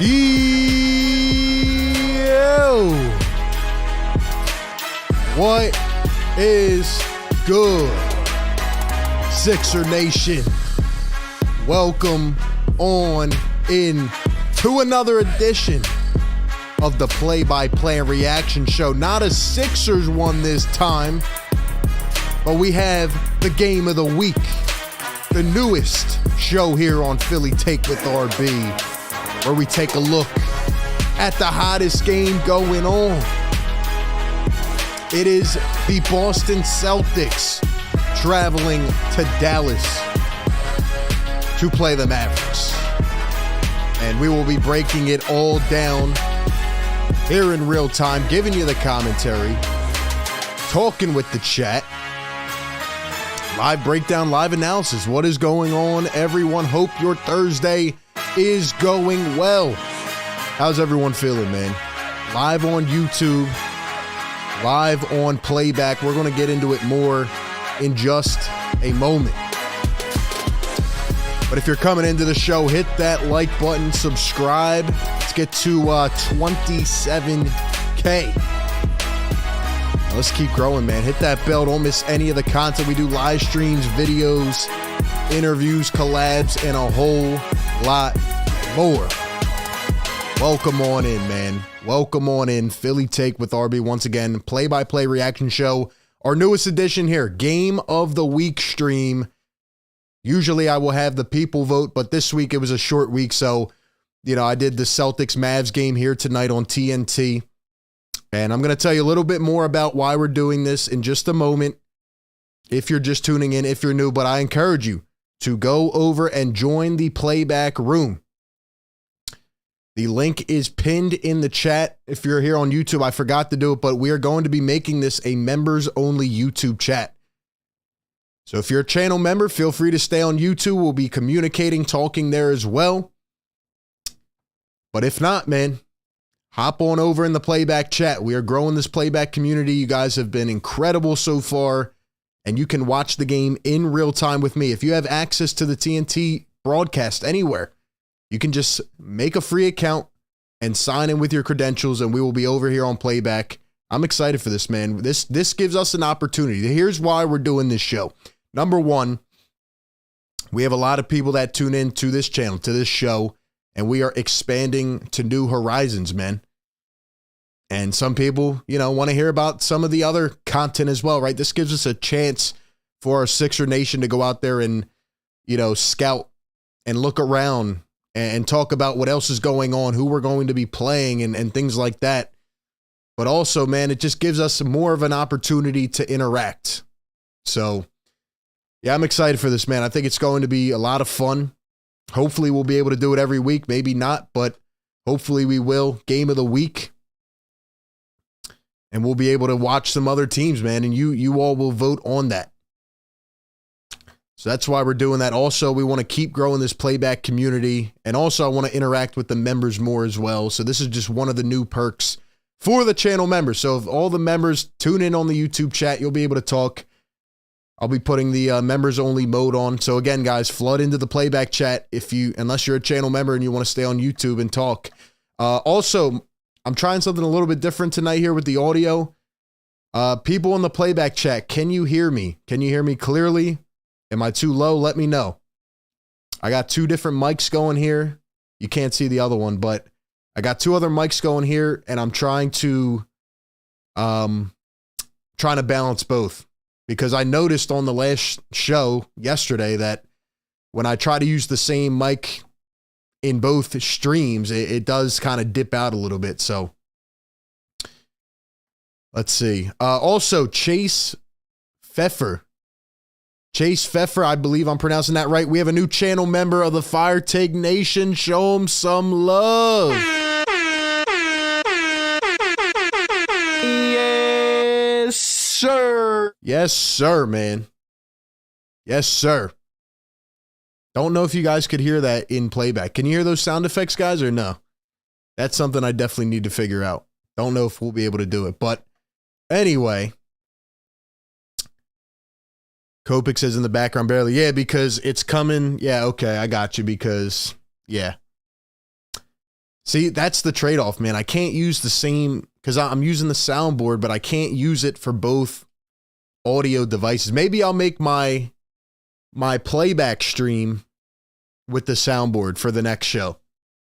Yo! What is good, Sixer Nation? Welcome on in to another edition of the play-by-play and reaction show. Not a Sixers one this time, but we have the game of the week, the newest show here on Philly Take with RB, where we take a look at the hottest game going on. It is the Boston Celtics traveling to Dallas to play the Mavericks. And we will be breaking it all down here in real time, giving you the commentary, talking with the chat, live breakdown, live analysis. What is going on, everyone? Hope your Thursday is going well. How's everyone feeling, man? Live on YouTube, live on playback. We're going to get into it more in just a moment. But if you're coming into the show, hit that like button, subscribe. Let's get to 27K. Let's keep growing, man. Hit that bell. Don't miss any of the content. We do live streams, videos, interviews, collabs, and a whole lot more. Welcome on in, man. Welcome on in. Philly Take with RB once again. Play-by-play reaction show. Our newest edition here. Game of the week stream. Usually I will have the people vote, but this week it was a short week. So, I did the Celtics Mavs game here tonight on TNT. And I'm going to tell you a little bit more about why we're doing this in just a moment. If you're just tuning in, if you're new, but I encourage you to go over and join the playback room. The link is pinned in the chat. If you're here on YouTube, I forgot to do it, but we are going to be making this a members-only YouTube chat. So if you're a channel member, feel free to stay on YouTube. We'll be communicating, talking there as well. But if not, man, hop on over in the playback chat. We are growing this playback community. You guys have been incredible so far, and you can watch the game in real time with me. If you have access to the TNT broadcast anywhere, you can just make a free account and sign in with your credentials, and we will be over here on playback. I'm excited for this, man. This gives us an opportunity. Here's why we're doing this show. Number one, we have a lot of people that tune in to this channel, to this show, and we are expanding to new horizons, man. And some people, want to hear about some of the other content as well, right? This gives us a chance for our Sixer Nation to go out there and, scout and look around and talk about what else is going on, who we're going to be playing and things like that. But also, man, it just gives us more of an opportunity to interact. So, yeah, I'm excited for this, man. I think it's going to be a lot of fun. Hopefully we'll be able to do it every week. Maybe not, but hopefully we will. Game of the week. And we'll be able to watch some other teams, man. And you all will vote on that. So that's why we're doing that. Also, we want to keep growing this playback community. And also, I want to interact with the members more as well. So this is just one of the new perks for the channel members. So if all the members tune in on the YouTube chat, you'll be able to talk. I'll be putting the members only mode on. So again, guys, flood into the playback chat unless you're a channel member and you want to stay on YouTube and talk. Also, I'm trying something a little bit different tonight here with the audio. People in the playback chat, can you hear me? Can you hear me clearly? Am I too low? Let me know. I got two different mics going here. You can't see the other one, but I got two other mics going here, and I'm trying to balance both. Because I noticed on the last show yesterday that when I try to use the same mic in both streams, it does kind of dip out a little bit. So let's see. Also, Chase Pfeffer, I believe I'm pronouncing that right. We have a new channel member of the Fire Take Nation. Show him some love. Yes, sir. Yes, sir, man. Yes, sir. Don't know if you guys could hear that in playback. Can you hear those sound effects, guys, or no? That's something I definitely need to figure out. Don't know if we'll be able to do it. But anyway, Kopik says in the background barely. Yeah, because it's coming. Yeah, okay, I got you because, yeah. See, that's the trade-off, man. I can't use the same, because I'm using the soundboard, but I can't use it for both audio devices. Maybe I'll make my playback stream with the soundboard for the next show.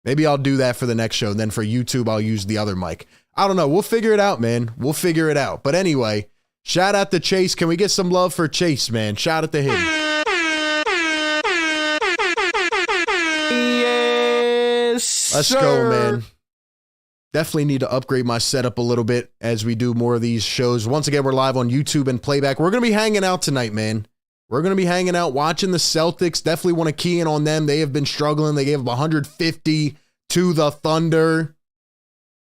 Maybe I'll do that for the next show. And then for YouTube, I'll use the other mic. I don't know. We'll figure it out, man. We'll figure it out. But anyway, shout out to Chase. Can we get some love for Chase, man? Shout out to him. Yes, Let's go, man. Definitely need to upgrade my setup a little bit as we do more of these shows. Once again, we're live on YouTube and playback. We're going to be hanging out tonight, man. We're going to be hanging out, watching the Celtics. Definitely want to key in on them. They have been struggling. They gave up 150 to the Thunder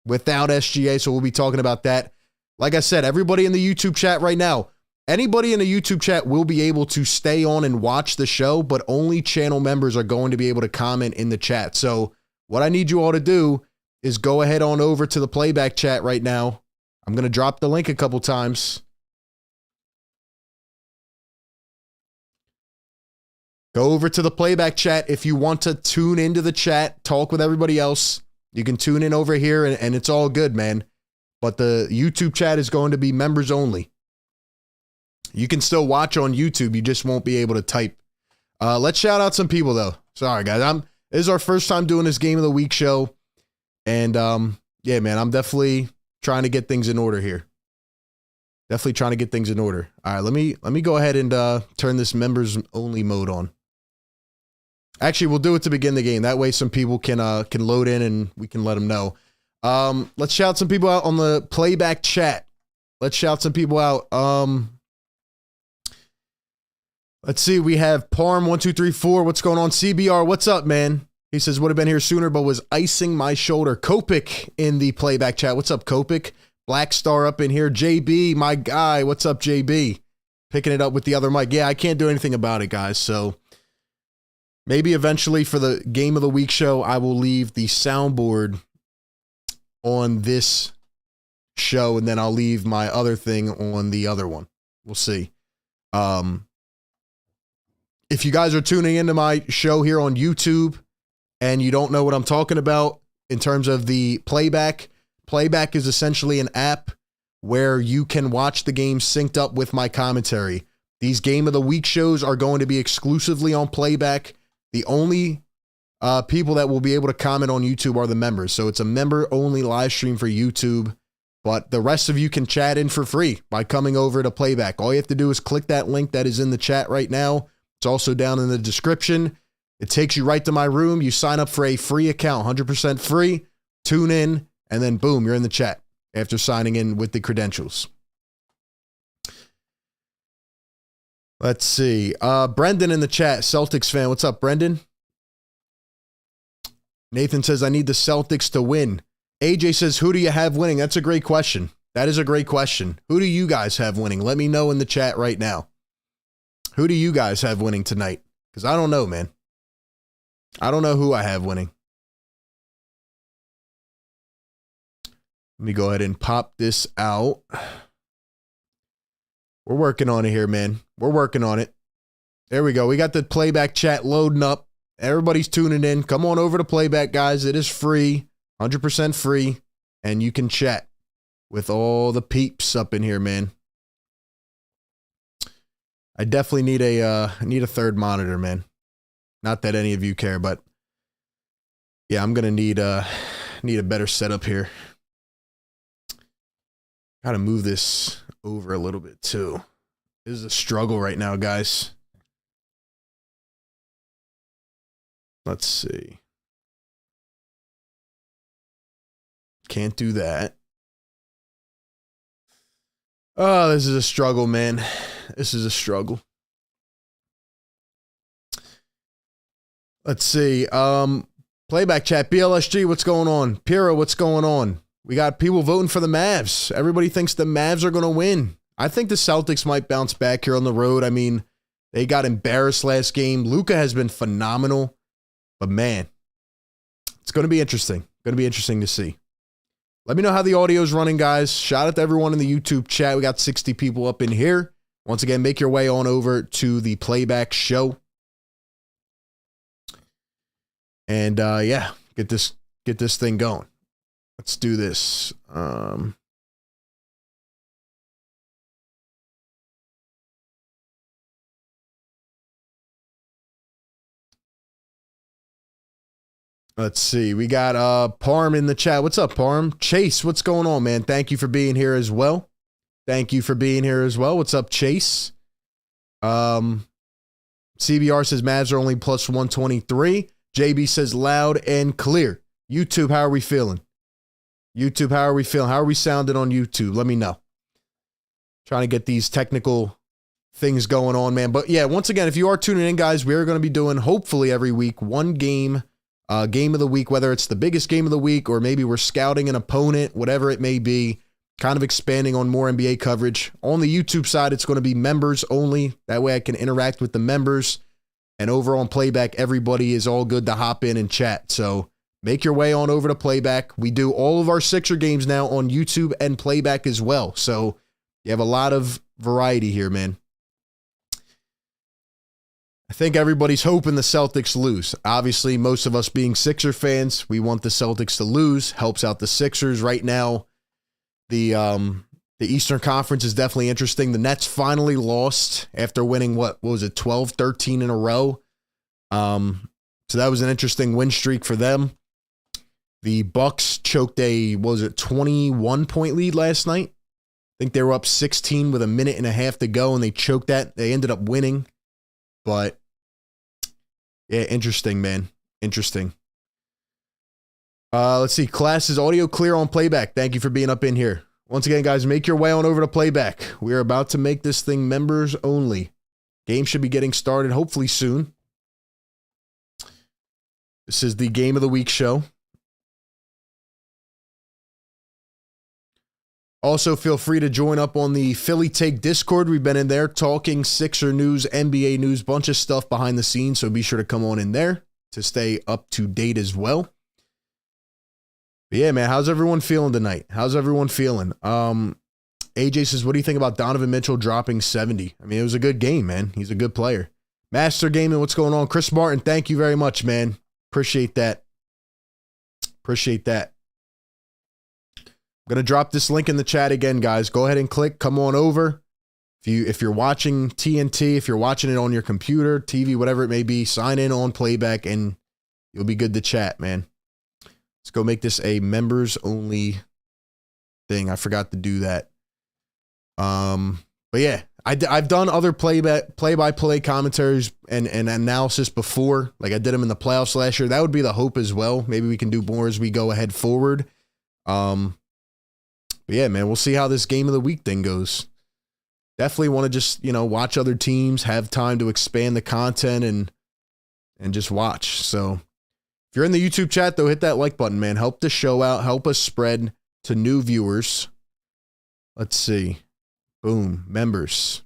without SGA, so we'll be talking about that. Like I said, everybody in the YouTube chat right now, anybody in the YouTube chat will be able to stay on and watch the show, but only channel members are going to be able to comment in the chat. So what I need you all to do is go ahead on over to the playback chat right now. I'm going to drop the link a couple times. Go over to the playback chat. If you want to tune into the chat, talk with everybody else, you can tune in over here and it's all good, man. But the YouTube chat is going to be members only. You can still watch on YouTube. You just won't be able to type. Let's shout out some people though. Sorry guys. This is our first time doing this Game of the Week show. And yeah, man, I'm definitely trying to get things in order here. Definitely trying to get things in order. All right, let me go ahead and turn this members only mode on. Actually, we'll do it to begin the game. That way some people can load in and we can let them know. Let's shout some people out on the playback chat. Let's shout some people out. Let's see. We have Parm1234. What's going on? CBR, what's up, man? He says, would have been here sooner, but was icing my shoulder. Kopik in the playback chat. What's up, Kopik? Black Star up in here. JB, my guy. What's up, JB? Picking it up with the other mic. Yeah, I can't do anything about it, guys. So maybe eventually for the Game of the Week show, I will leave the soundboard on this show, and then I'll leave my other thing on the other one. We'll see. If you guys are tuning into my show here on YouTube and you don't know what I'm talking about in terms of the playback is essentially an app where you can watch the game synced up with my commentary. These Game of the Week shows are going to be exclusively on playback. The only people that will be able to comment on YouTube are the members. So it's a member-only live stream for YouTube, but the rest of you can chat in for free by coming over to playback. All you have to do is click that link that is in the chat right now. It's also down in the description. It takes you right to my room. You sign up for a free account, 100% free, tune in, and then boom, you're in the chat after signing in with the credentials. Let's see. Brendan in the chat, Celtics fan. What's up, Brendan? Nathan says, I need the Celtics to win. AJ says, who do you have winning? That's a great question. That is a great question. Who do you guys have winning? Let me know in the chat right now. Who do you guys have winning tonight? Because I don't know, man. I don't know who I have winning. Let me go ahead and pop this out. We're working on it here, man. We're working on it. There we go. We got the playback chat loading up. Everybody's tuning in. Come on over to playback, guys. It is free, 100% free, and you can chat with all the peeps up in here, man. I definitely need a third monitor, man. Not that any of you care, but yeah, I'm gonna need a better setup here. Gotta move this over a little bit too. This is a struggle right now, guys. Let's see. Can't do that. Oh, this is a struggle, man. This is a struggle. Let's see. Playback chat. BLSG, what's going on? Pira, what's going on? We got people voting for the Mavs. Everybody thinks the Mavs are going to win. I think the Celtics might bounce back here on the road. I mean, they got embarrassed last game. Luka has been phenomenal. But man, it's going to be interesting. Going to be interesting to see. Let me know how the audio is running, guys. Shout out to everyone in the YouTube chat. We got 60 people up in here. Once again, make your way on over to the playback show. And yeah, get this get this thing going. Let's do this. Let's see. We got Parm in the chat. What's up, Parm? Chase, what's going on, man? Thank you for being here as well. Thank you for being here as well. What's up, Chase? CBR says Mavs are only plus 123. JB says loud and clear. YouTube, how are we feeling? YouTube, how are we feeling? How are we sounding on YouTube? Let me know. Trying to get these technical things going on, man. But yeah, once again, if you are tuning in, guys, we are going to be doing, hopefully every week, one game of the week, whether it's the biggest game of the week or maybe we're scouting an opponent, whatever it may be, kind of expanding on more NBA coverage. On the YouTube side, it's going to be members only. That way I can interact with the members. And over on Playback, everybody is all good to hop in and chat. So make your way on over to Playback. We do all of our Sixer games now on YouTube and Playback as well. So you have a lot of variety here, man. I think everybody's hoping the Celtics lose. Obviously, most of us being Sixer fans, we want the Celtics to lose. Helps out the Sixers right now. The Eastern Conference is definitely interesting. The Nets finally lost after winning, what was it, 12, 13 in a row. So that was an interesting win streak for them. The Bucks choked a, what was it, 21-point lead last night. I think they were up 16 with a minute and a half to go, and they choked that. They ended up winning. But, yeah, interesting, man. Interesting. Let's see. Class is audio clear on Playback. Thank you for being up in here. Once again, guys, make your way on over to Playback. We are about to make this thing members only. Game should be getting started hopefully soon. This is the Game of the Week show. Also, feel free to join up on the Philly Take Discord. We've been in there talking Sixer news, NBA news, bunch of stuff behind the scenes. So be sure to come on in there to stay up to date as well. But yeah, man, how's everyone feeling tonight? How's everyone feeling? AJ says, what do you think about Donovan Mitchell dropping 70? I mean, it was a good game, man. He's a good player. Master Gaming, what's going on? Chris Martin, thank you very much, man. Appreciate that. Appreciate that. I'm going to drop this link in the chat again, guys. Go ahead and click. Come on over. If you're watching TNT, if you're watching it on your computer, TV, whatever it may be, sign in on Playback and you'll be good to chat, man. Let's go make this a members only thing. I forgot to do that. But yeah, I've done other play-by-play commentaries and analysis before. Like I did them in the playoffs last year. That would be the hope as well. Maybe we can do more as we go ahead forward. But yeah, man, we'll see how this Game of the Week thing goes. Definitely want to just, watch other teams, have time to expand the content and just watch. So if you're in the YouTube chat, though, hit that like button, man. Help the show out. Help us spread to new viewers. Let's see. Boom. Members.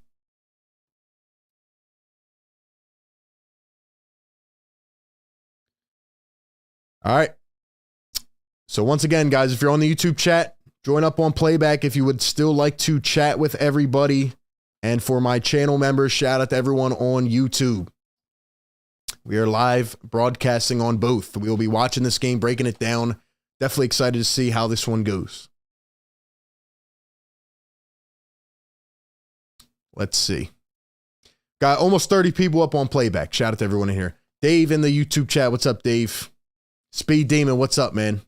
All right. So once again, guys, if you're on the YouTube chat, join up on Playback if you would still like to chat with everybody. And for my channel members, shout out to everyone on YouTube. We are live broadcasting on both. We will be watching this game, breaking it down. Definitely excited to see how this one goes. Let's see. Got almost 30 people up on Playback. Shout out to everyone in here. Dave in the YouTube chat. What's up, Dave? Speed Demon, what's up, man?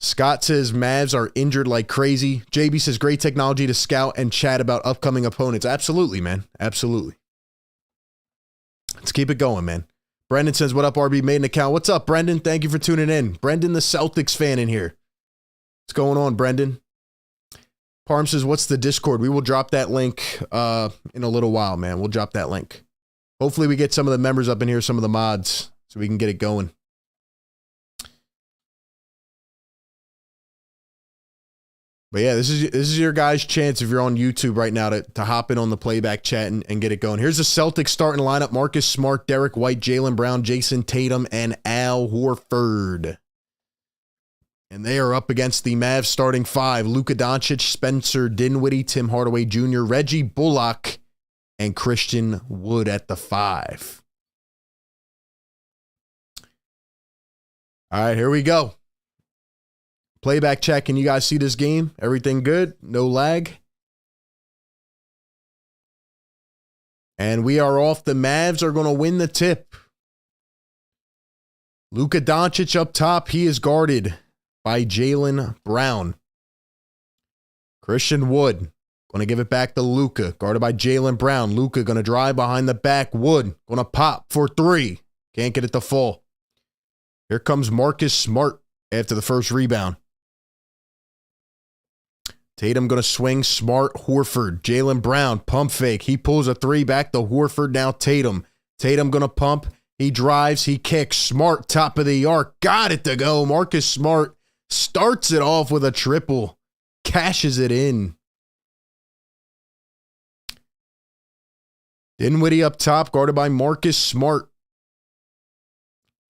Scott says Mavs are injured like crazy. JB says great technology to scout and chat about upcoming opponents. Absolutely, man. Absolutely. Let's keep it going, man. Brendan says, what up, RB? Made an account. What's up, Brendan? Thank you for tuning in. Brendan, the Celtics fan in here. What's going on, Brendan? Parm says, what's the Discord? We will drop that link in a little while, man. We'll drop that link. Hopefully we get some of the members up in here, some of the mods, so we can get it going. But yeah, this is your guys' chance if you're on YouTube right now to hop in on the Playback chat and get it going. Here's the Celtics starting lineup. Marcus Smart, Derek White, Jaylen Brown, Jason Tatum, and Al Horford. And they are up against the Mavs starting five. Luka Doncic, Spencer Dinwiddie, Tim Hardaway Jr., Reggie Bullock, and Christian Wood at the five. All right, here we go. Playback check. Can you guys see this game? Everything good? No lag? And we are off. The Mavs are going to win the tip. Luka Doncic up top. He is guarded by Jaylen Brown. Christian Wood going to give it back to Luka. Guarded by Jaylen Brown. Luka going to drive behind the back. Wood going to pop for three. Can't get it to fall. Here comes Marcus Smart after the first rebound. Tatum going to swing. Smart, Horford. Jaylen Brown, pump fake. He pulls a three back to Horford. Now Tatum. Tatum going to pump. He drives. He kicks. Smart, top of the arc. Got it to go. Marcus Smart starts it off with a triple. Cashes it in. Dinwiddie up top, guarded by Marcus Smart.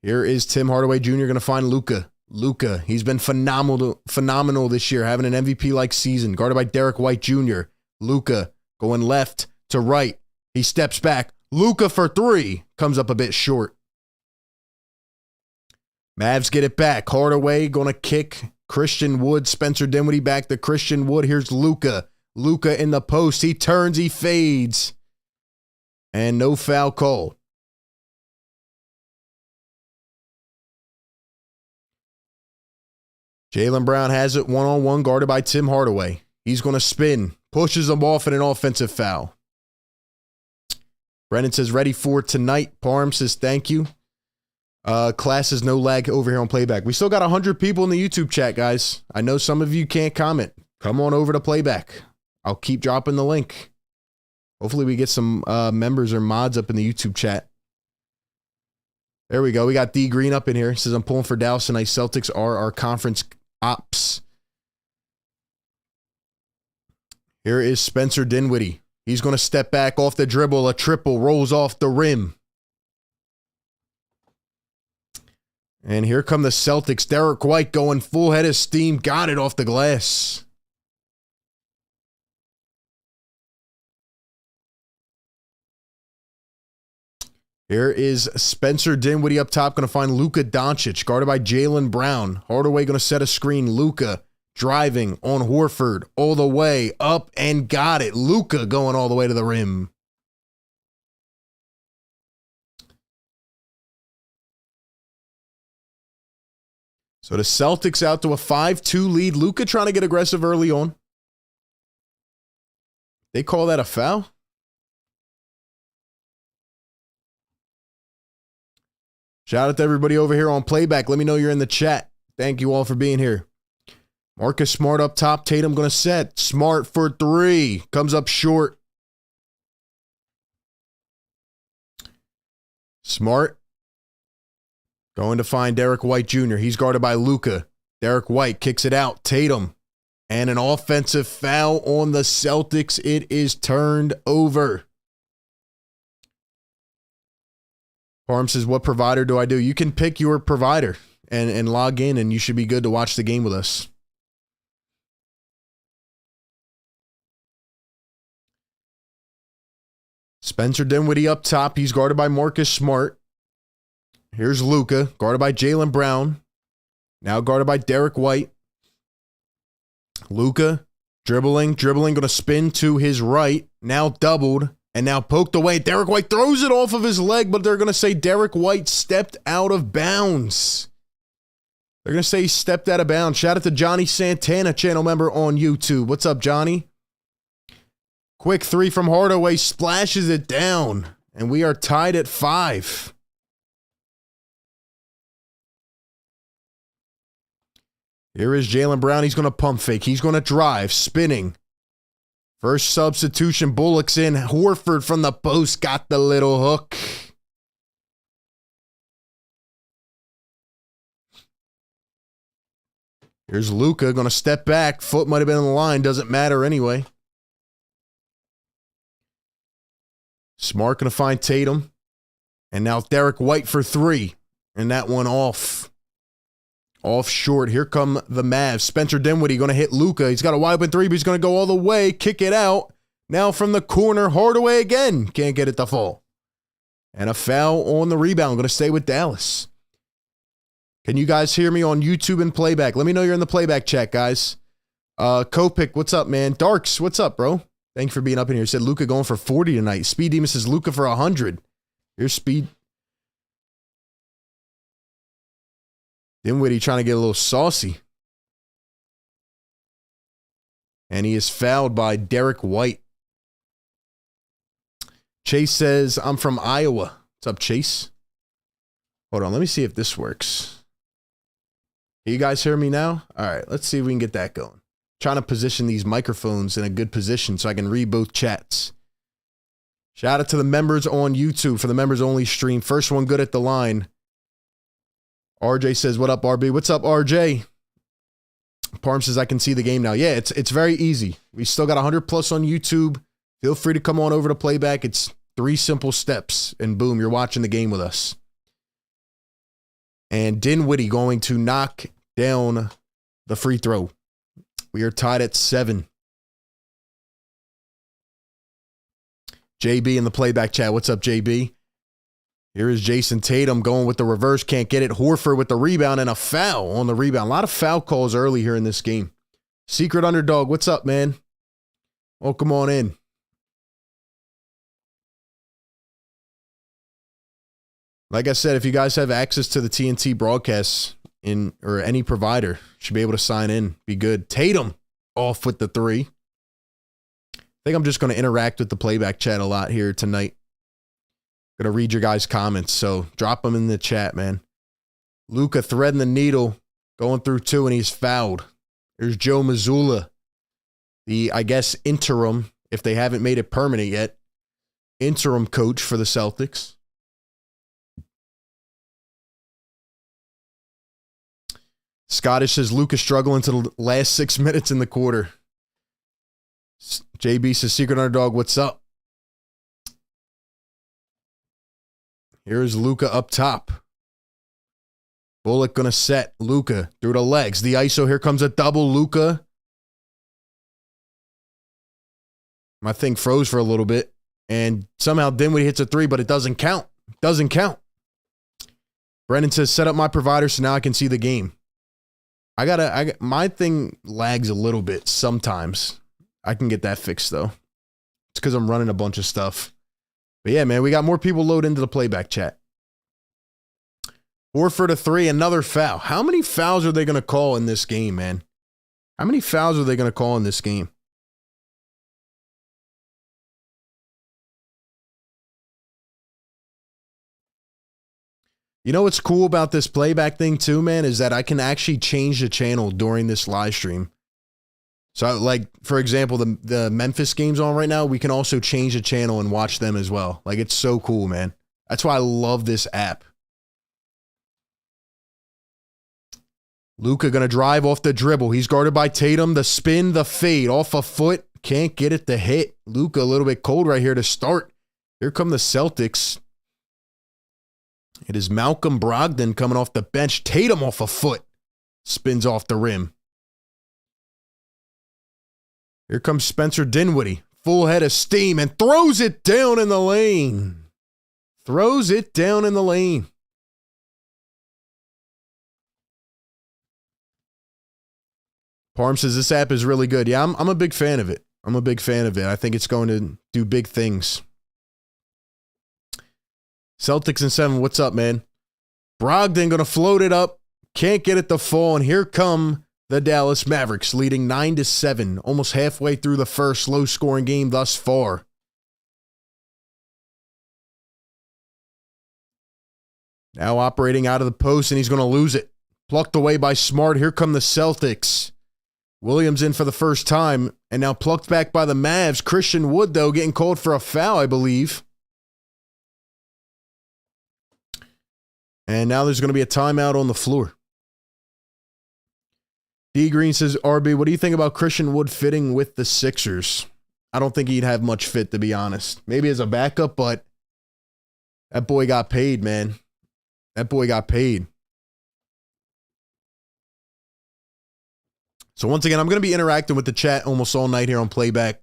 Here is Tim Hardaway Jr. going to find Luka. Luka, he's been phenomenal this year, having an MVP-like season. Guarded by Derek White Jr. Luka going left to right. He steps back. Luka for three. Comes up a bit short. Mavs get it back. Hardaway going to kick. Christian Wood. Spencer Dinwiddie back to Christian Wood. Here's Luka. Luka in the post. He turns. He fades. And no foul call. Jaylen Brown has it one-on-one, guarded by Tim Hardaway. He's going to spin, pushes him off in an offensive foul. Brennan says, ready for tonight. Parham says, thank you. Class is no lag over here on playback. We still got 100 people in the YouTube chat, guys. I know some of you can't comment. Come on over to playback. I'll keep dropping the link. Hopefully we get some members or mods up in the YouTube chat. There we go. We got D Green up in here. Says, I'm pulling for Dallas tonight. Celtics are our conference ops. Here is Spencer Dinwiddie. He's going to step back off the dribble. A triple rolls off the rim. And here come the Celtics. Derek White going full head of steam. Got it off the glass. Here is Spencer Dinwiddie up top. Going to find Luka Doncic. Guarded by Jaylen Brown. Hardaway going to set a screen. Luka driving on Horford. All the way up and got it. Luka going all the way to the rim. So the Celtics out to a 5-2 lead. Luka trying to get aggressive early on. They call that a foul? Shout out to everybody over here on playback. Let me know you're in the chat. Thank you all for being here. Marcus Smart up top. Tatum going to set. Smart for three. Comes up short. Smart going to find Derek White Jr. He's guarded by Luka. Derek White kicks it out. Tatum. And an offensive foul on the Celtics. It is turned over. Parham says, what provider do I do? You can pick your provider and log in, and you should be good to watch the game with us. Spencer Dinwiddie up top. He's guarded by Marcus Smart. Here's Luka, guarded by Jaylen Brown. Now guarded by Derek White. Luka dribbling, going to spin to his right. Now doubled. And now poked away. Derek White throws it off of his leg, but they're going to say Derek White stepped out of bounds. They're going to say he stepped out of bounds. Shout out to Johnny Santana, channel member on YouTube. What's up, Johnny? Quick three from Hardaway, splashes it down. And we are tied at 5. Here is Jaylen Brown. He's going to pump fake. He's going to drive, spinning. First substitution, Bullock's in. Horford from the post got the little hook. Here's Luka going to step back. Foot might have been on the line. Doesn't matter anyway. Smart going to find Tatum. And now Derek White for three. And that one off. Off short. Here come the Mavs. Spencer Dinwiddie going to hit Luka. He's got a wide open three, but he's going to go all the way. Kick it out. Now from the corner, Hardaway again. Can't get it to fall. And a foul on the rebound. Going to stay with Dallas. Can you guys hear me on YouTube and playback? Let me know you're in the playback chat, guys. Copic, what's up, man? Darks, what's up, bro? Thank you for being up in here. Said Luka going for 40 tonight. Speed Demon says Luka for 100. Here's Speed. Dinwiddie trying to get a little saucy. And he is fouled by Derek White. Chase says, I'm from Iowa. What's up, Chase? Hold on, let me see if this works. Can you guys hear me now? All right, let's see if we can get that going. Trying to position these microphones in a good position so I can read both chats. Shout out to the members on YouTube for the members only stream. First one good at the line. RJ says, what up, RB? What's up, RJ? Parm says, I can see the game now. Yeah, it's very easy. We still got 100 plus on YouTube. Feel free to come on over to playback. It's 3 simple steps, and boom, you're watching the game with us. And Dinwiddie going to knock down the free throw. We are tied at 7. JB in the playback chat. What's up, JB? Here is Jason Tatum going with the reverse. Can't get it. Horford with the rebound and a foul on the rebound. A lot of foul calls early here in this game. Secret Underdog, what's up, man? Welcome on in. Like I said, if you guys have access to the TNT broadcasts or any provider, should be able to sign in. Be good. Tatum off with the 3. I think I'm just going to interact with the playback chat a lot here tonight. Going to read your guys' comments, so drop them in the chat, man. Luka threading the needle, going through 2, and he's fouled. There's Joe Mazzulla, the, I guess, interim, if they haven't made it permanent yet, interim coach for the Celtics. Scottish says Luka struggling to the last 6 minutes in the quarter. JB says Secret Underdog, what's up? Here's Luka up top. Bullock gonna set Luka through the legs. The ISO, here comes a double. Luka. My thing froze for a little bit. And somehow Dinwiddie hits a 3, but it doesn't count. Doesn't count. Brendan says, set up my provider so now I can see the game. My thing lags a little bit sometimes. I can get that fixed, though. It's because I'm running a bunch of stuff. But yeah, man, we got more people load into the playback chat. Horford a 3, another foul. How many fouls are they going to call in this game, man? How many fouls are they going to call in this game? You know what's cool about this playback thing too, man, is that I can actually change the channel during this live stream. So, like, for example, the Memphis games on right now, we can also change the channel and watch them as well. Like, it's so cool, man. That's why I love this app. Luka going to drive off the dribble. He's guarded by Tatum. The spin, the fade, off a foot. Can't get it to hit. Luka a little bit cold right here to start. Here come the Celtics. It is Malcolm Brogdon coming off the bench. Tatum off a foot. Spins off the rim. Here comes Spencer Dinwiddie. Full head of steam and throws it down in the lane. Throws it down in the lane. Parm says this app is really good. Yeah, I'm a big fan of it. I'm a big fan of it. I think it's going to do big things. Celtics in 7. What's up, man? Brogdon going to float it up. Can't get it to fall. And here come the Dallas Mavericks, leading 9-7. Almost halfway through the first low-scoring game thus far. Now operating out of the post, and he's going to lose it. Plucked away by Smart. Here come the Celtics. Williams in for the first time, and now plucked back by the Mavs. Christian Wood, though, getting called for a foul, I believe. And now there's going to be a timeout on the floor. D Green says, RB, what do you think about Christian Wood fitting with the Sixers? I don't think he'd have much fit, to be honest. Maybe as a backup, but that boy got paid, man. That boy got paid. So once again, I'm going to be interacting with the chat almost all night here on Playback.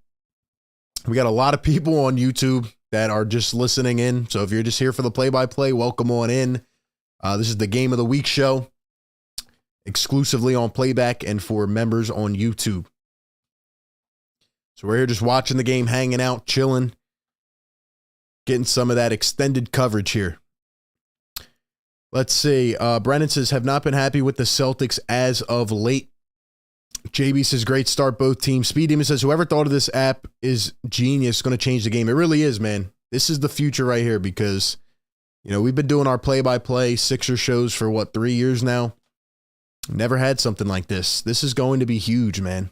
We got a lot of people on YouTube that are just listening in. So if you're just here for the play-by-play, welcome on in. This is the Game of the Week show. exclusively on playback and for members on YouTube. So we're here just watching the game, hanging out, chilling, getting some of that extended coverage here. Let's see. Brennan says, have not been happy with the Celtics as of late. JB says, great start, both teams. Speed Demon says, whoever thought of this app is genius, going to change the game. It really is, man. This is the future right here because, you know, we've been doing our play-by-play Sixer shows for, what, 3 years now? Never had something like this. This is going to be huge, man.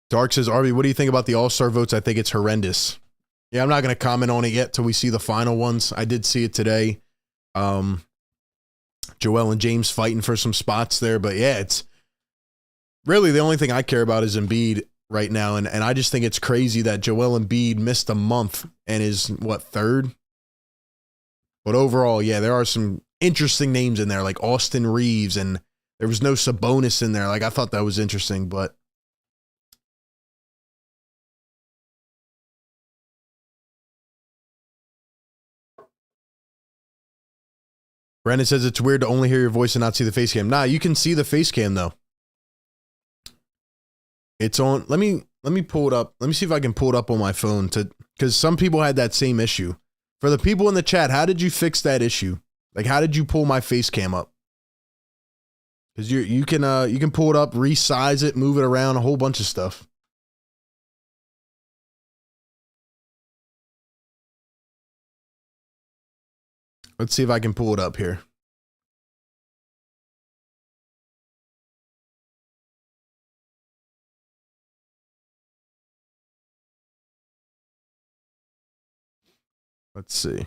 Dark says, Arby, what do you think about the All-Star votes? I think it's horrendous. Yeah, I'm not going to comment on it yet till we see the final ones. I did see it today. Joel and James fighting for some spots there. But yeah, it's really the only thing I care about is Embiid right now. And I just think it's crazy that Joel Embiid missed a month and is, what, third? But overall, yeah, there are some interesting names in there, like Austin Reeves, and there was no Sabonis in there. Like, I thought that was interesting, but Brandon says it's weird to only hear your voice and not see the face cam. Nah, you can see the face cam though. It's on. Let me pull it up. Let me see if I can pull it up on my phone because some people had that same issue. For the people in the chat, how did you fix that issue? Like, how did you pull my face cam up? Because you can pull it up, resize it, move it around, a whole bunch of stuff. Let's see if I can pull it up here. Let's see.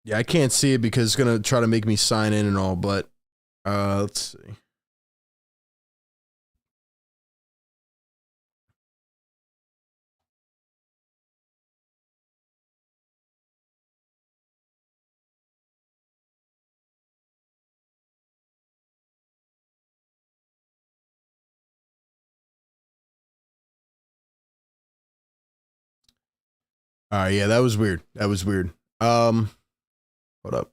Yeah, I can't see it because it's going to try to make me sign in and all, but let's see. All right, yeah, that was weird. That was weird. Hold up.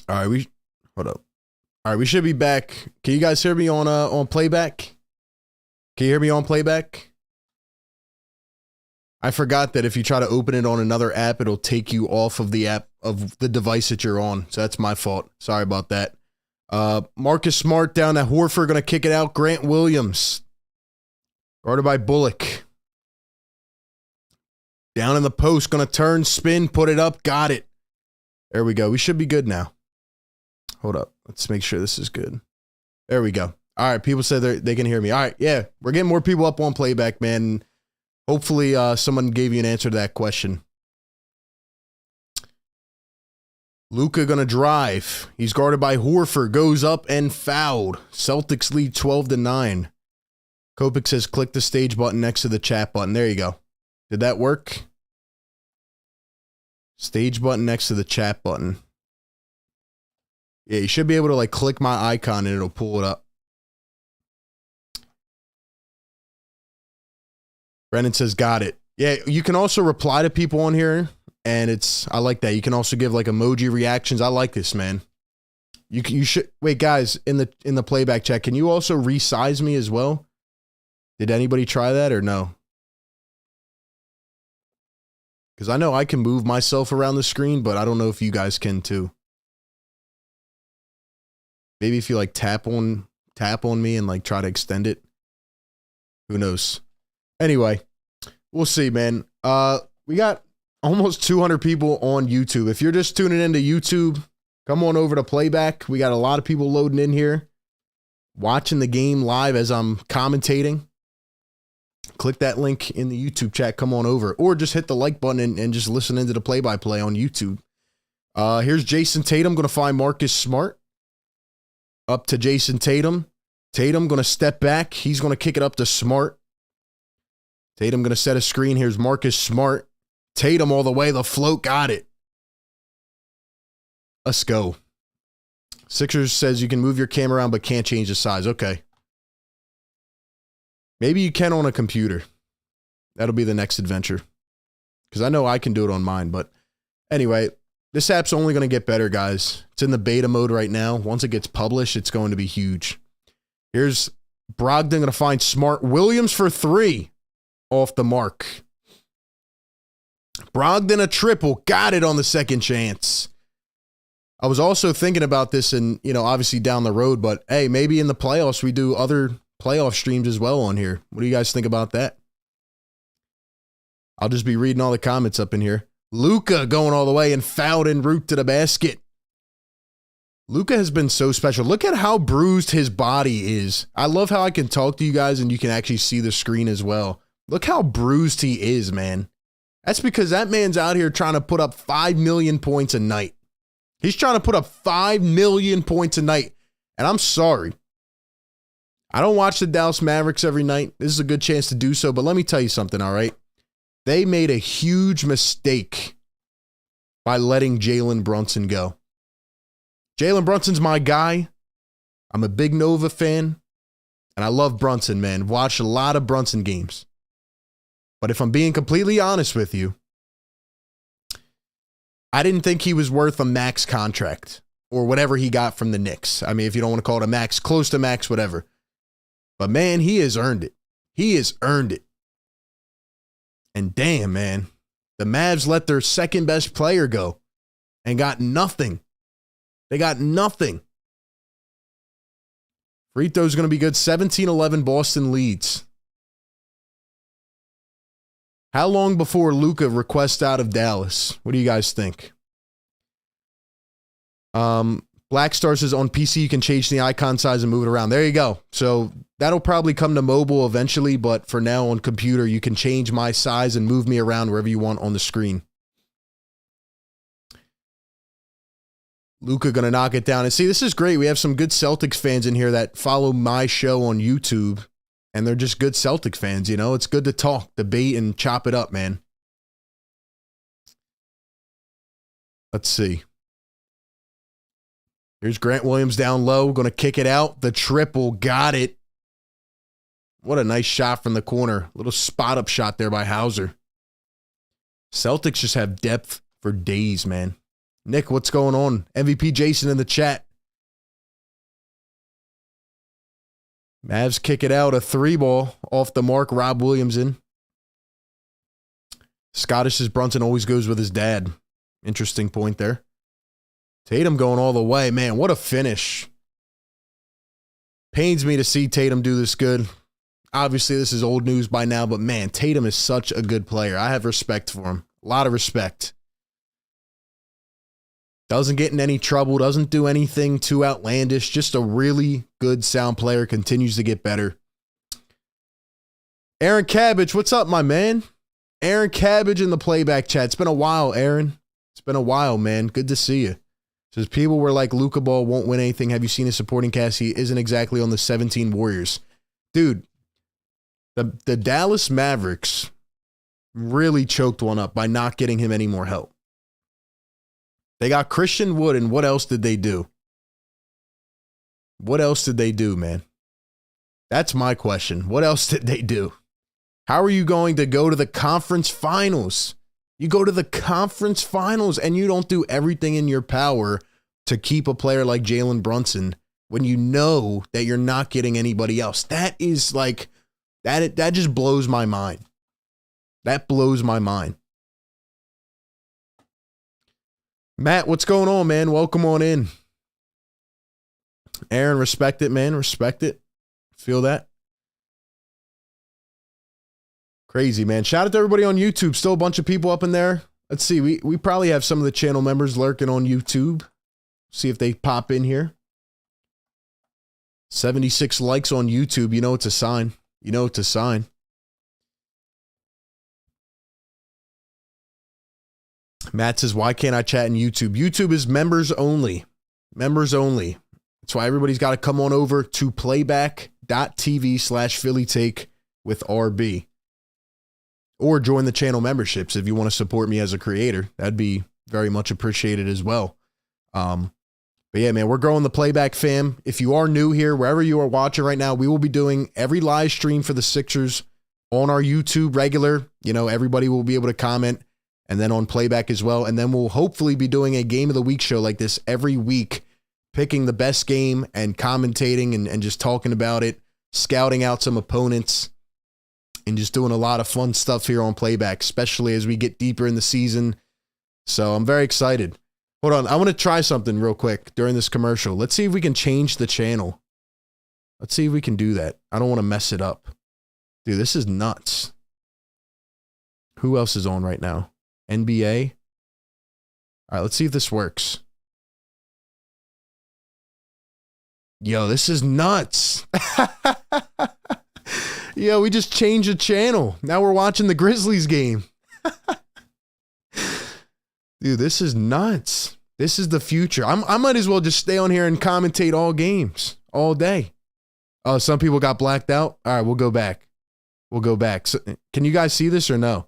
All right, hold up. All right, we should be back. Can you guys hear me on playback? Can you hear me on playback? I forgot that if you try to open it on another app, it'll take you off of the app of the device that you're on. So that's my fault. Sorry about that. Marcus Smart down at Horford, going to kick it out. Grant Williams, guarded by Bullock. Down in the post, going to turn, spin, put it up, got it. There we go. We should be good now. Hold up. Let's make sure this is good. There we go. All right, people said they can hear me. All right, yeah, we're getting more people up on playback, man. Hopefully someone gave you an answer to that question. Luka going to drive. He's guarded by Horford. Goes up and fouled. Celtics lead 12-9. Kopik says click the stage button next to the chat button. There you go. Did that work? Stage button next to the chat button. Yeah, you should be able to like click my icon and it'll pull it up. Brennan says, got it. Yeah, you can also reply to people on here, and I like that. You can also give like emoji reactions. I like this, man. You should wait, guys, in the playback chat. Can you also resize me as well? Did anybody try that or no? Because I know I can move myself around the screen, but I don't know if you guys can too. Maybe if you like tap on me and like try to extend it. Who knows? Anyway, we'll see, man. We got almost 200 people on YouTube. If you're just tuning into YouTube, come on over to Playback. We got a lot of people loading in here, watching the game live as I'm commentating. Click that link in the YouTube chat. Come on over. Or just hit the like button and just listen into the play-by-play on YouTube. Here's Jason Tatum going to find Marcus Smart. Up to Jason Tatum. Tatum going to step back. He's going to kick it up to Smart. Tatum going to set a screen. Here's Marcus Smart. Tatum all the way. The float got it. Let's go. Sixers says you can move your camera around but can't change the size. Okay. Maybe you can on a computer. That'll be the next adventure. Because I know I can do it on mine. But anyway, this app's only going to get better, guys. It's in the beta mode right now. Once it gets published, it's going to be huge. Here's Brogdon going to find Smart. Williams for 3. Off the mark. Brogdon a triple. Got it on the second chance. I was also thinking about this and, obviously down the road, but hey, maybe in the playoffs we do other playoff streams as well on here. What do you guys think about that? I'll just be reading all the comments up in here. Luka going all the way and fouled en route to the basket. Luka has been so special. Look at how bruised his body is. I love how I can talk to you guys and you can actually see the screen as well. Look how bruised he is, man. That's because that man's out here trying to put up 5 million points a night. He's trying to put up 5 million points a night. And I'm sorry. I don't watch the Dallas Mavericks every night. This is a good chance to do so. But let me tell you something, all right? They made a huge mistake by letting Jalen Brunson go. Jalen Brunson's my guy. I'm a big Nova fan. And I love Brunson, man. Watched a lot of Brunson games. But if I'm being completely honest with you, I didn't think he was worth a max contract or whatever he got from the Knicks. I mean, if you don't want to call it a max, close to max, whatever. But man, he has earned it. He has earned it. And damn, man, the Mavs let their second best player go and got nothing. They got nothing. Free throw's going to be good. 17-11 Boston leads. How long before Luka requests out of Dallas? What do you guys think? Black Star says on PC you can change the icon size and move it around. There you go. So that'll probably come to mobile eventually, but for now on computer you can change my size and move me around wherever you want on the screen. Luka gonna knock it down. And see, this is great. We have some good Celtics fans in here that follow my show on YouTube. And they're just good Celtic fans, It's good to talk, debate, and chop it up, man. Let's see. Here's Grant Williams down low. Going to kick it out. The triple. Got it. What a nice shot from the corner. Little spot-up shot there by Hauser. Celtics just have depth for days, man. Nick, what's going on? MVP Jason in the chat. Mavs kick it out, a 3-ball off the mark. Rob Williams in. Scottish says Brunson always goes with his dad. Interesting point there. Tatum going all the way. Man, what a finish. Pains me to see Tatum do this good. Obviously, this is old news by now, but man, Tatum is such a good player. I have respect for him. A lot of respect. Doesn't get in any trouble. Doesn't do anything too outlandish. Just a really good sound player. Continues to get better. Aaron Cabbage, what's up, my man? Aaron Cabbage in the playback chat. It's been a while, Aaron. It's been a while, man. Good to see you. Says people were like, Luka Ball won't win anything. Have you seen his supporting cast? He isn't exactly on the 17 Warriors. Dude, the Dallas Mavericks really choked one up by not getting him any more help. They got Christian Wood, and what else did they do? What else did they do, man? That's my question. What else did they do? How are you going to go to the conference finals? You go to the conference finals and you don't do everything in your power to keep a player like Jalen Brunson when you know that you're not getting anybody else. That is like, that just blows my mind. That blows my mind. Matt, what's going on, man? Welcome on in. Aaron, respect it, man. Respect it. Feel that. Crazy, man. Shout out to everybody on YouTube. Still a bunch of people up in there. Let's see. We probably have some of the channel members lurking on YouTube. See if they pop in here. 76 likes on YouTube. You know it's a sign. You know it's a sign. Matt says, why can't I chat in YouTube? YouTube is members only. Members only. That's why everybody's got to come on over to playback.tv/PhillyTake with RB. Or join the channel memberships if you want to support me as a creator. That'd be very much appreciated as well. But yeah, man, we're growing the Playback fam. If you are new here, wherever you are watching right now, we will be doing every live stream for the Sixers on our YouTube regular. You know, everybody will be able to comment, and then on Playback as well. And then we'll hopefully be doing a Game of the Week show like this every week, picking the best game and commentating and just talking about it, scouting out some opponents, and just doing a lot of fun stuff here on Playback, especially as we get deeper in the season. So I'm very excited. Hold on. I want to try something real quick during this commercial. Let's see if we can change the channel. Let's see if we can do that. I don't want to mess it up. Dude, this is nuts. Who else is on right now? NBA? All right, let's see if this works. Yo, this is nuts. Yo, we just changed the channel. Now we're watching the Grizzlies game. Dude, this is nuts. This is the future. I might as well just stay on here and commentate all games all day. Oh, some people got blacked out. All right, we'll go back. We'll go back. So, can you guys see this or no?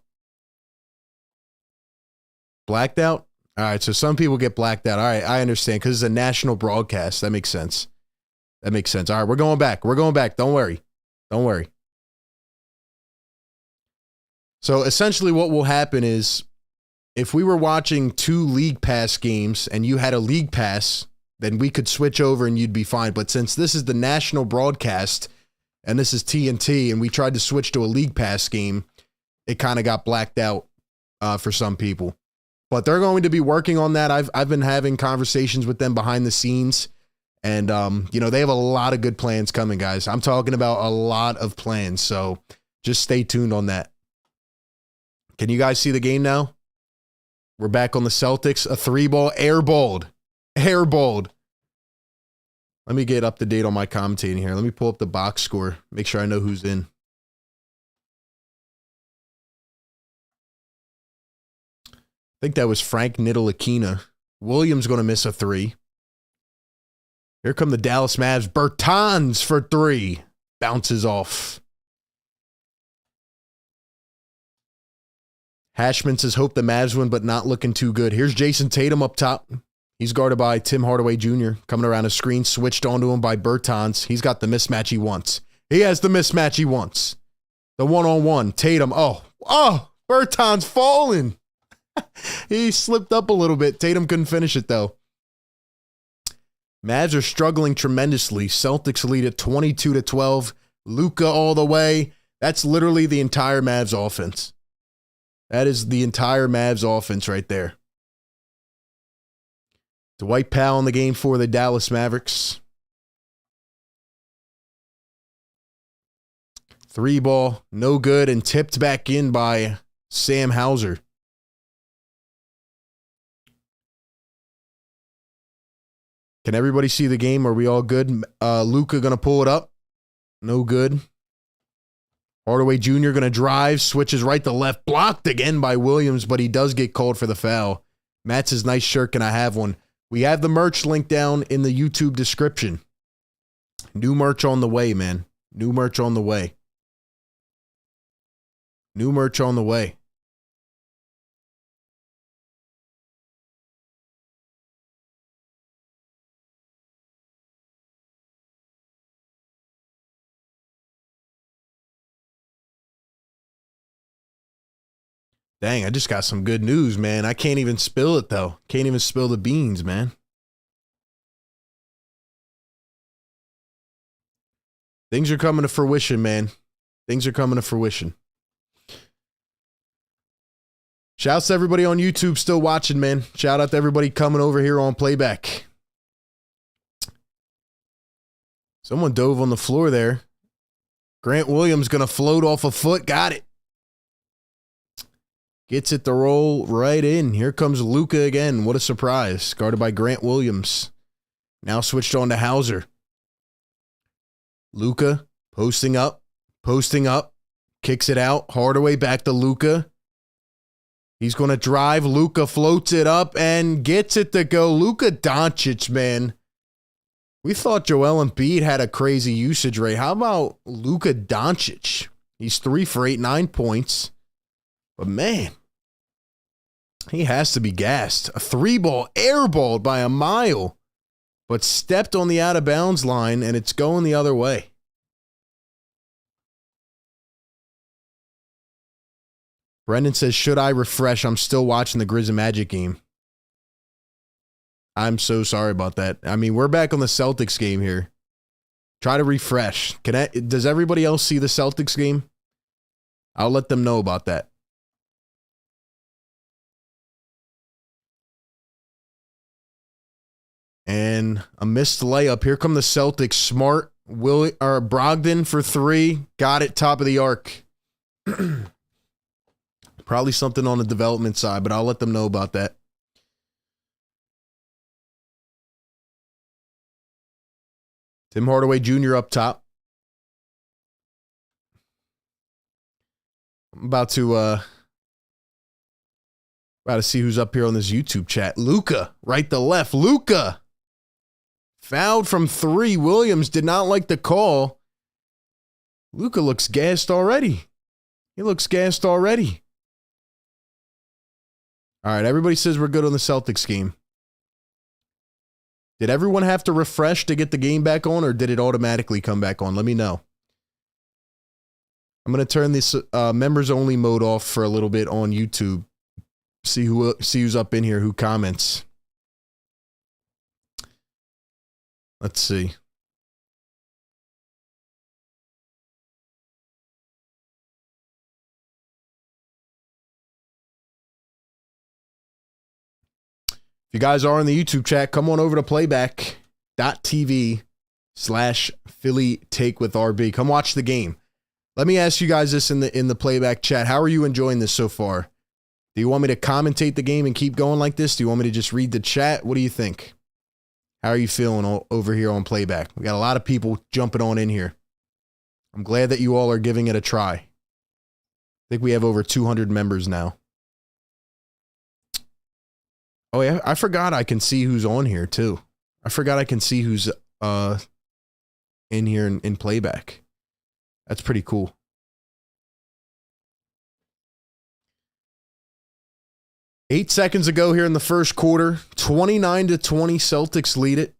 Blacked out? All right, so some people get blacked out. All right, I understand because it's a national broadcast. That makes sense. That makes sense. All right, we're going back. We're going back. Don't worry. Don't worry. So essentially what will happen is if we were watching 2 League Pass games and you had a League Pass, then we could switch over and you'd be fine. But since this is the national broadcast and this is TNT and we tried to switch to a League Pass game, it kind of got blacked out for some people. But they're going to be working on that. I've been having conversations with them behind the scenes. And, you know, they have a lot of good plans coming, guys. I'm talking about a lot of plans. So just stay tuned on that. Can you guys see the game now? We're back on the Celtics. A 3-ball, airballed. Airballed. Let me get up to date on my commentating here. Let me pull up the box score. Make sure I know who's in. I think that was Frank Ntilikina. Williams going to miss a 3. Here come the Dallas Mavs. Bertans for 3. Bounces off. Hashman says, hope the Mavs win, but not looking too good. Here's Jason Tatum up top. He's guarded by Tim Hardaway Jr. Coming around a screen, switched onto him by Bertans. He's got the mismatch he wants. He has the mismatch he wants. The one-on-one. Tatum. Oh, Bertans falling. He slipped up a little bit. Tatum couldn't finish it, though. Mavs are struggling tremendously. Celtics lead at 22-12. Luka all the way. That's literally the entire Mavs offense. That is the entire Mavs offense right there. Dwight Powell in the game for the Dallas Mavericks. 3-ball, no good, and tipped back in by Sam Hauser. Can everybody see the game? Are we all good? Luka going to pull it up. No good. Hardaway Jr. going to drive, switches right to left, blocked again by Williams, but he does get called for the foul. Matt says, nice shirt, can I have one? We have the merch link down in the YouTube description. New merch on the way, man. New merch on the way. New merch on the way. Dang, I just got some good news, man. I can't even spill it, though. Can't even spill the beans, man. Things are coming to fruition, man. Things are coming to fruition. Shouts to everybody on YouTube still watching, man. Shout out to everybody coming over here on Playback. Someone dove on the floor there. Grant Williams going to float off a foot. Got it. Gets it to roll right in. Here comes Luka again. What a surprise. Guarded by Grant Williams. Now switched on to Hauser. Luka posting up. Kicks it out. Hardaway back to Luka. He's going to drive. Luka floats it up and gets it to go. Luka Doncic, man. We thought Joel Embiid had a crazy usage rate. How about Luka Doncic? He's 3 for 8, 9 points. But man, he has to be gassed. A 3-ball, airballed by a mile, but stepped on the out of bounds line, and it's going the other way. Brendan says, should I refresh? I'm still watching the Grizz and Magic game. I'm so sorry about that. I mean, we're back on the Celtics game here. Try to refresh. Does everybody else see the Celtics game? I'll let them know about that. And a missed layup. Here come the Celtics. Smart. Brogdon for 3. Got it. Top of the arc. Probably something on the development side, but I'll let them know about that. Tim Hardaway Jr. up top. I'm about to see who's up here on this YouTube chat. Luka, right to left. Luka. Fouled from 3. Williams did not like the call. Luka looks gassed already. He looks gassed already. All right, everybody says we're good on the Celtics game. Did everyone have to refresh to get the game back on, or did it automatically come back on? Let me know. I'm going to turn this members-only mode off for a little bit on YouTube. See who's up in here, who comments. Let's see. If you guys are in the YouTube chat, come on over to playback.tv/Philly Take with RB. Come watch the game. Let me ask you guys this in the playback chat. How are you enjoying this so far? Do you want me to commentate the game and keep going like this? Do you want me to just read the chat? What do you think? How are you feeling over here on playback? We got a lot of people jumping on in here. I'm glad that you all are giving it a try. I think we have over 200 members now. Oh, yeah, I forgot I can see who's on here, too. I forgot I can see who's in here in playback. That's pretty cool. Eight seconds ago here in the first quarter, 29-20, Celtics lead it.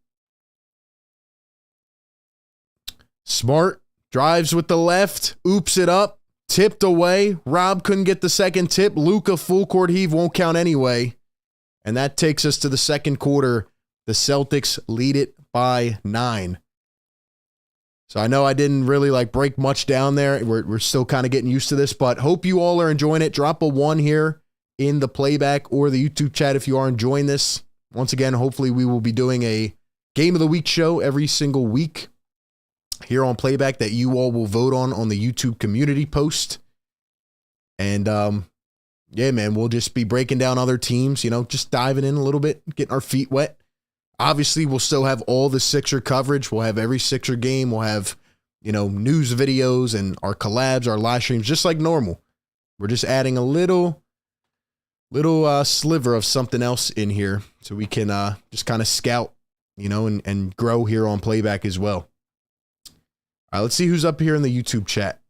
Smart drives with the left, oops it up, tipped away. Rob couldn't get the second tip. Luka full court heave won't count anyway. And that takes us to the second quarter. The Celtics lead it by 9. So I know I didn't really break much down there. We're still kind of getting used to this, but hope you all are enjoying it. Drop a 1 here in the playback or the YouTube chat if you are enjoying this. Once again, hopefully we will be doing a Game of the Week show every single week here on playback that you all will vote on the YouTube community post. And yeah, man, we'll just be breaking down other teams, just diving in a little bit, getting our feet wet. Obviously, we'll still have all the Sixer coverage. We'll have every Sixer game. We'll have, news videos and our collabs, our live streams, just like normal. We're just adding a little sliver of something else in here so we can just kind of scout, and grow here on playback as well. All right, let's see who's up here in the YouTube chat.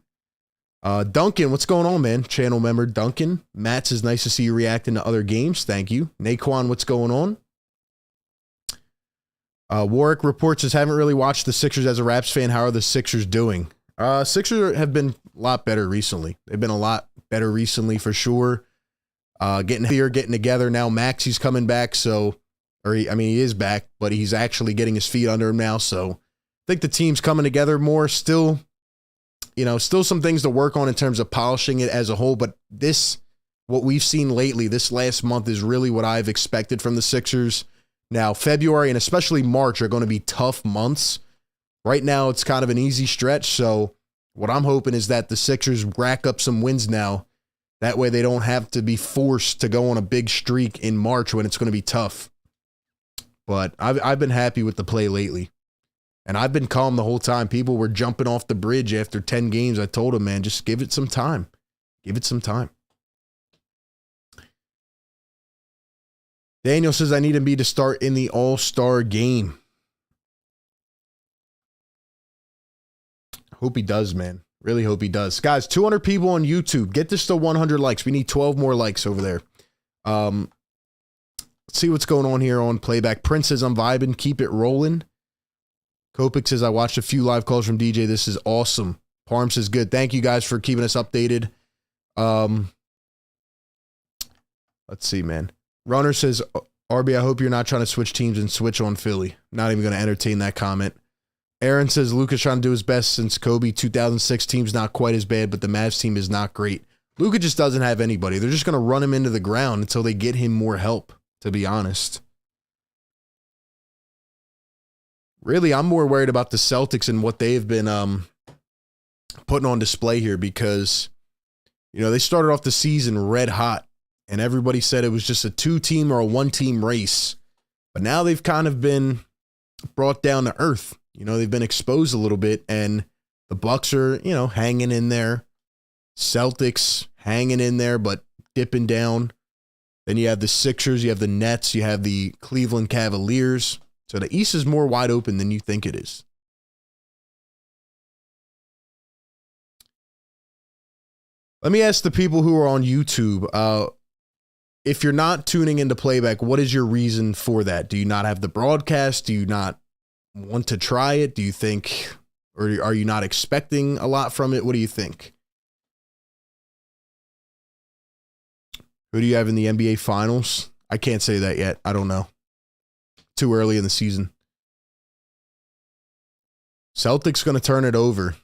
Duncan, what's going on, man? Channel member Duncan. Matt says, nice to see you reacting to other games. Thank you. Naquan, what's going on? Warwick reports says, haven't really watched the Sixers as a Raps fan. How are the Sixers doing? Sixers have been a lot better recently. They've been a lot better recently for sure. Getting here, getting together. Now Maxi's coming back, he is back, but he's actually getting his feet under him now. So I think the team's coming together more. Still some things to work on in terms of polishing it as a whole, but what we've seen lately, this last month is really what I've expected from the Sixers. Now, February and especially March are going to be tough months. Right now, it's kind of an easy stretch. So what I'm hoping is that the Sixers rack up some wins now That way they don't have to be forced to go on a big streak in March when it's going to be tough. But I've been happy with the play lately. And I've been calm the whole time. People were jumping off the bridge after 10 games. I told them, man, just give it some time. Give it some time. Daniel says, I need Embiid to start in the All-Star game. Hope he does, man. Really hope he does. Guys, 200 people on YouTube. Get this to 100 likes. We need 12 more likes over there. Let's see what's going on here on Playback. Prince says, I'm vibing. Keep it rolling. Kopik says, I watched a few live calls from DJ. This is awesome. Parm says, good. Thank you guys for keeping us updated. Let's see, man. Runner says, RB, I hope you're not trying to switch teams and switch on Philly. Not even going to entertain that comment. Aaron says, Luka's trying to do his best since Kobe. 2006 team's not quite as bad, but the Mavs team is not great. Luka just doesn't have anybody. They're just going to run him into the ground until they get him more help, to be honest. Really, I'm more worried about the Celtics and what they've been putting on display here because, you know, they started off the season red hot and everybody said it was just a 2-team or a 1-team race. But now they've kind of been brought down to earth. You know, they've been exposed a little bit and the Bucks are, you know, hanging in there. Celtics hanging in there, but dipping down. Then you have the Sixers, you have the Nets, you have the Cleveland Cavaliers. So the East is more wide open than you think it is. Let me ask the people who are on YouTube, if you're not tuning into Playback, what is your reason for that? Do you not have the broadcast? Do you not want to try it? Do you think, or are you not expecting a lot from it? What do you think? Who do you have in the NBA Finals? I can't say that yet. I don't know. Too early in the season. Celtics going to turn it over.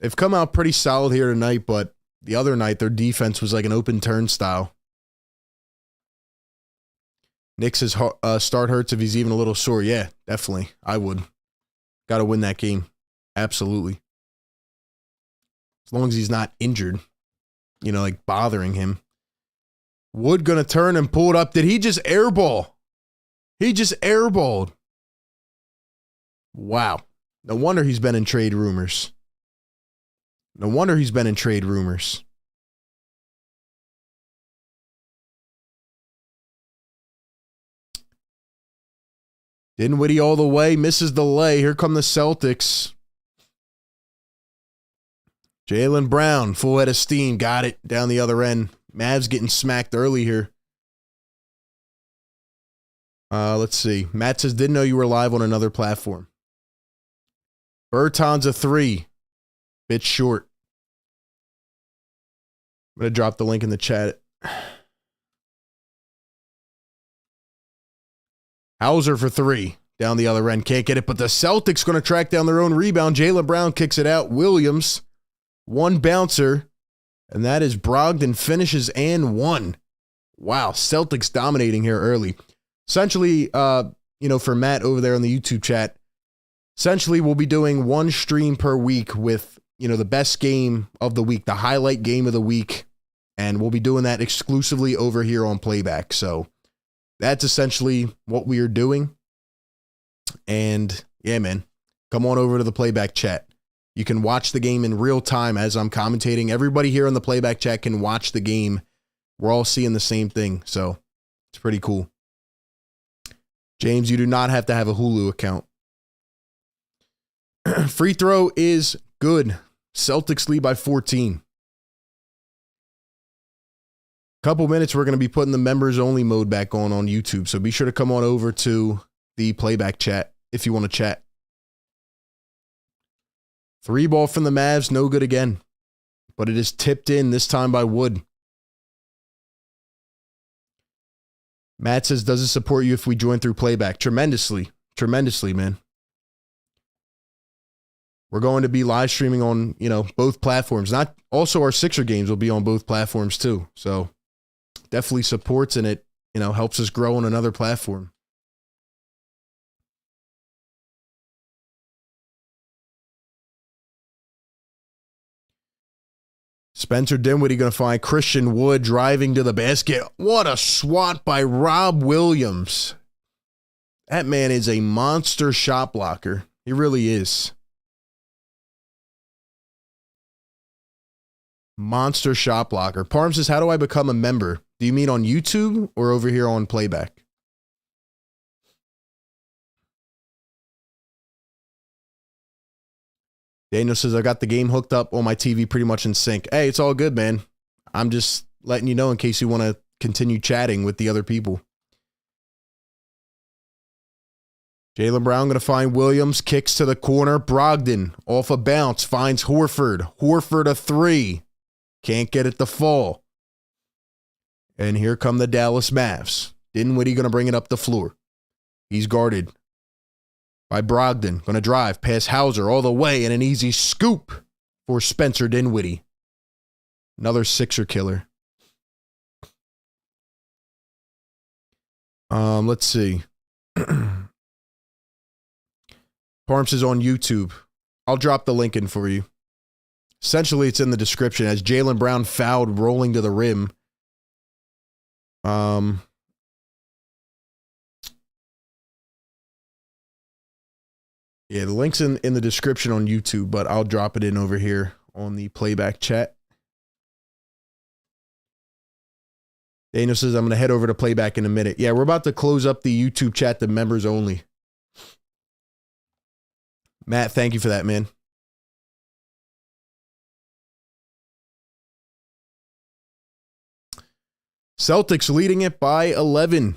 They've come out pretty solid here tonight, but the other night their defense was like an open turnstile. Nick says start hurts if he's even a little sore. Yeah, definitely. I would. Got to win that game. Absolutely. As long as he's not injured, you know, like bothering him. Wood going to turn and pull it up. Did he just airball? He just airballed. Wow. No wonder he's been in trade rumors. No wonder he's been in trade rumors. Dinwiddie all the way. Misses the lay. Here come the Celtics. Jaylen Brown, full head of steam. Got it down the other end. Mavs getting smacked early here. Let's see. Matt says, didn't know you were live on another platform. Bertans a 3. Bit short. I'm going to drop the link in the chat. Hauser for 3. Down the other end. Can't get it, but the Celtics going to track down their own rebound. Jaylen Brown kicks it out. Williams, one bouncer. And that is Brogdon finishes and 1. Wow, Celtics dominating here early. Essentially, you know, for Matt over there on the YouTube chat, essentially we'll be doing one stream per week with, you know, the best game of the week, the highlight game of the week. And we'll be doing that exclusively over here on Playback. So that's essentially what we are doing. And yeah, man, come on over to the Playback chat. You can watch the game in real time as I'm commentating. Everybody here on the Playback chat can watch the game. We're all seeing the same thing. So it's pretty cool. James, you do not have to have a Hulu account. Free throw is good. Celtics lead by 14. Couple minutes, we're going to be putting the members only mode back on YouTube. So be sure to come on over to the Playback chat if you want to chat. 3 ball from the Mavs, no good again. But it is tipped in this time by Wood. Matt says, does it support you if we join through Playback? Tremendously. Tremendously, man. We're going to be live streaming on, you know, both platforms. Not also our Sixer games will be on both platforms too. So definitely supports and it, you know, helps us grow on another platform. Spencer Dinwiddie going to find Christian Wood driving to the basket. What a swat by Rob Williams. That man is a monster shot blocker. He really is. Monster shot blocker. Parm says, how do I become a member? Do you mean on YouTube or over here on playback? Daniel says, I got the game hooked up on my TV pretty much in sync. Hey, it's all good, man. I'm just letting you know in case you want to continue chatting with the other people. Jaylen Brown going to find Williams. Kicks to the corner. Brogdon off a bounce. Finds Horford. Horford a three. Can't get it to fall. And here come the Dallas Mavs. Dinwiddie going to bring it up the floor. He's guarded by Brogdon. Going to drive past Hauser all the way, and an easy scoop for Spencer Dinwiddie. Another Sixer killer. Let's see. Parms is on YouTube. I'll drop the link in for you. Essentially, it's in the description as Jaylen Brown fouled rolling to the rim. Yeah, the link's in the description on YouTube, but I'll drop it in over here on the playback chat. Daniel says, I'm going to head over to playback in a minute. Yeah, we're about to close up the YouTube chat to members only. Matt, thank you for that, man. Celtics leading it by 11.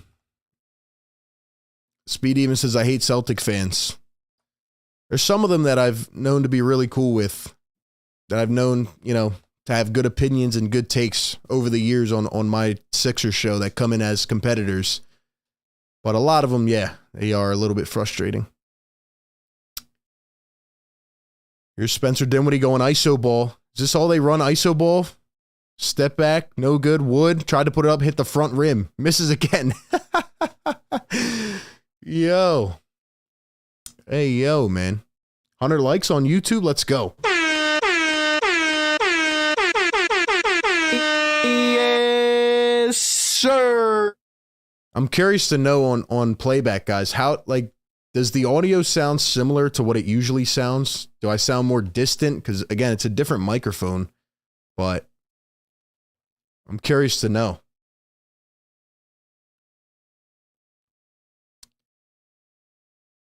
Speed even says, I hate Celtic fans. There's some of them that I've known to be really cool with, that I've known, to have good opinions and good takes over the years on my Sixers show that come in as competitors. But a lot of them, yeah, they are a little bit frustrating. Here's Spencer Dinwiddie going ISO ball. Is this all they run, ISO ball? Step back, no good. Wood tried to put it up, hit the front rim. Misses again. Yo. Hey, yo, man. 100 likes on YouTube. Let's go. Yes, sir. I'm curious to know on playback, guys, how, does the audio sound similar to what it usually sounds? Do I sound more distant? Because, again, it's a different microphone, but I'm curious to know.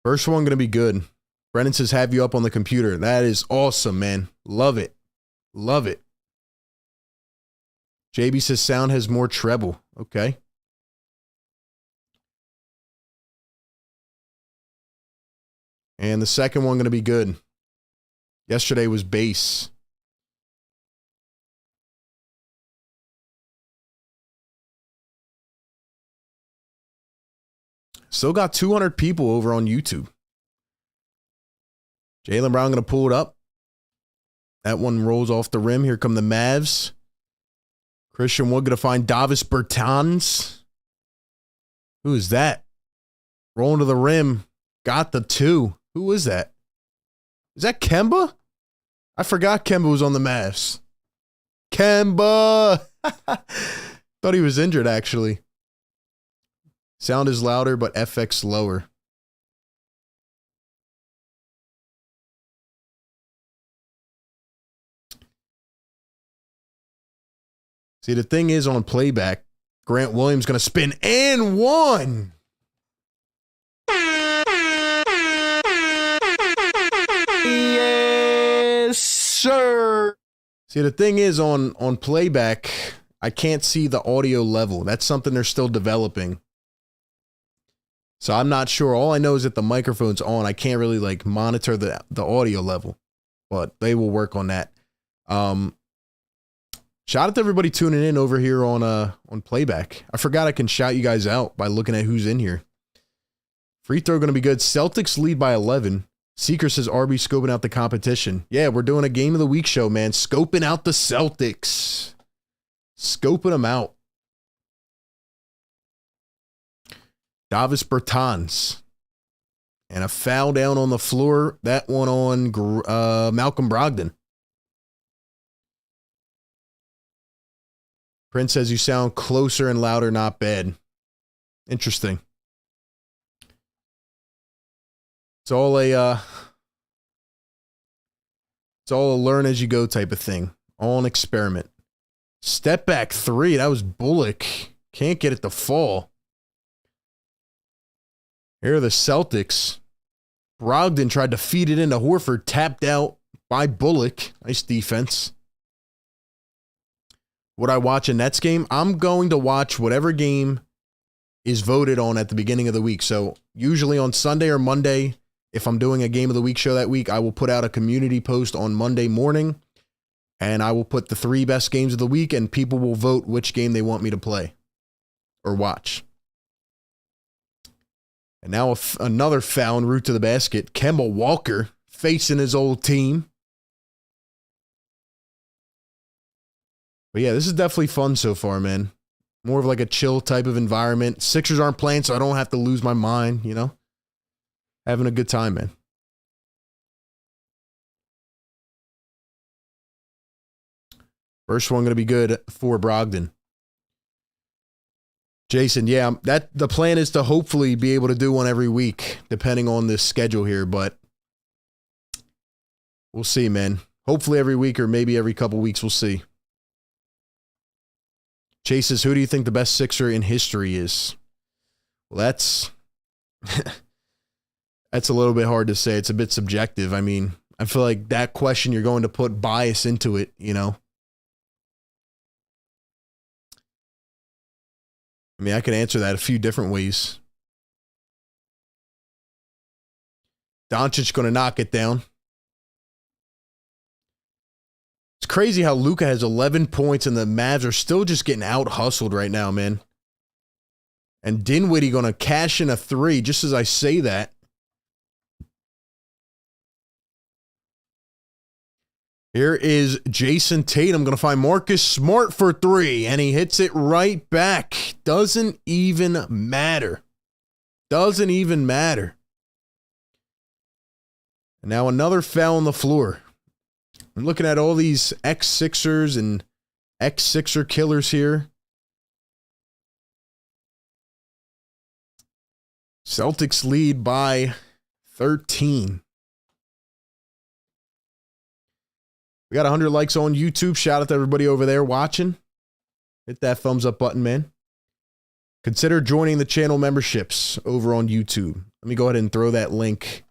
First one going to be good. Brennan says, have you up on the computer. That is awesome, man. Love it. Love it. JB says, sound has more treble. Okay. And the second one going to be good. Yesterday was bass. Still got 200 people over on YouTube. Jaylen Brown going to pull it up. That one rolls off the rim. Here come the Mavs. Christian Wood going to find Davis Bertans. Who is that? Rolling to the rim. Got the two. Who is that? Is that Kemba? I forgot Kemba was on the Mavs. Kemba! Thought he was injured, actually. Sound is louder, but FX lower. See, the thing is on playback, Grant Williams going to spin and one. Yes, sir. See, the thing is on playback, I can't see the audio level. That's something they're still developing. So I'm not sure. All I know is that the microphone's on. I can't really monitor the audio level, but they will work on that. Shout out to everybody tuning in over here on playback. I forgot I can shout you guys out by looking at who's in here. Free throw going to be good. Celtics lead by 11. Seeker says RB scoping out the competition. Yeah, we're doing a game of the week show, man. Scoping out the Celtics. Scoping them out. Davis Bertans. And a foul down on the floor. That one on Malcolm Brogdon. Prince says you sound closer and louder, not bad. Interesting. It's all a learn as you go type of thing. All an experiment. Step back 3. That was Bullock. Can't get it to fall. Here are the Celtics. Brogdon tried to feed it into Horford. Tapped out by Bullock. Nice defense. Would I watch a Nets game? I'm going to watch whatever game is voted on at the beginning of the week. So usually on Sunday or Monday, if I'm doing a game of the week show that week, I will put out a community post on Monday morning, and I will put the 3 best games of the week, and people will vote which game they want me to play or watch. And now another foul en route to the basket. Kemba Walker facing his old team. But yeah, this is definitely fun so far, man. More of like a chill type of environment. Sixers aren't playing, so I don't have to lose my mind, you know? Having a good time, man. First one going to be good for Brogdon. Jason, yeah, the plan is to hopefully be able to do one every week, depending on this schedule here, but we'll see, man. Hopefully every week or maybe every couple weeks, we'll see. Chase says, who do you think the best Sixer in history is? Well, that's a little bit hard to say. It's a bit subjective. I mean, I feel like that question, you're going to put bias into it, you know? I mean, I could answer that a few different ways. Doncic going to knock it down. It's crazy how Luka has 11 points and the Mavs are still just getting out-hustled right now, man. And Dinwiddie going to cash in a 3 just as I say that. Here is Jason Tatum going to find Marcus Smart for 3, and he hits it right back. Doesn't even matter. Doesn't even matter. And now another foul on the floor. I'm looking at all these ex-Sixers and ex-Sixer killers here. Celtics lead by 13. We got 100 likes on YouTube. Shout out to everybody over there watching. Hit that thumbs up button, man. Consider joining the channel memberships over on YouTube. Let me go ahead and throw that link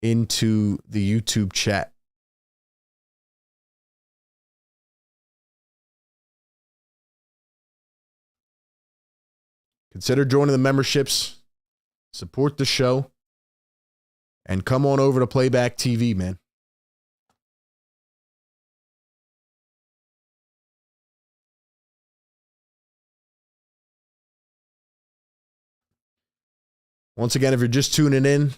into the YouTube chat. Consider joining the memberships. Support the show. And come on over to Playback TV, man. Once again, if you're just tuning in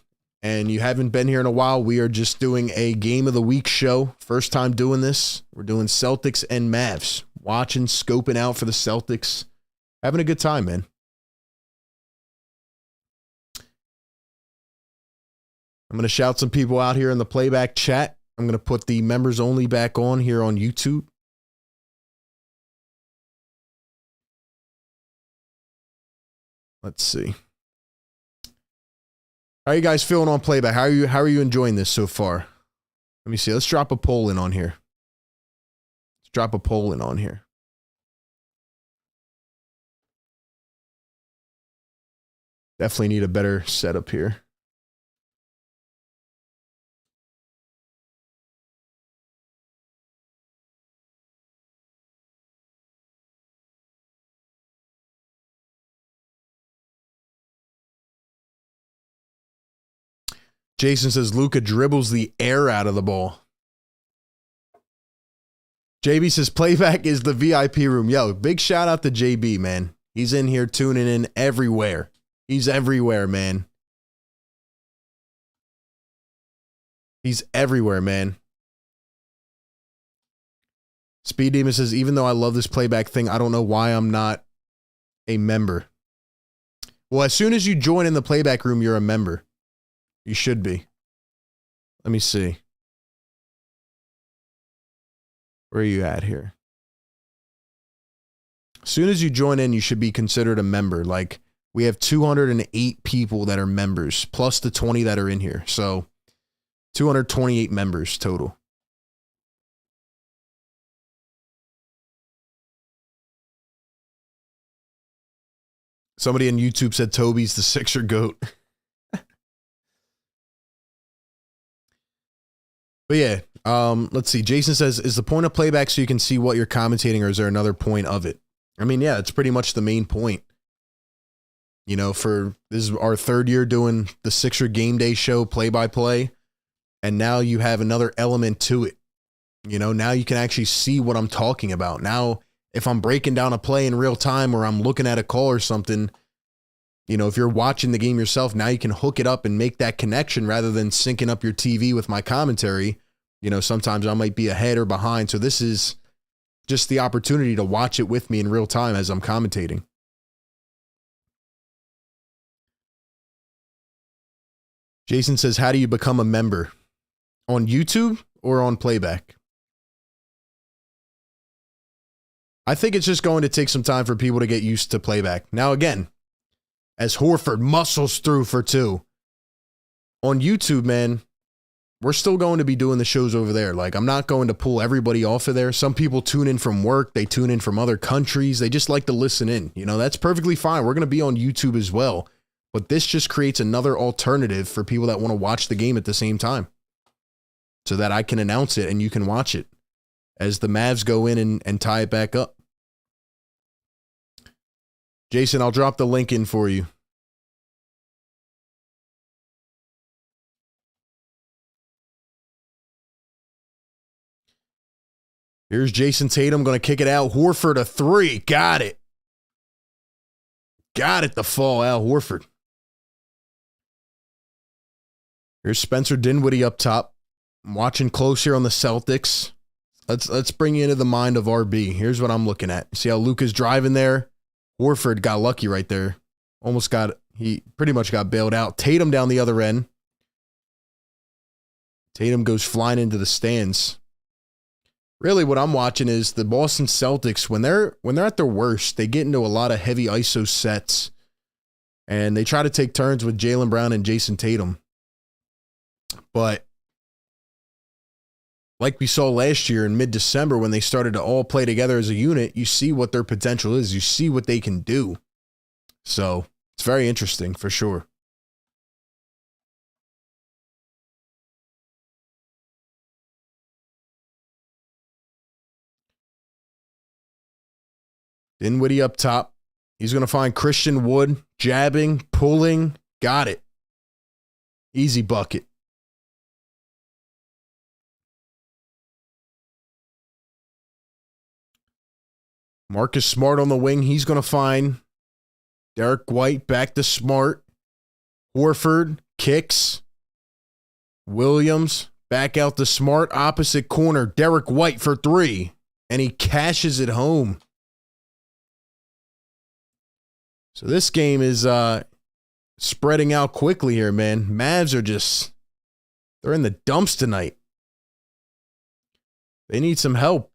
and you haven't been here in a while, we are just doing a Game of the Week show. First time doing this. We're doing Celtics and Mavs. Watching, scoping out for the Celtics. Having a good time, man. I'm going to shout some people out here in the playback chat. I'm going to put the members only back on here on YouTube. Let's see. How are you guys feeling on playback? How are you enjoying this so far? Let me see. Let's drop a poll in on here. Let's drop a poll in on here. Definitely need a better setup here. Jason says Luka dribbles the air out of the ball. JB says playback is the VIP room. Yo, big shout out to JB, man. He's in here tuning in everywhere. He's everywhere, man. He's everywhere, man. Speed Demon says, even though I love this playback thing, I don't know why I'm not a member. Well, as soon as you join in the playback room, you're a member. You should be. Let me see. Where are you at here? As soon as you join in, you should be considered a member. Like, we have 208 people that are members, plus the 20 that are in here. So 228 members total. Somebody on YouTube said Toby's the Sixer GOAT. But yeah, let's see. Jason says, is the point of playback so you can see what you're commentating, or is there another point of it? I mean, yeah, it's pretty much the main point. You know, this is our third year doing the Sixer Game Day show play-by-play, and now you have another element to it. You know, now you can actually see what I'm talking about. Now, if I'm breaking down a play in real time or I'm looking at a call or something, you know, if you're watching the game yourself, now you can hook it up and make that connection rather than syncing up your TV with my commentary. You know, sometimes I might be ahead or behind. So this is just the opportunity to watch it with me in real time as I'm commentating. Jason says, how do you become a member? On YouTube or on playback? I think it's just going to take some time for people to get used to playback. Now, again, as Horford muscles through for 2. On YouTube, man, we're still going to be doing the shows over there. Like, I'm not going to pull everybody off of there. Some people tune in from work. They tune in from other countries. They just like to listen in. You know, that's perfectly fine. We're going to be on YouTube as well. But this just creates another alternative for people that want to watch the game at the same time, so that I can announce it and you can watch it as the Mavs go in and tie it back up. Jason, I'll drop the link in for you. Here's Jason Tatum going to kick it out. Horford a 3. Got it. Got it to fall. Al Horford. Here's Spencer Dinwiddie up top. I'm watching close here on the Celtics. Let's bring you into the mind of RB. Here's what I'm looking at. See how Luka's driving there? Horford got lucky right there. He pretty much got bailed out. Tatum down the other end. Tatum goes flying into the stands. Really what I'm watching is the Boston Celtics, when they're at their worst, they get into a lot of heavy ISO sets. And they try to take turns with Jaylen Brown and Jason Tatum. But like we saw last year in mid-December when they started to all play together as a unit, you see what their potential is. You see what they can do. So it's very interesting for sure. Dinwiddie up top. He's going to find Christian Wood, jabbing, pulling. Got it. Easy bucket. Marcus Smart on the wing. He's going to find Derek White, back to Smart. Horford kicks. Williams back out to Smart. Opposite corner. Derek White for 3. And he cashes it home. So this game is spreading out quickly here, man. Mavs are they're in the dumps tonight. They need some help.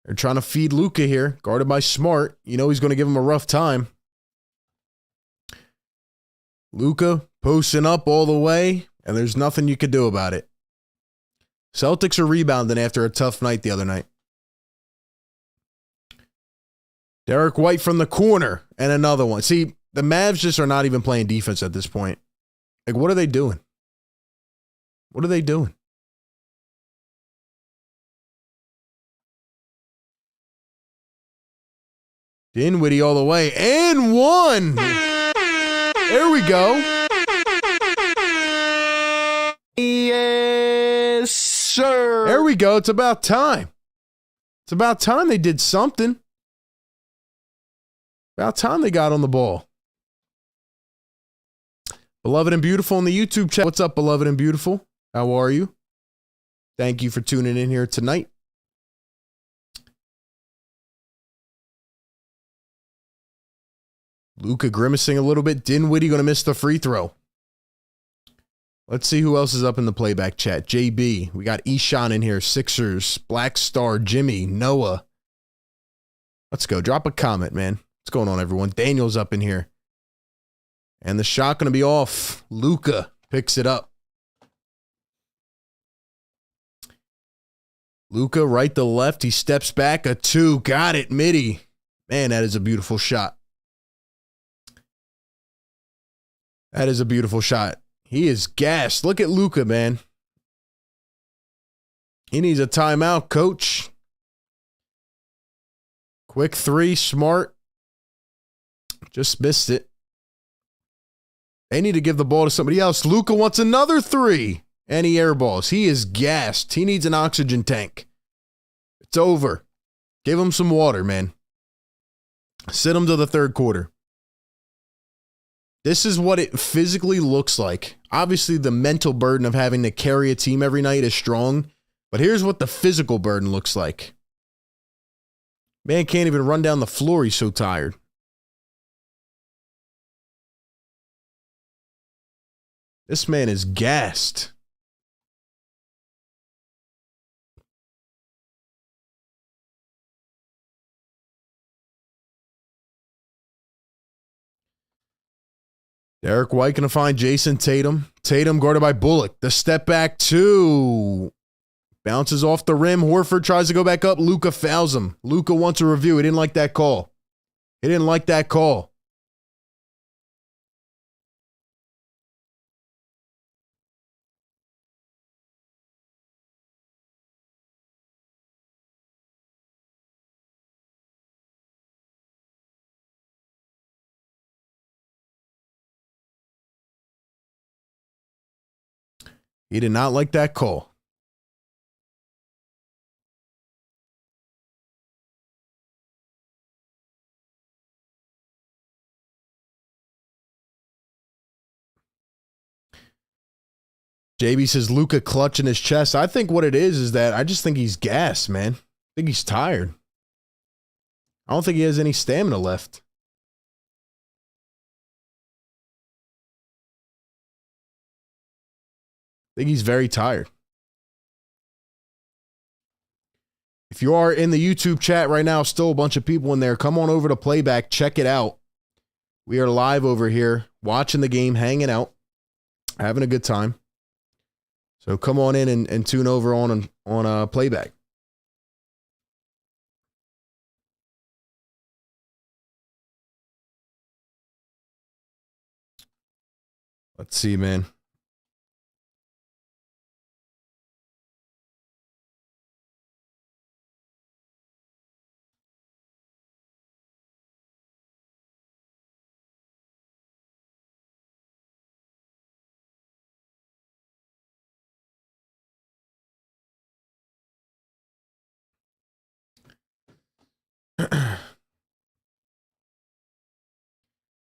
They're trying to feed Luka here, guarded by Smart. You know he's going to give him a rough time. Luka posting up all the way, and there's nothing you could do about it. Celtics are rebounding after a tough night the other night. Derek White from the corner, and another one. See, the Mavs just are not even playing defense at this point. Like, what are they doing? What are they doing? Dinwiddie all the way, and 1. There we go. Yes, sir. There we go. It's about time. It's about time they did something. About time they got on the ball. Beloved and Beautiful in the YouTube chat. What's up, Beloved and Beautiful? How are you? Thank you for tuning in here tonight. Luka grimacing a little bit. Dinwiddie going to miss the free throw. Let's see who else is up in the playback chat. JB. We got Eshan in here. Sixers. Black Star. Jimmy. Noah. Let's go. Drop a comment, man. What's going on, everyone? Daniel's up in here. And the shot going to be off. Luka picks it up. Luka right to left. He steps back. A 2. Got it, midi. Man, that is a beautiful shot. That is a beautiful shot. He is gassed. Look at Luka, man. He needs a timeout, coach. Quick 3, smart. Just missed it. They need to give the ball to somebody else. Luka wants another 3. And he airballs. He is gassed. He needs an oxygen tank. It's over. Give him some water, man. Sit him to the third quarter. This is what it physically looks like. Obviously, the mental burden of having to carry a team every night is strong. But here's what the physical burden looks like. Man can't even run down the floor. He's so tired. This man is gassed. Derek White going to find Jason Tatum. Tatum guarded by Bullock. The step back 2. Bounces off the rim. Horford tries to go back up. Luka fouls him. Luka wants a review. He didn't like that call. He didn't like that call. He did not like that call. JB says Luka clutching his chest. I think what it is that I just think he's gassed, man. I think he's tired. I don't think he has any stamina left. I think he's very tired. If you are in the YouTube chat right now, still a bunch of people in there, come on over to Playback. Check it out. We are live over here, watching the game, hanging out, having a good time. So come on in and tune over on Playback. Let's see, man.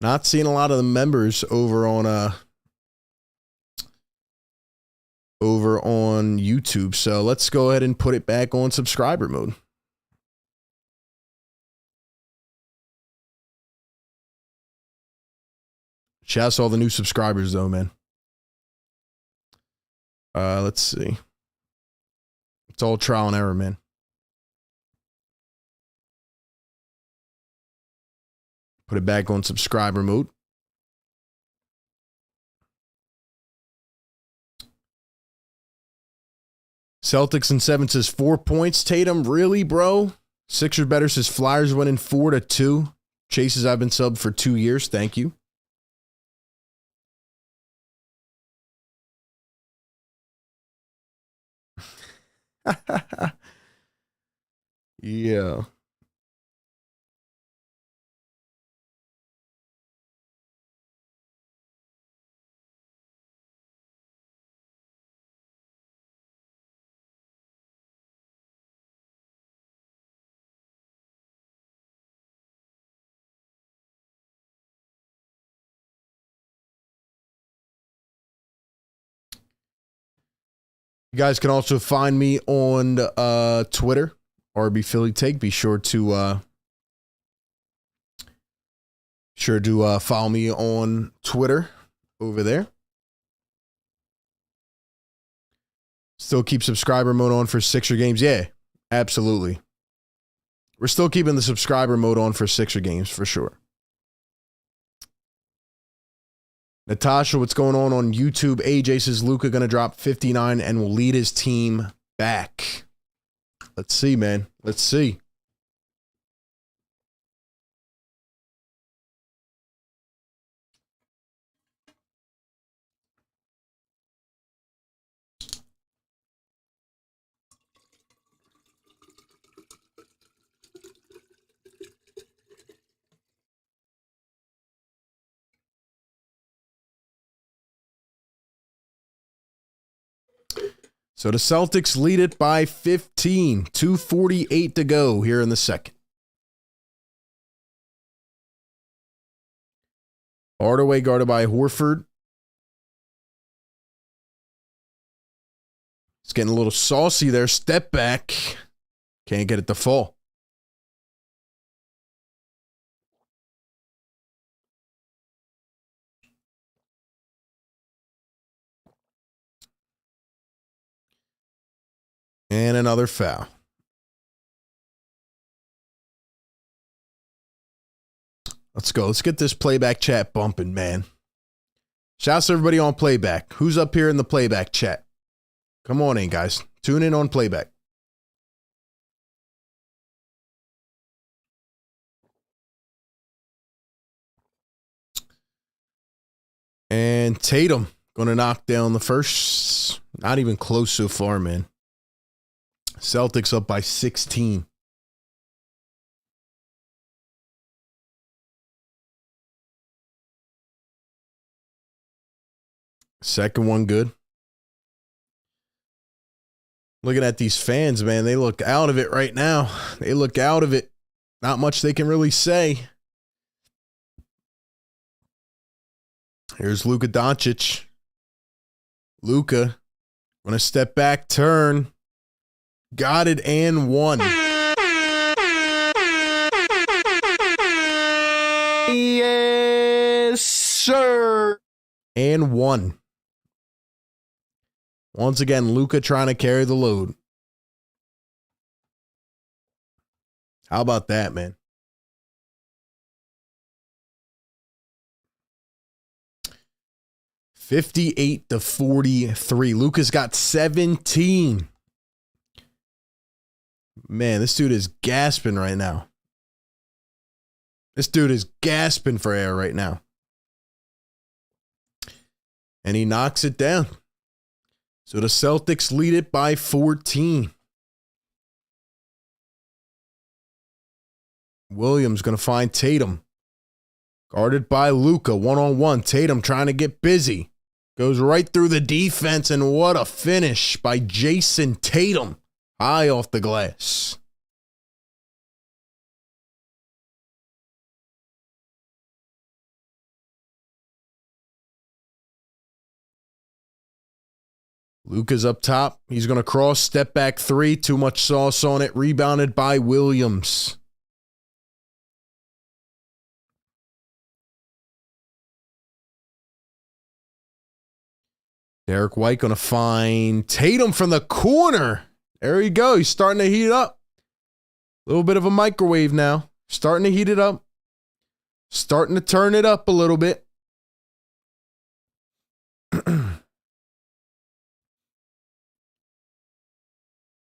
Not seeing a lot of the members over on YouTube. So let's go ahead and put it back on subscriber mode. Shouts to all the new subscribers though, man. Let's see. It's all trial and error, man. Put it back on subscriber mode. Celtics in 7 says 4 points. Tatum, really, bro? Sixers better says Flyers winning 4-2. Chases, I've been subbed for 2 years. Thank you. Yeah. You guys can also find me on Twitter, RB Philly Take. Be sure to follow me on Twitter over there. Still keep subscriber mode on for Sixer games. Yeah, absolutely. We're still keeping the subscriber mode on for Sixer games, for sure. Natasha, what's going on YouTube? AJ says Luka going to drop 59 and will lead his team back. Let's see, man. Let's see. So the Celtics lead it by 15. 2:48 to go here in the second. Hardaway guarded by Horford. It's getting a little saucy there. Step back. Can't get it to fall. And another foul. Let's go. Let's get this playback chat bumping, man. Shouts to everybody on playback. Who's up here in the playback chat? Come on in, guys. Tune in on playback. And Tatum going to knock down the first. Not even close so far, man. Celtics up by 16. Second one good. Looking at these fans, man, they look out of it right now. They look out of it. Not much they can really say. Here's Luka Doncic. Luka, going to step back, turn. Got it and one. Yes, sir. And one. Once again, Luka trying to carry the load. How about that, man? $58-43. Luka's got 17. Man, this dude is gasping right now. This dude is gasping for air right now. And he knocks it down. So the Celtics lead it by 14. Williams going to find Tatum. Guarded by Luka, one-on-one. Tatum trying to get busy. Goes right through the defense, and what a finish by Jason Tatum. High off the glass. Luka's up top. He's going to cross, step back three. Too much sauce on it. Rebounded by Williams. Derek White going to find Tatum from the corner. There you go. He's starting to heat it up. A little bit of a microwave now. Starting to heat it up. Starting to turn it up a little bit.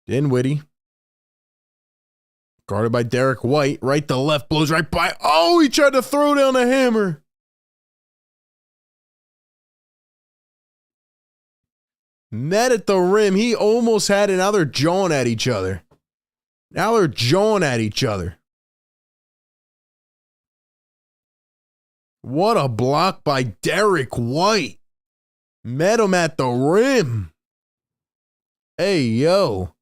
Dinwiddie. Guarded by Derek White. Right to left. Blows right by. Oh, he tried to throw down a hammer. Met at the rim. He almost had it. Now they're jawing at each other. Now they're jawing at each other. What a block by Derek White. Met him at the rim. Hey, yo.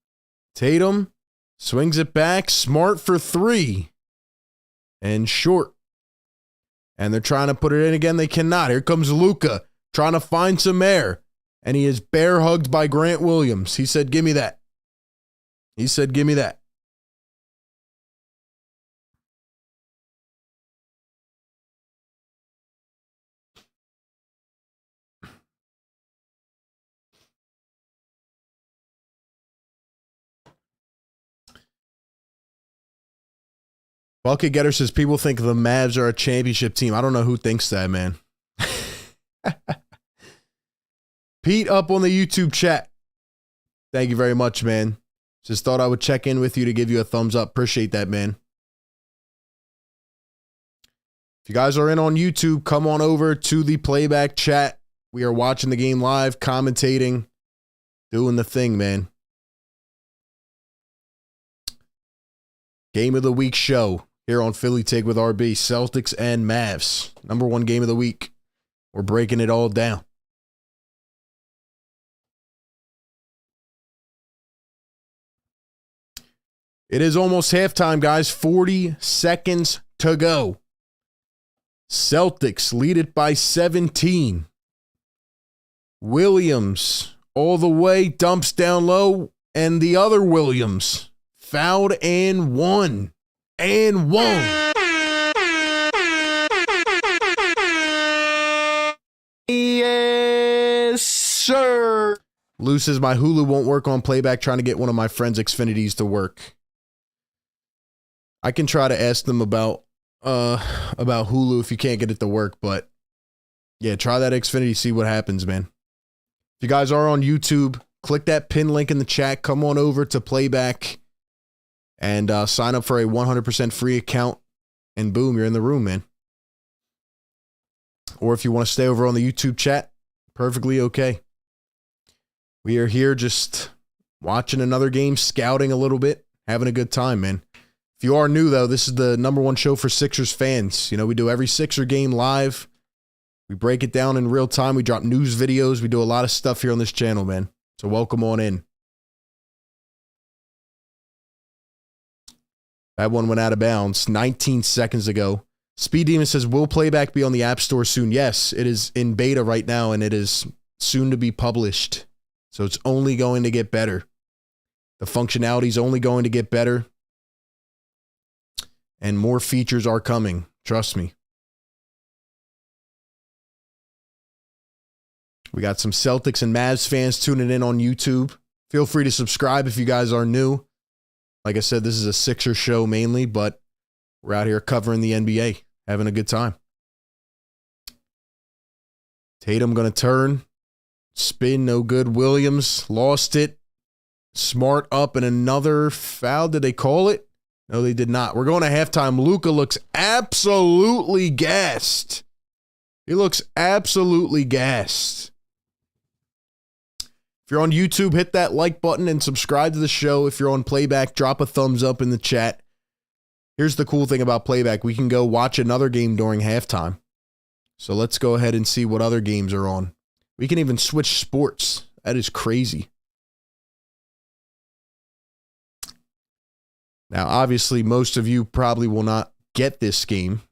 Tatum swings it back. Smart for three. And short. And they're trying to put it in again. They cannot. Here comes Luka trying to find some air. And he is bear hugged by Grant Williams. He said, give me that. He said, give me that. Bucket Getter says people think the Mavs are a championship team. I don't know who thinks that, man. Pete up on the YouTube chat. Thank you very much, man. Just thought I would check in with you to give you a thumbs up. Appreciate that, man. If you guys are in on YouTube, come on over to the playback chat. We are watching the game live, commentating, doing the thing, man. Game of the week show here on Philly Take with RB. Celtics and Mavs. Number one game of the week. We're breaking it all down. It is almost halftime, guys. 40 seconds to go. Celtics lead it by 17. Williams all the way, dumps down low, and the other Williams fouled and won. And won. Yes, sir. Lou says my Hulu won't work on playback, trying to get one of my friends' Xfinities to work. I can try to ask them about Hulu if you can't get it to work, but yeah, try that Xfinity, see what happens, man. If you guys are on YouTube, click that pin link in the chat, come on over to playback and sign up for a 100% free account, and boom, you're in the room, man. Or if you want to stay over on the YouTube chat, perfectly okay. We are here just watching another game, scouting a little bit, having a good time, man. If you are new, though, this is the number one show for Sixers fans. You know, we do every Sixer game live. We break it down in real time. We drop news videos. We do a lot of stuff here on this channel, man. So welcome on in. That one went out of bounds 19 seconds ago. Speed Demon says, will playback be on the App Store soon? Yes, it is in beta right now, and it is soon to be published. So it's only going to get better. The functionality is only going to get better. And more features are coming. Trust me. We got some Celtics and Mavs fans tuning in on YouTube. Feel free to subscribe if you guys are new. Like I said, this is a Sixer show mainly, but we're out here covering the NBA, having a good time. Tatum going to turn. Spin, no good. Williams lost it. Smart up and another foul. Did they call it? No, they did not. We're going to halftime. Luka looks absolutely gassed. He looks absolutely gassed. If you're on YouTube, hit that like button and subscribe to the show. If you're on playback, drop a thumbs up in the chat. Here's the cool thing about playback. We can go watch another game during halftime. So let's go ahead and see what other games are on. We can even switch sports. That is crazy. Now, obviously, most of you probably will not get this game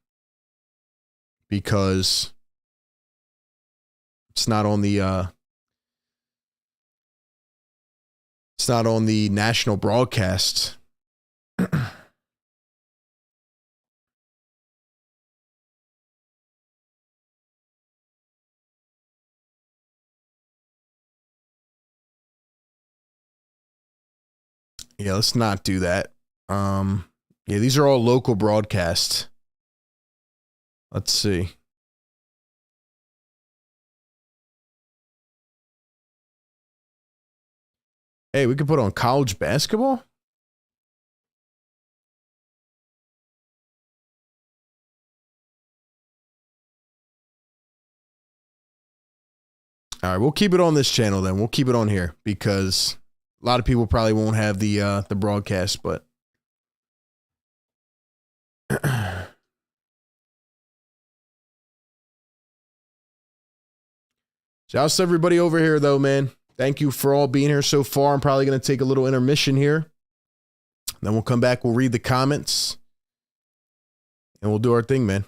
because it's not on the national broadcast. Yeah, let's not do that. Yeah, these are all local broadcasts. Let's see. Hey, we could put on college basketball? All right, we'll keep it on this channel then. We'll keep it on here because a lot of people probably won't have the broadcast, but shouts to everybody over here, though, man. Thank you for all being here so far. I'm probably going to take a little intermission here. Then we'll come back. We'll read the comments. And we'll do our thing, man.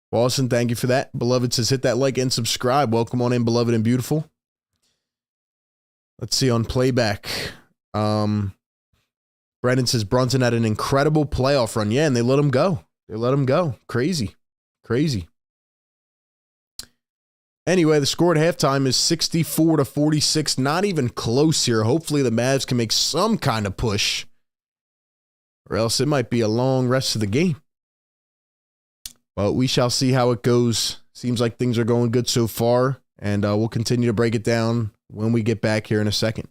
Boston, thank you for that. Beloved says hit that like and subscribe. Welcome on in, beloved and beautiful. Let's see on playback. Brendan says Brunson had an incredible playoff run. Yeah, and they let him go. They let him go. Crazy. Crazy. Anyway, the score at halftime is 64-46. Not even close here. Hopefully the Mavs can make some kind of push, or else it might be a long rest of the game. But we shall see how it goes. Seems like things are going good so far, and we'll continue to break it down when we get back here in a second.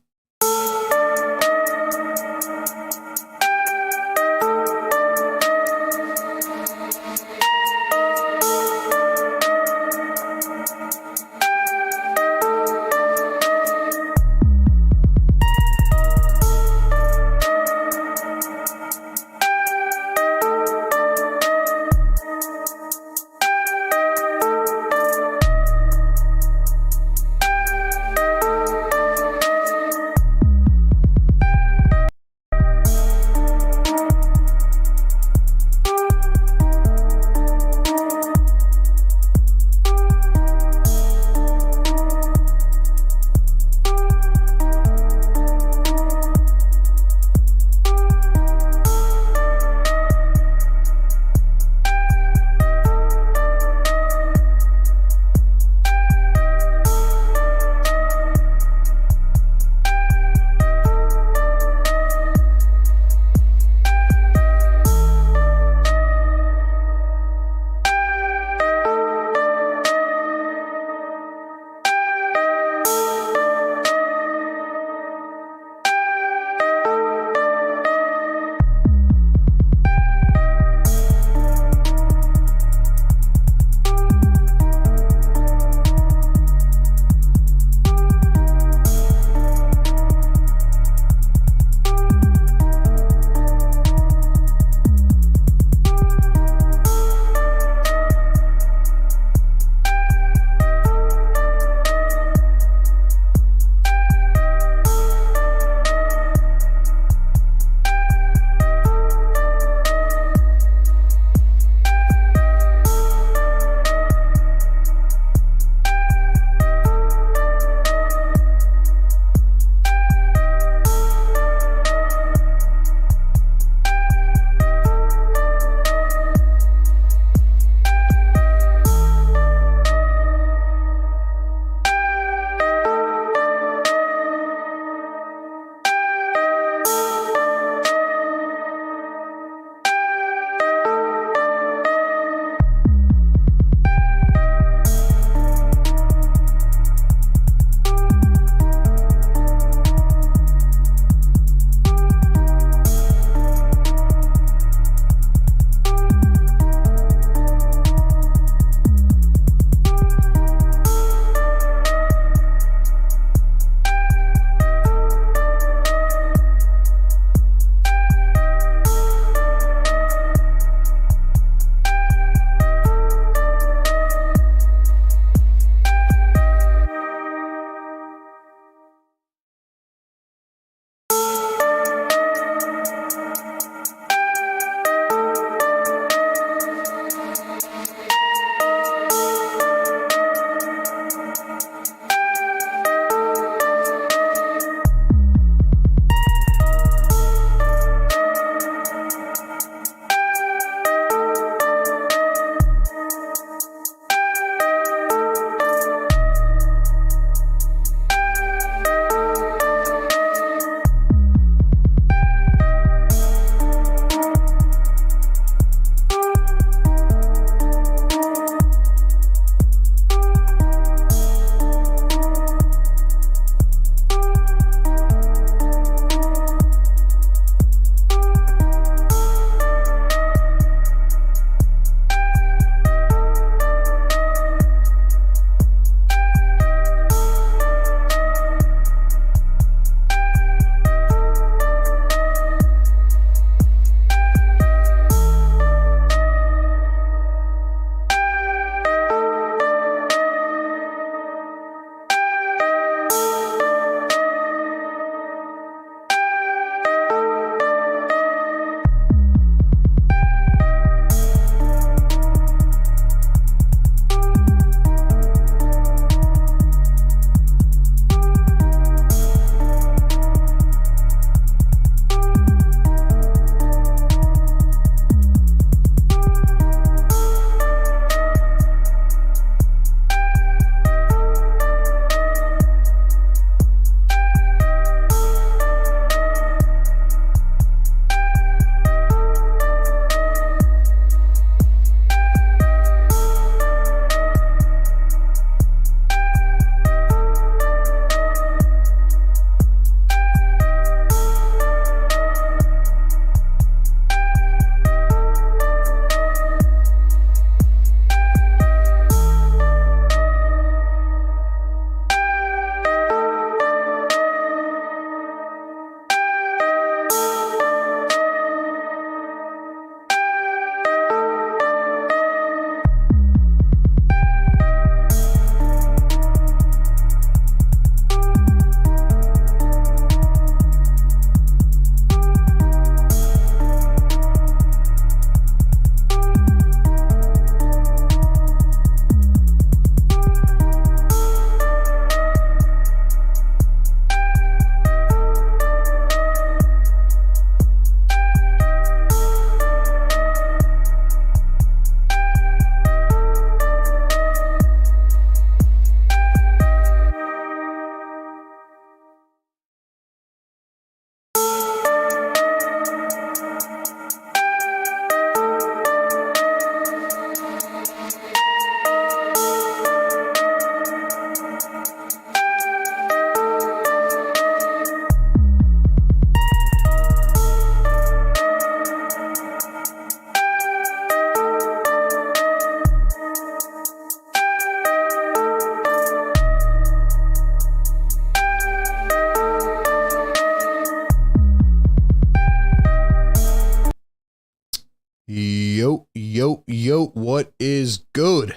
Yo, what is good?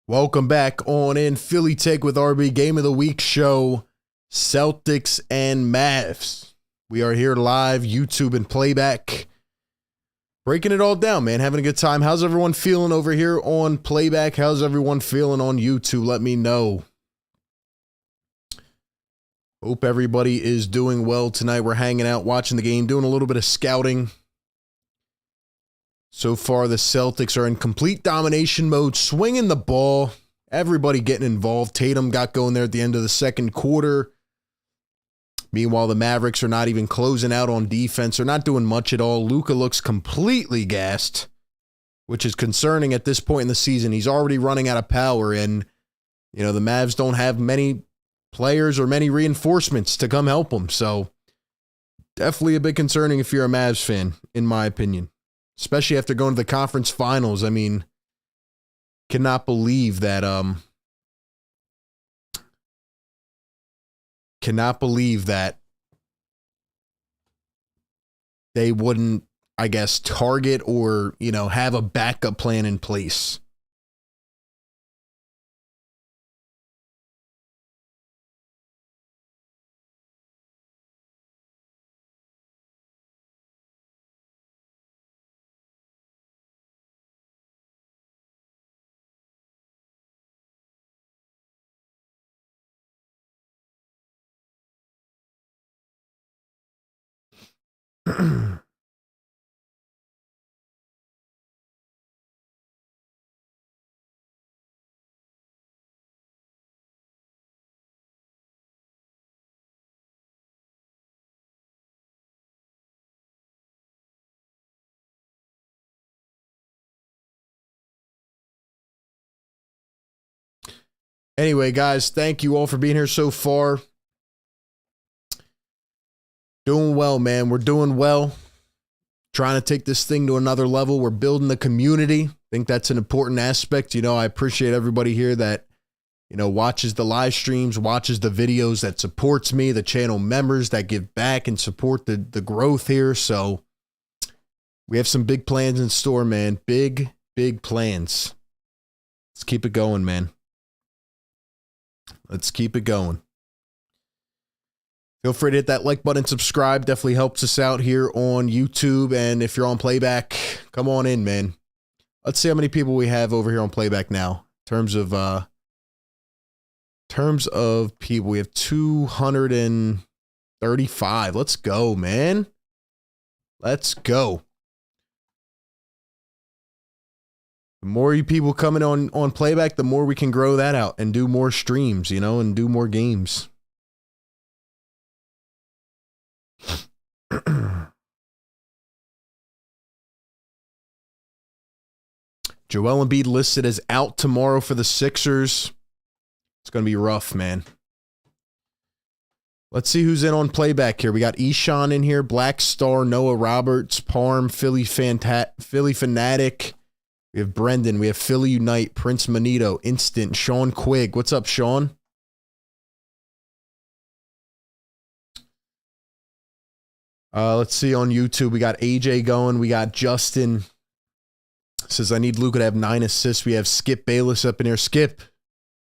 Welcome back on in Philly Take with RB Game of the Week show, Celtics and Mavs. We are here live, YouTube and playback, breaking it all down, man. Having a good time. How's everyone feeling over here on playback? How's everyone feeling on YouTube? Let me know. Hope everybody is doing well tonight. We're hanging out, watching the game, doing a little bit of scouting. So far, the Celtics are in complete domination mode, swinging the ball. Everybody getting involved. Tatum got going there at the end of the second quarter. Meanwhile, the Mavericks are not even closing out on defense. They're not doing much at all. Luka looks completely gassed, which is concerning at this point in the season. He's already running out of power, and the Mavs don't have many players or many reinforcements to come help them. So definitely a bit concerning if you're a Mavs fan, in my opinion, especially after going to the conference finals. I mean, cannot believe that they wouldn't, I guess, target or, have a backup plan in place. Anyway, guys, thank you all for being here so far. Doing well, man. We're doing well. Trying to take this thing to another level. We're building the community. I think that's an important aspect. I appreciate everybody here that, watches the live streams, watches the videos, that supports me, the channel members that give back and support the growth here. So we have some big plans in store, man. Big plans. Let's keep it going, man. Let's keep it going. Feel free to hit that like button, subscribe. Definitely helps us out here on YouTube. And if you're on playback, come on in, man. Let's see how many people we have over here on playback now. In terms of people, we have 235. Let's go, man. Let's go. The more you people coming on playback, the more we can grow that out and do more streams, and do more games. Joel Embiid listed as out tomorrow for the Sixers. It's going to be rough, man. Let's see who's in on playback here. We got Eshawn in here, Black Star, Noah Roberts, Parm, Philly Fanatic. We have Brendan. We have Philly Unite, Prince Manito, Instant, Sean Quigg. What's up, Sean? Let's see on YouTube. We got AJ going. We got Justin. Says, I need Luka to have 9 assists. We have Skip Bayless up in here. Skip,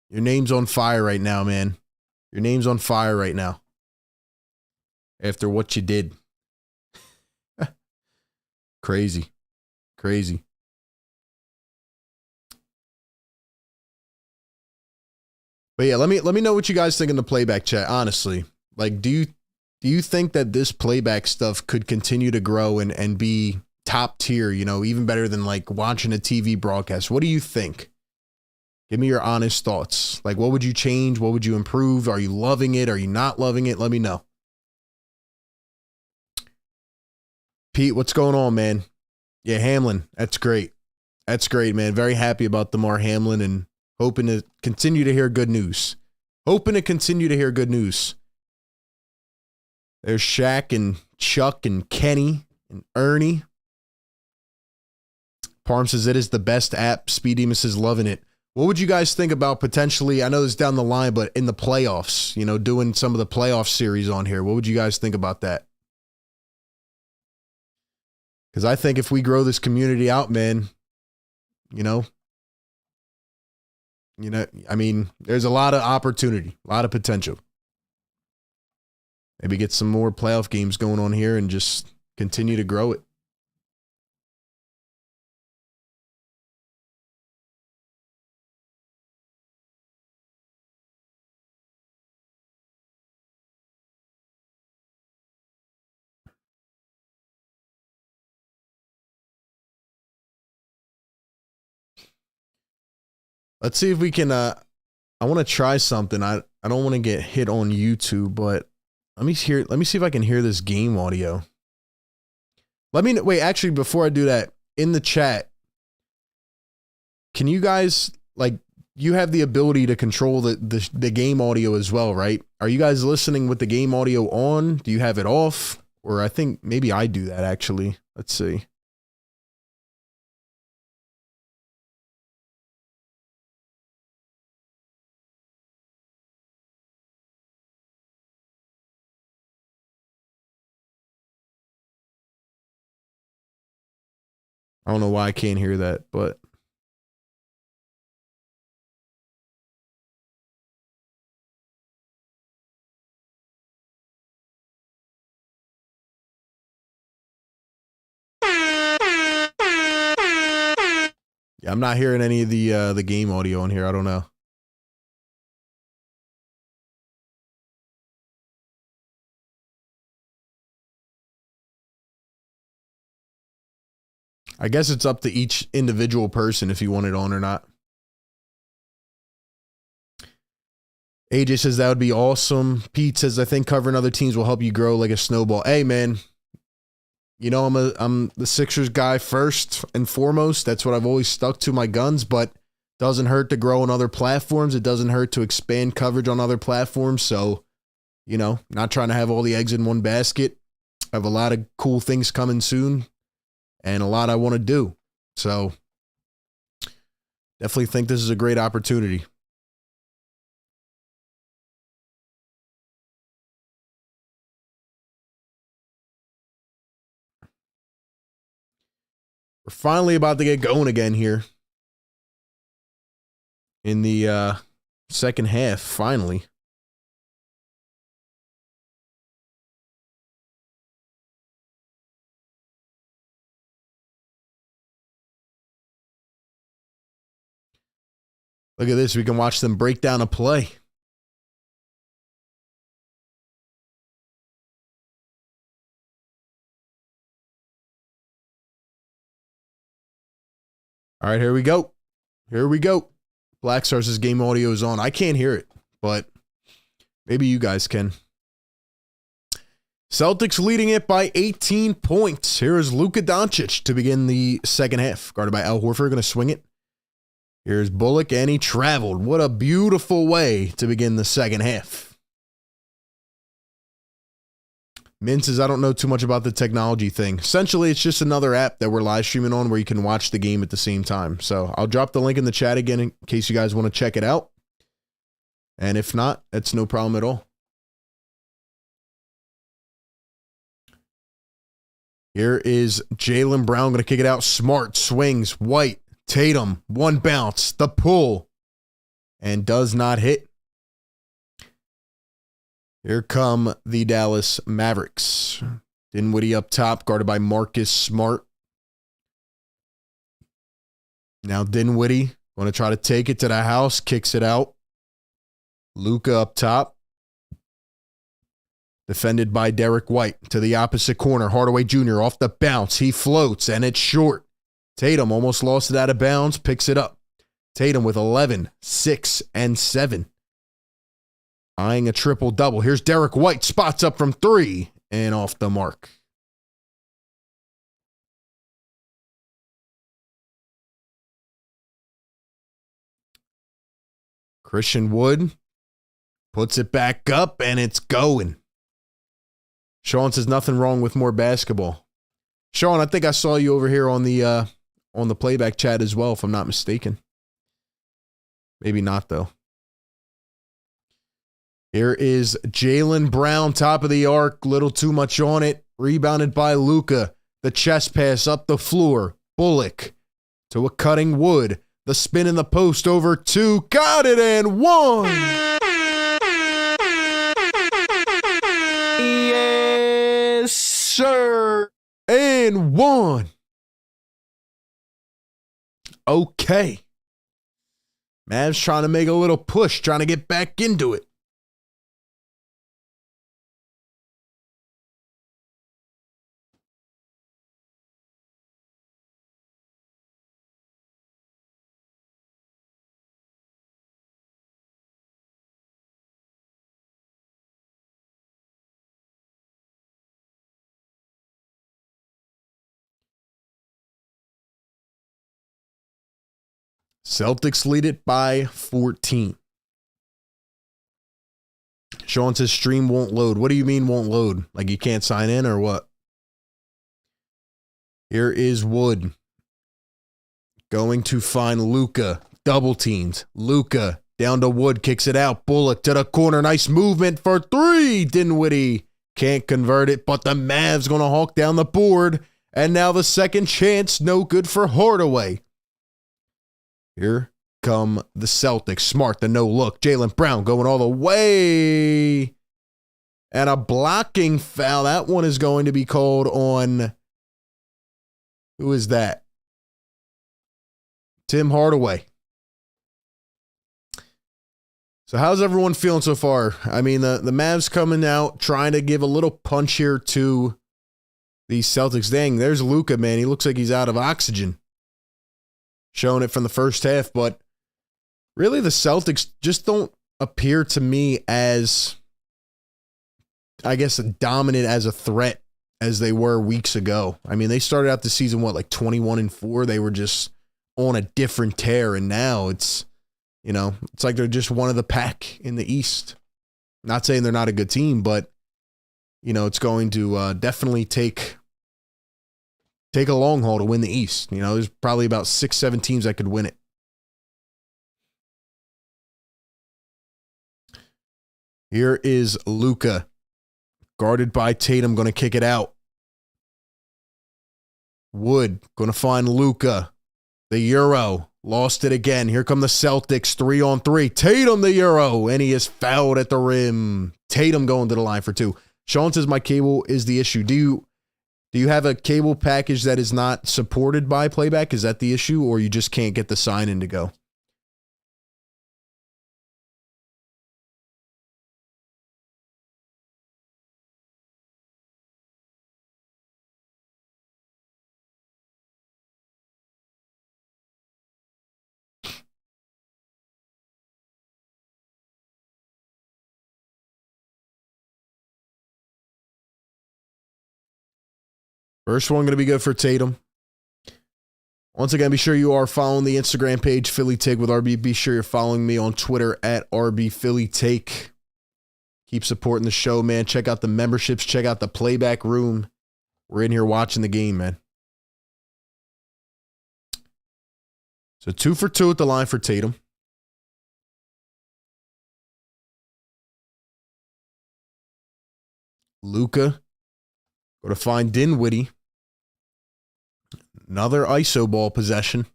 your name's on fire right now, man. Your name's on fire right now. After what you did. Crazy. But yeah, let me know what you guys think in the playback chat, honestly. Like, do you think that this playback stuff could continue to grow and be top tier, even better than like watching a TV broadcast? What do you think? Give me your honest thoughts. Like, what would you change? What would you improve? Are you loving it? Are you not loving it? Let me know. Pete, what's going on, man? Yeah, Hamlin. That's great. That's great, man. Very happy about DeMar Hamlin and hoping to continue to hear good news. There's Shaq and Chuck and Kenny and Ernie. Parm says it is the best app. Speed Demon says loving it. What would you guys think about potentially, I know this is down the line, but in the playoffs, doing some of the playoff series on here? What would you guys think about that? Because I think if we grow this community out, man, I mean, there's a lot of opportunity, a lot of potential. Maybe get some more playoff games going on here and just continue to grow it. Let's see if we can, I want to try something. I don't want to get hit on YouTube, but let me see if I can hear this game audio. Wait, actually, before I do that, in the chat, can you guys, like, you have the ability to control the game audio as well, right? Are you guys listening with the game audio on? Do you have it off? Or I think maybe I do that, actually. Let's see. I don't know why I can't hear that, but yeah, I'm not hearing any of the game audio in here. I don't know. I guess it's up to each individual person if you want it on or not. AJ says that would be awesome. Pete says, I think covering other teams will help you grow like a snowball. Hey, man, I'm the Sixers guy first and foremost. That's what I've always stuck to, my guns, but doesn't hurt to grow on other platforms. It doesn't hurt to expand coverage on other platforms. So, not trying to have all the eggs in one basket. I have a lot of cool things coming soon and a lot I want to do. So definitely think this is a great opportunity. We're finally about to get going again here in the second half, finally. Look at this. We can watch them break down a play. All right, here we go. Here we go. Black Stars' game audio is on. I can't hear it, but maybe you guys can. Celtics leading it by 18 points. Here is Luka Doncic to begin the second half. Guarded by Al Horford, going to swing it. Here's Bullock, and he traveled. What a beautiful way to begin the second half. Min says, I don't know too much about the technology thing. Essentially, it's just another app that we're live streaming on where you can watch the game at the same time. So I'll drop the link in the chat again in case you guys want to check it out. And if not, that's no problem at all. Here is Jaylen Brown going to kick it out. Smart swings. White. Tatum. One bounce. The pull. And does not hit. Here come the Dallas Mavericks. Dinwiddie up top, guarded by Marcus Smart. Now Dinwiddie going to try to take it to the house, kicks it out. Luka up top. Defended by Derek White to the opposite corner. Hardaway Jr. off the bounce. He floats, and it's short. Tatum almost lost it out of bounds, picks it up. Tatum with 11, 6, and 7. Eyeing a triple-double. Here's Derek White. Spots up from 3 and off the mark. Christian Wood puts it back up, and it's going. Sean says nothing wrong with more basketball. Sean, I think I saw you over here on the playback chat as well, if I'm not mistaken. Maybe not, though. Here is Jaylen Brown, top of the arc. Little too much on it. Rebounded by Luka. The chest pass up the floor. Bullock to a cutting Wood. The spin in the post over 2. Got it and 1. Yes, sir. And 1. Okay. Mavs trying to make a little push, trying to get back into it. Celtics lead it by 14. Sean says stream won't load. What do you mean won't load? Like you can't sign in or what? Here is Wood going to find Luka. Double teamed. Luka down to Wood. Kicks it out. Bullock to the corner. Nice movement for 3. Dinwiddie can't convert it, but the Mavs going to hawk down the board. And now the second chance. No good for Hardaway. Here come the Celtics. Smart, the no look. Jaylen Brown going all the way. And a blocking foul. That one is going to be called on. Who is that? Tim Hardaway. So how's everyone feeling so far? I mean, the Mavs coming out, trying to give a little punch here to the Celtics. Dang, there's Luka, man. He looks like he's out of oxygen. Showing it from the first half, but really the Celtics just don't appear to me as, I guess, dominant as a threat as they were weeks ago. I mean, they started out the season, like 21-4? They were just on a different tear, and now it's, it's like they're just one of the pack in the East. Not saying they're not a good team, but, it's going to definitely take a long haul to win the East. There's probably about 6-7 teams that could win it. Here is Luka, guarded by Tatum, going to kick it out. Wood going to find Luka. The Euro lost it again. Here come the Celtics, 3-on-3. Tatum the Euro, and he is fouled at the rim. Tatum going to the line for 2. Sean says my cable is the issue. Do you have a cable package that is not supported by playback? Is that the issue, or you just can't get the sign-in to go? First one going to be good for Tatum. Once again, be sure you are following the Instagram page, Philly Take with RB. Be sure you're following me on Twitter at RB Philly Take. Keep supporting the show, man. Check out the memberships. Check out the playback room. We're in here watching the game, man. So 2 for 2 at the line for Tatum. Luka. Go to find Dinwiddie. Another ISO ball possession.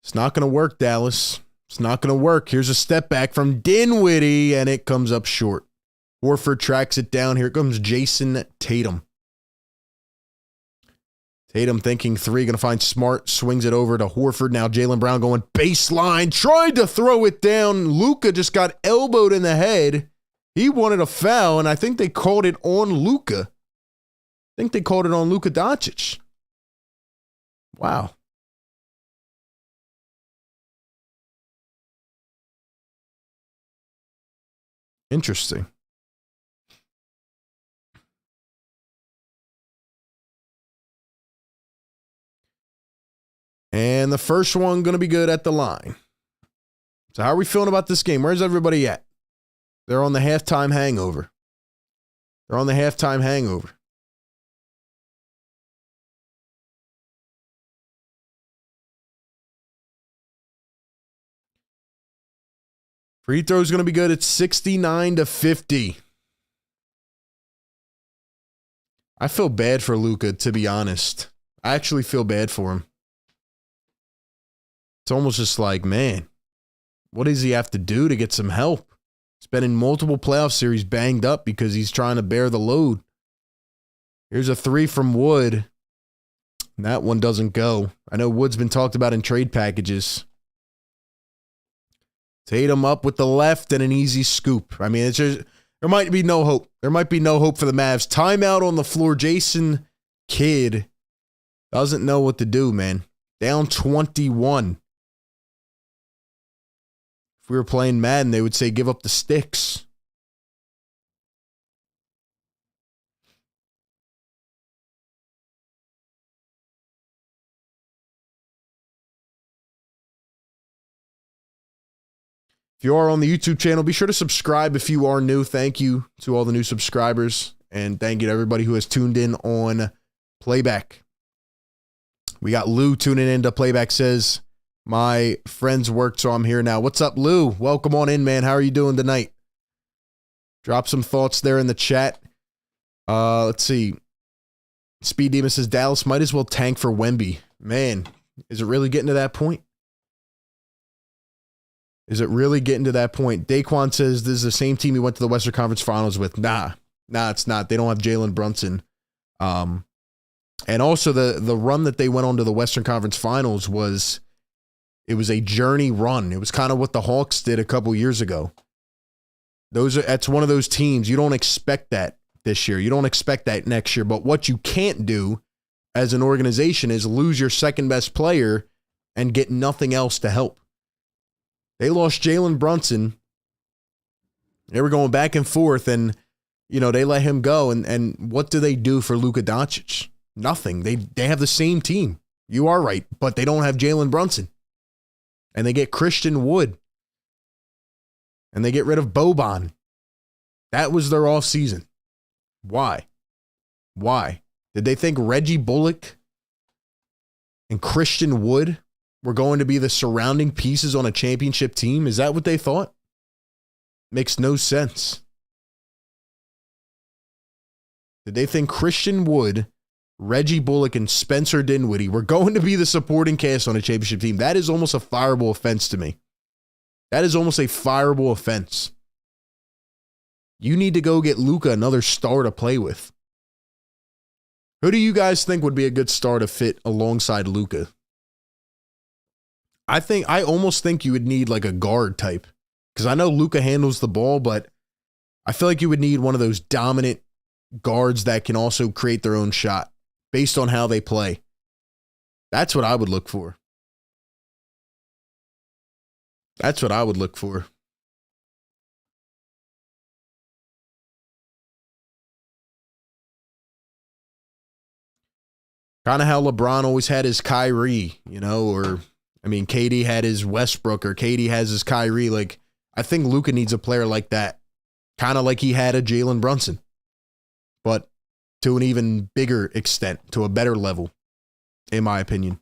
It's not going to work, Dallas. It's not going to work. Here's a step back from Dinwiddie, and it comes up short. Horford tracks it down. Here comes Jason Tatum. Tatum thinking 3, going to find Smart, swings it over to Horford. Now Jaylen Brown going baseline, tried to throw it down. Luka just got elbowed in the head. He wanted a foul, and I think they called it on Luka. I think they called it on Luka Doncic. Wow. Interesting. And the first one going to be good at the line. So how are we feeling about this game? Where's everybody at? They're on the halftime hangover. They're on the halftime hangover. Free throw is going to be good at 69-50. I feel bad for Luka, to be honest. I actually feel bad for him. It's almost just like, man, what does he have to do to get some help? He's been in multiple playoff series banged up because he's trying to bear the load. Here's a three from Wood. And that one doesn't go. I know Wood's been talked about in trade packages. Tatum up with the left and an easy scoop. I mean, it's just, there might be no hope. There might be no hope for the Mavs. Timeout on the floor. Jason Kidd doesn't know what to do, man. Down 21. If we were playing Madden, they would say give up the sticks. If you are on the YouTube channel, be sure to subscribe if you are new. Thank you to all the new subscribers. And thank you to everybody who has tuned in on Playback. We got Lou tuning in to Playback. Says, my friends worked, so I'm here now. What's up, Lou? Welcome on in, man. How are you doing tonight? Drop some thoughts there in the chat. Let's see. Speed Demon says, Dallas might as well tank for Wemby. Man, is it really getting to that point? Is it really getting to that point? Daquan says, this is the same team he went to the Western Conference Finals with. Nah, it's not. They don't have Jalen Brunson. And also the run that they went on to the Western Conference Finals was, it was a journey run. It was kind of what the Hawks did a couple years ago. That's one of those teams. You don't expect that this year. You don't expect that next year. But what you can't do as an organization is lose your second best player and get nothing else to help. They lost Jalen Brunson. They were going back and forth, and they let him go. And what do they do for Luka Doncic? Nothing. They have the same team. You are right, but they don't have Jalen Brunson. And they get Christian Wood. And they get rid of Boban. That was their offseason. Why? Did they think Reggie Bullock and Christian Wood were going to be the surrounding pieces on a championship team? Is that what they thought? Makes no sense. Did they think Christian Wood, Reggie Bullock, and Spencer Dinwiddie were going to be the supporting cast on a championship team? That is almost a fireable offense to me. That is almost a fireable offense. You need to go get Luka another star to play with. Who do you guys think would be a good star to fit alongside Luka? I almost think you would need like a guard type, because I know Luka handles the ball, but I feel like you would need one of those dominant guards that can also create their own shot based on how they play. That's what I would look for. Kind of how LeBron always had his Kyrie, KD had his Westbrook, or KD has his Kyrie. Like, I think Luka needs a player like that. Kind of like he had a Jalen Brunson. But to an even bigger extent, to a better level, in my opinion.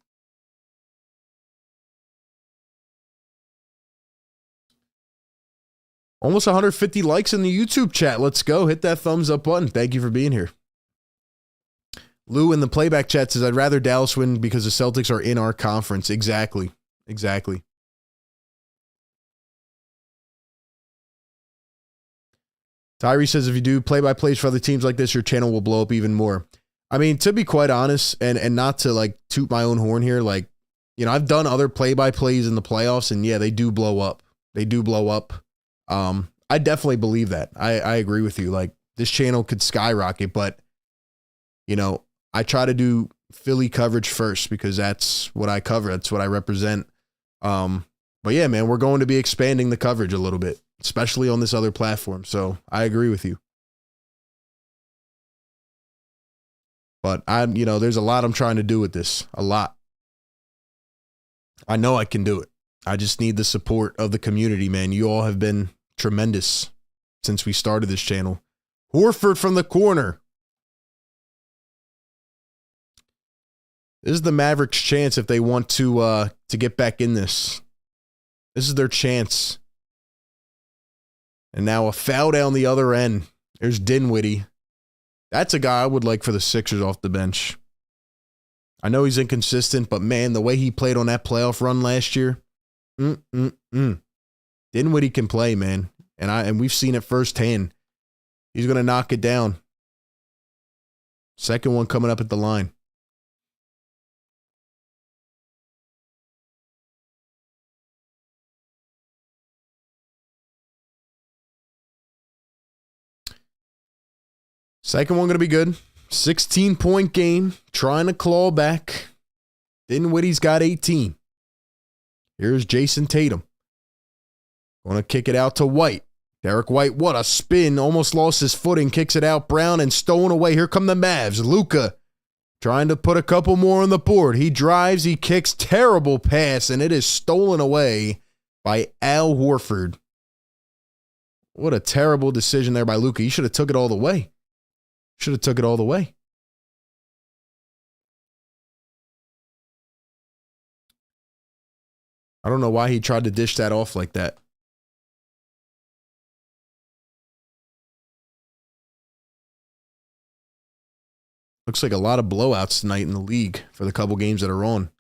Almost 150 likes in the YouTube chat. Let's go. Hit that thumbs up button. Thank you for being here. Lou in the Playback chat says, I'd rather Dallas win because the Celtics are in our conference. Exactly. Tyree says, if you do play-by-plays for other teams like this, your channel will blow up even more. I mean, to be quite honest, and not to like toot my own horn here, like, I've done other play-by-plays in the playoffs, and yeah, they do blow up. I definitely believe that. I agree with you. Like, this channel could skyrocket, but, I try to do Philly coverage first because that's what I cover. That's what I represent. But yeah, man, we're going to be expanding the coverage a little bit, especially on this other platform. So I agree with you. But there's a lot I'm trying to do with this. A lot. I know I can do it. I just need the support of the community, man. You all have been tremendous since we started this channel. Horford from the corner. This is the Mavericks' chance if they want to get back in this. This is their chance. And now a foul down the other end. There's Dinwiddie. That's a guy I would like for the Sixers off the bench. I know he's inconsistent, but man, the way he played on that playoff run last year, Dinwiddie can play, man. And we've seen it firsthand. He's going to knock it down. Second one coming up at the line. Second one going to be good. 16-point game. Trying to claw back. Dinwiddie's got 18. Here's Jason Tatum. Going to kick it out to White. Derek White, what a spin. Almost lost his footing. Kicks it out. Brown and stolen away. Here come the Mavs. Luka trying to put a couple more on the board. He drives. He kicks. Terrible pass. And it is stolen away by Al Horford. What a terrible decision there by Luka. He should have took it all the way. Should have took it all the way. I don't know why he tried to dish that off like that. Looks like a lot of blowouts tonight in the league for the couple games that are on.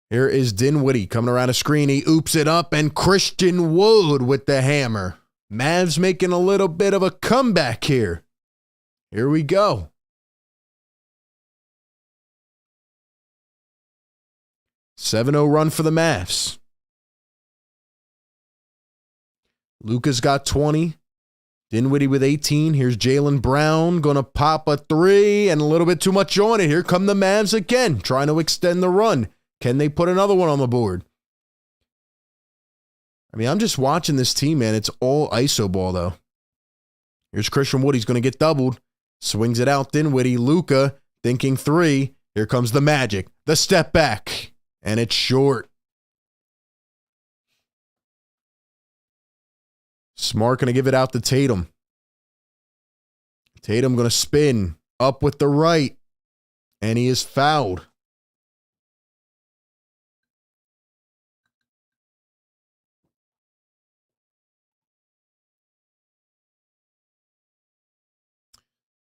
Here is Dinwiddie coming around a screen. He oops it up, and Christian Wood with the hammer. Mavs making a little bit of a comeback here. Here we go. .7-0 run for the Mavs. Luka's got 20. Dinwiddie with 18. Here's Jaylen Brown going to pop a three and a little bit too much on it. Here come the Mavs again, trying to extend the run. Can they put another one on the board? I mean, I'm just watching this team, man. It's all ISO ball, though. Here's Christian Wood. He's going to get doubled. Swings it out. Dinwiddie. Luka thinking three. Here comes the Magic. The step back. And it's short. Smart going to give it out to Tatum. Tatum going to spin up with the right. And he is fouled.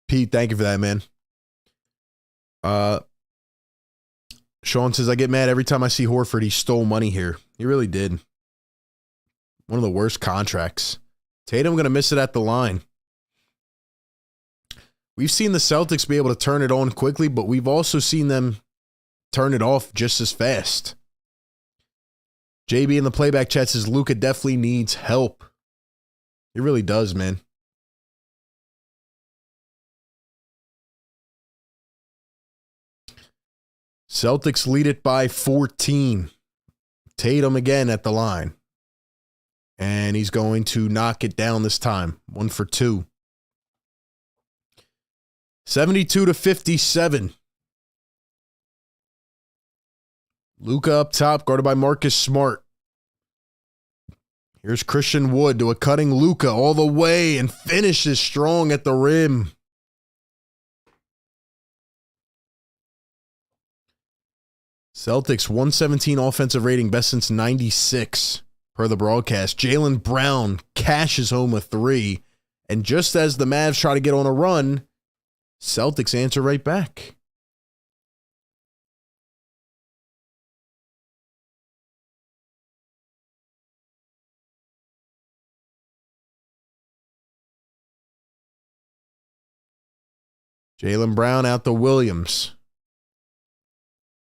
Pete, thank you for that, man. Sean says, I get mad every time I see Horford. He stole money here. He really did. One of the worst contracts. Tatum going to miss it at the line. We've seen the Celtics be able to turn it on quickly, but we've also seen them turn it off just as fast. JB in the playback chat says, Luka definitely needs help. He really does, man. Celtics lead it by 14. Tatum again at the line. And he's going to knock it down this time. 1 for 2. 72-57. Luka up top, guarded by Marcus Smart. Here's Christian Wood to a cutting Luka all the way and finishes strong at the rim. Celtics 117 offensive rating, best since 96 per the broadcast. Jaylen Brown cashes home a three. And just as the Mavs try to get on a run, Celtics answer right back. Jaylen Brown out to Williams.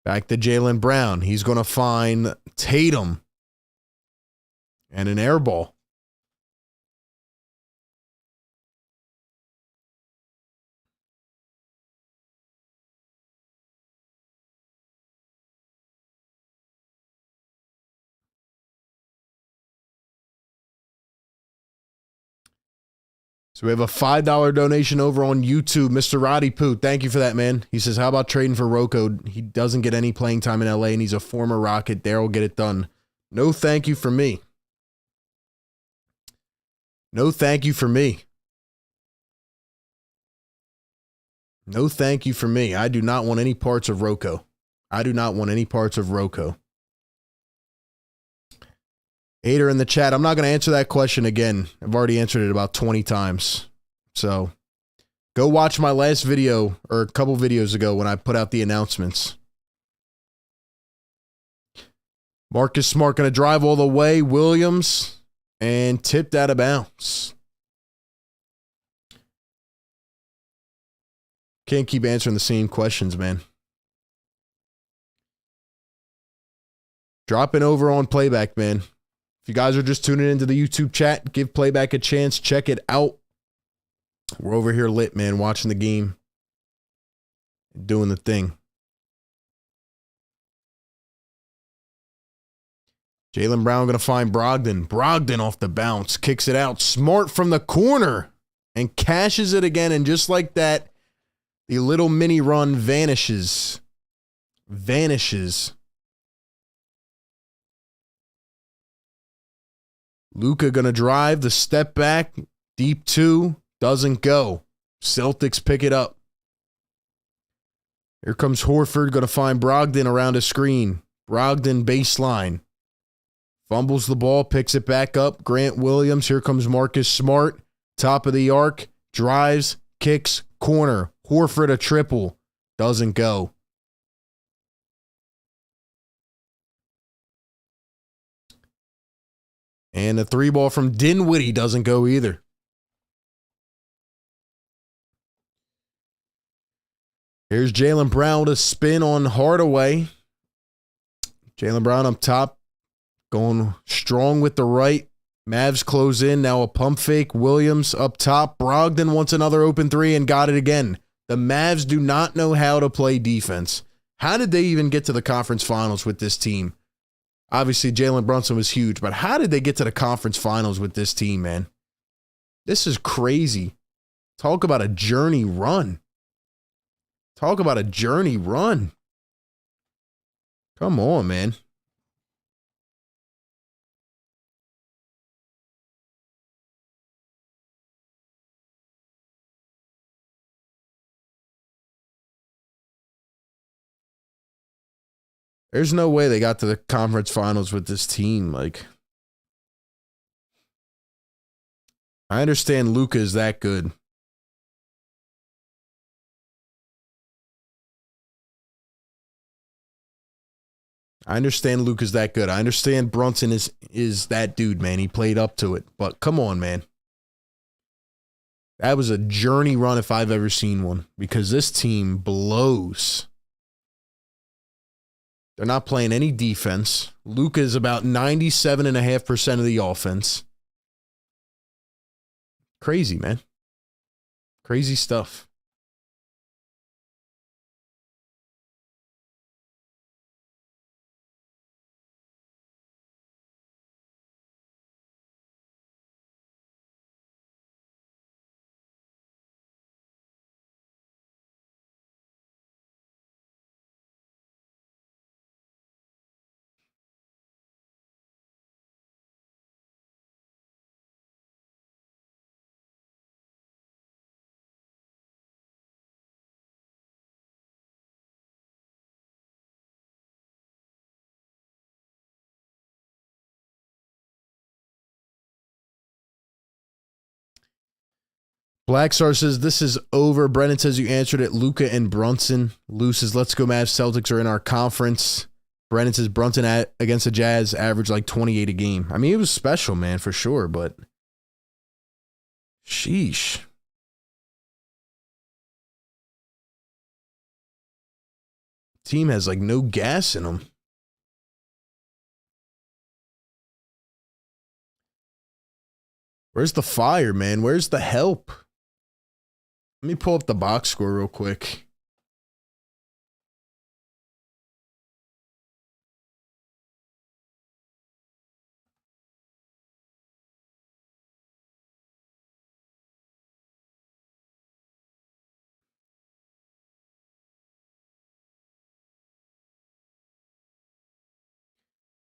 Back to Jaylen Brown. He's going to find Tatum. And an air ball. So we have a $5 donation over on YouTube. Mr. Roddy Poot, thank you for that, man. He says, how about trading for Rocco? He doesn't get any playing time in LA, and he's a former Rocket. Daryl, get it done. No thank you for me. No thank you for me. No thank you for me. I do not want any parts of Rocco. I do not want any parts of Rocco. Hater in the chat, I'm not going to answer that question again. I've already answered it about 20 times. So Go watch my last video or a couple videos ago when I put out the announcements. Marcus Smart going to drive all the way. Williams and tipped out of bounds. Can't keep answering the same questions, man. Dropping over on Playback, man. If you guys are just tuning into the YouTube chat, give Playback a chance. Check it out. We're over here lit, man, watching the game. Doing the thing. Jaylen Brown going to find Brogdon. Brogdon off the bounce. Kicks it out. Smart from the corner. And cashes it again. And just like that, the little mini run vanishes. Vanishes. Luka going to drive. The step back. Deep two. Doesn't go. Celtics pick it up. Here comes Horford. Going to find Brogdon around a screen. Brogdon baseline. Fumbles the ball, picks it back up. Grant Williams. Here comes Marcus Smart. Top of the arc. Drives. Kicks. Corner. Horford a triple. Doesn't go. And the three ball from Dinwiddie doesn't go either. Here's Jaylen Brown to spin on Hardaway. Jaylen Brown up top. Going strong with the right. Mavs close in. Now a pump fake. Williams up top. Brogdon wants another open three and got it again. The Mavs do not know how to play defense. How did they even get to the conference finals with this team? Obviously, Jalen Brunson was huge, but how did they get to the conference finals with this team, man? This is crazy. Talk about a journey run. Talk about a journey run. Come on, man. There's no way they got to the conference finals with this team. Like, I understand Luka is that good. I understand Luka's that good. I understand Brunson is that dude, man. He played up to it. But come on, man. That was a journey run if I've ever seen one. Because this team blows. They're not playing any defense. Luka is about 97.5% of the offense. Crazy, man. Crazy stuff. Black Star says, this is over. Brennan says you answered it. Luka and Brunson. Lou says, let's go Mavs. Celtics are in our conference. Brennan says Brunson against the Jazz averaged like 28 a game. I mean, it was special, man, for sure, but sheesh. Team has like no gas in them. Where's the fire, man? Where's the help? Let me pull up the box score real quick.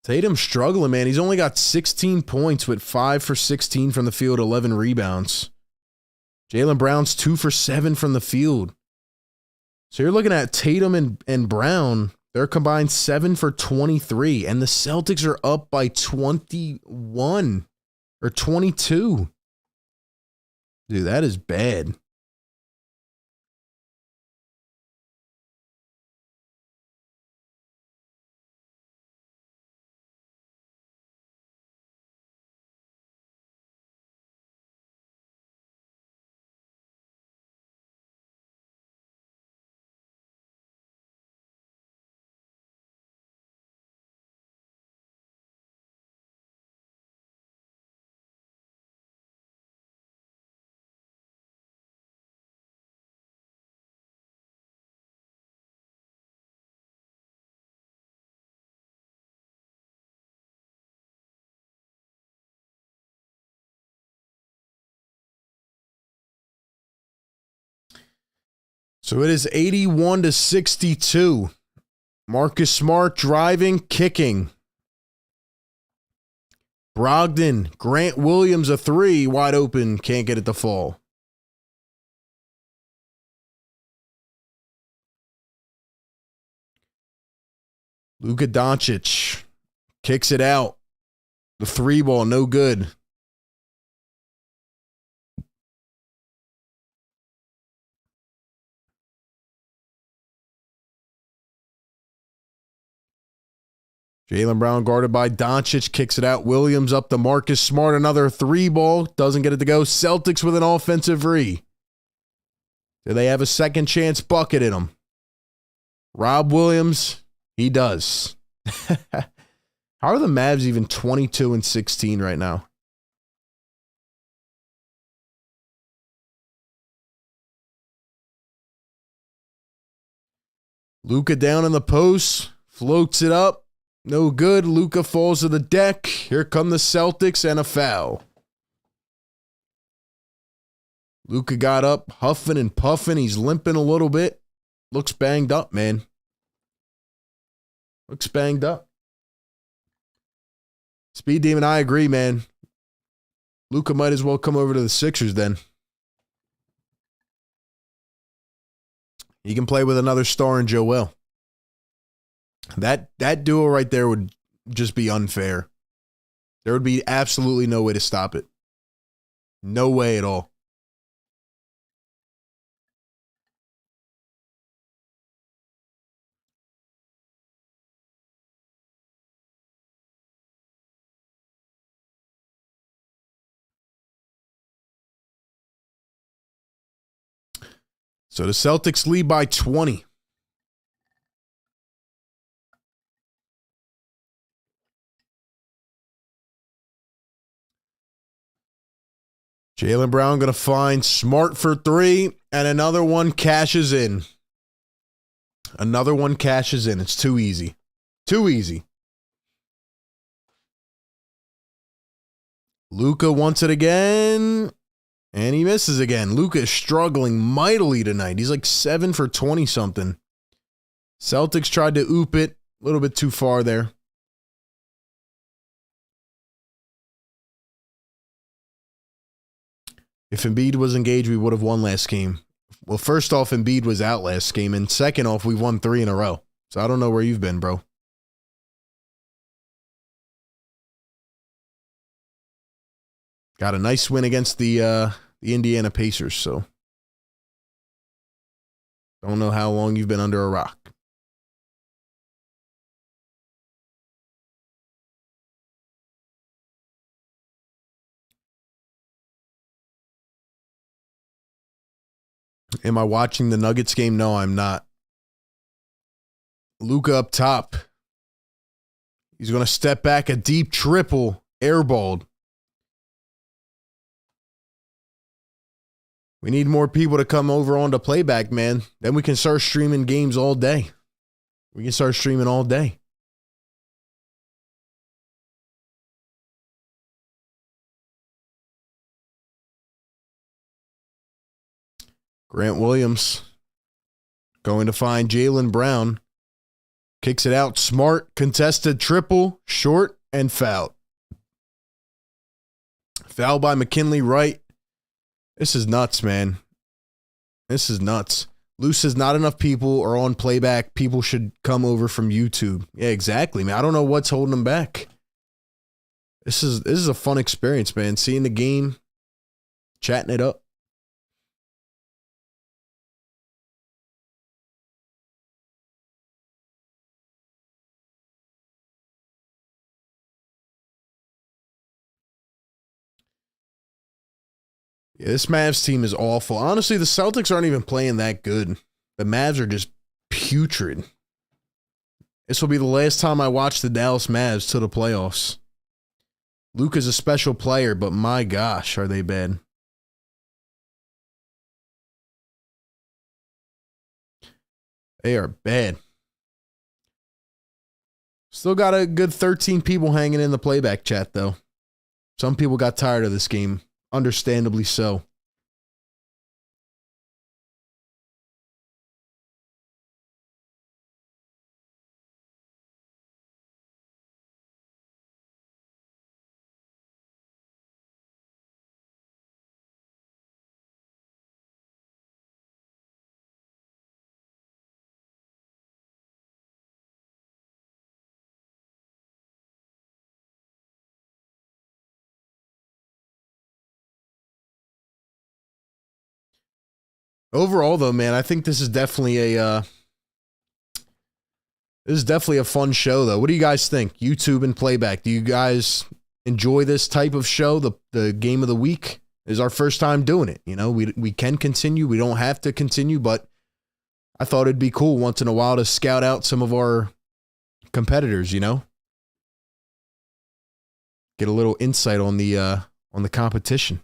Tatum's struggling, man. He's only got 16 points with 5 for 16 from the field, 11 rebounds. Jaylen Brown's 2 for 7 from the field. So you're looking at Tatum and Brown. They're combined 7 for 23. And the Celtics are up by 21 or 22. Dude, that is bad. So it is 81-62. Marcus Smart driving, kicking. Brogdon, Grant Williams a three, wide open, can't get it to fall. Luka Doncic kicks it out. The three ball, no good. Jaylen Brown guarded by Doncic, kicks it out. Williams up to Marcus Smart, another three ball, doesn't get it to go. Celtics with an offensive three. Do they have a second chance bucket in them? Rob Williams, he does. How are the Mavs even 22-16 right now? Luka down in the post, floats it up. No good. Luka falls to the deck. Here come the Celtics and a foul. Luka got up, huffing and puffing. He's limping a little bit. Looks banged up, man. Looks banged up. Speed Demon, I agree, man. Luka might as well come over to the Sixers then. He can play with another star in Joel. That duo right there would just be unfair. There would be absolutely no way to stop it. No way at all. So the Celtics lead by 20. Jaylen Brown going to find Smart for three, and another one cashes in. Another one cashes in. It's too easy. Too easy. Luka wants it again, and he misses again. Luka is struggling mightily tonight. He's like 7 for 20-something. Celtics tried to oop it. A little bit too far there. If Embiid was engaged, we would have won last game. Well, first off, Embiid was out last game, and second off, we won 3 in a row. So I don't know where you've been, bro. Got a nice win against the Indiana Pacers, so don't know how long you've been under a rock. Am I watching the Nuggets game? No, I'm not. Luka up top. He's going to step back, a deep triple, airballed. We need more people to come over onto playback, man. Then we can start streaming games all day. We can start streaming all day. Grant Williams going to find Jaylen Brown. Kicks it out. Smart, contested triple, short, and fouled. Foul by McKinley Wright. This is nuts, man. This is nuts. Loose says not enough people are on playback. People should come over from YouTube. Yeah, exactly, man. I don't know what's holding them back. This is a fun experience, man. Seeing the game, chatting it up. Yeah, this Mavs team is awful. Honestly, the Celtics aren't even playing that good. The Mavs are just putrid. This will be the last time I watch the Dallas Mavs till the playoffs. Luka's a special player, but my gosh, are they bad. They are bad. Still got a good 13 people hanging in the playback chat, though. Some people got tired of this game. Understandably so. Overall, though, man, I think this is definitely a fun show, though. What do you guys think? YouTube and playback. Do you guys enjoy this type of show? The game of the week is our first time doing it. You know, we can continue. We don't have to continue, but I thought it'd be cool once in a while to scout out some of our competitors, you know? Get a little insight on the competition.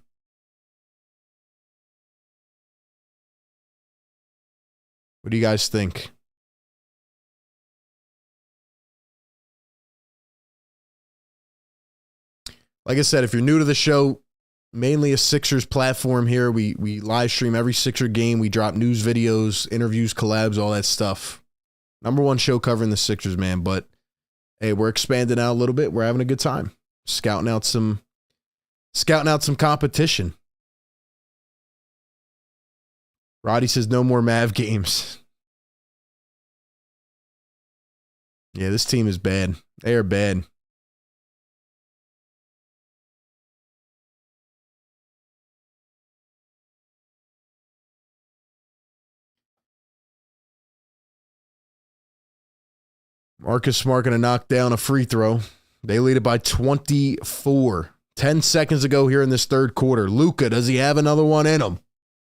What do you guys think? Like I said, if you're new to the show, mainly a Sixers platform here. We live stream every Sixer game. We drop news videos, interviews, collabs, all that stuff. Number one show covering the Sixers, man. But hey, we're expanding out a little bit. We're having a good time. Scouting out some competition. Roddy says no more Mav games. Yeah, this team is bad. They are bad. Marcus Smart going to knock down a free throw. They lead it by 24. 10 seconds to go here in this third quarter. Luka, does he have another one in him?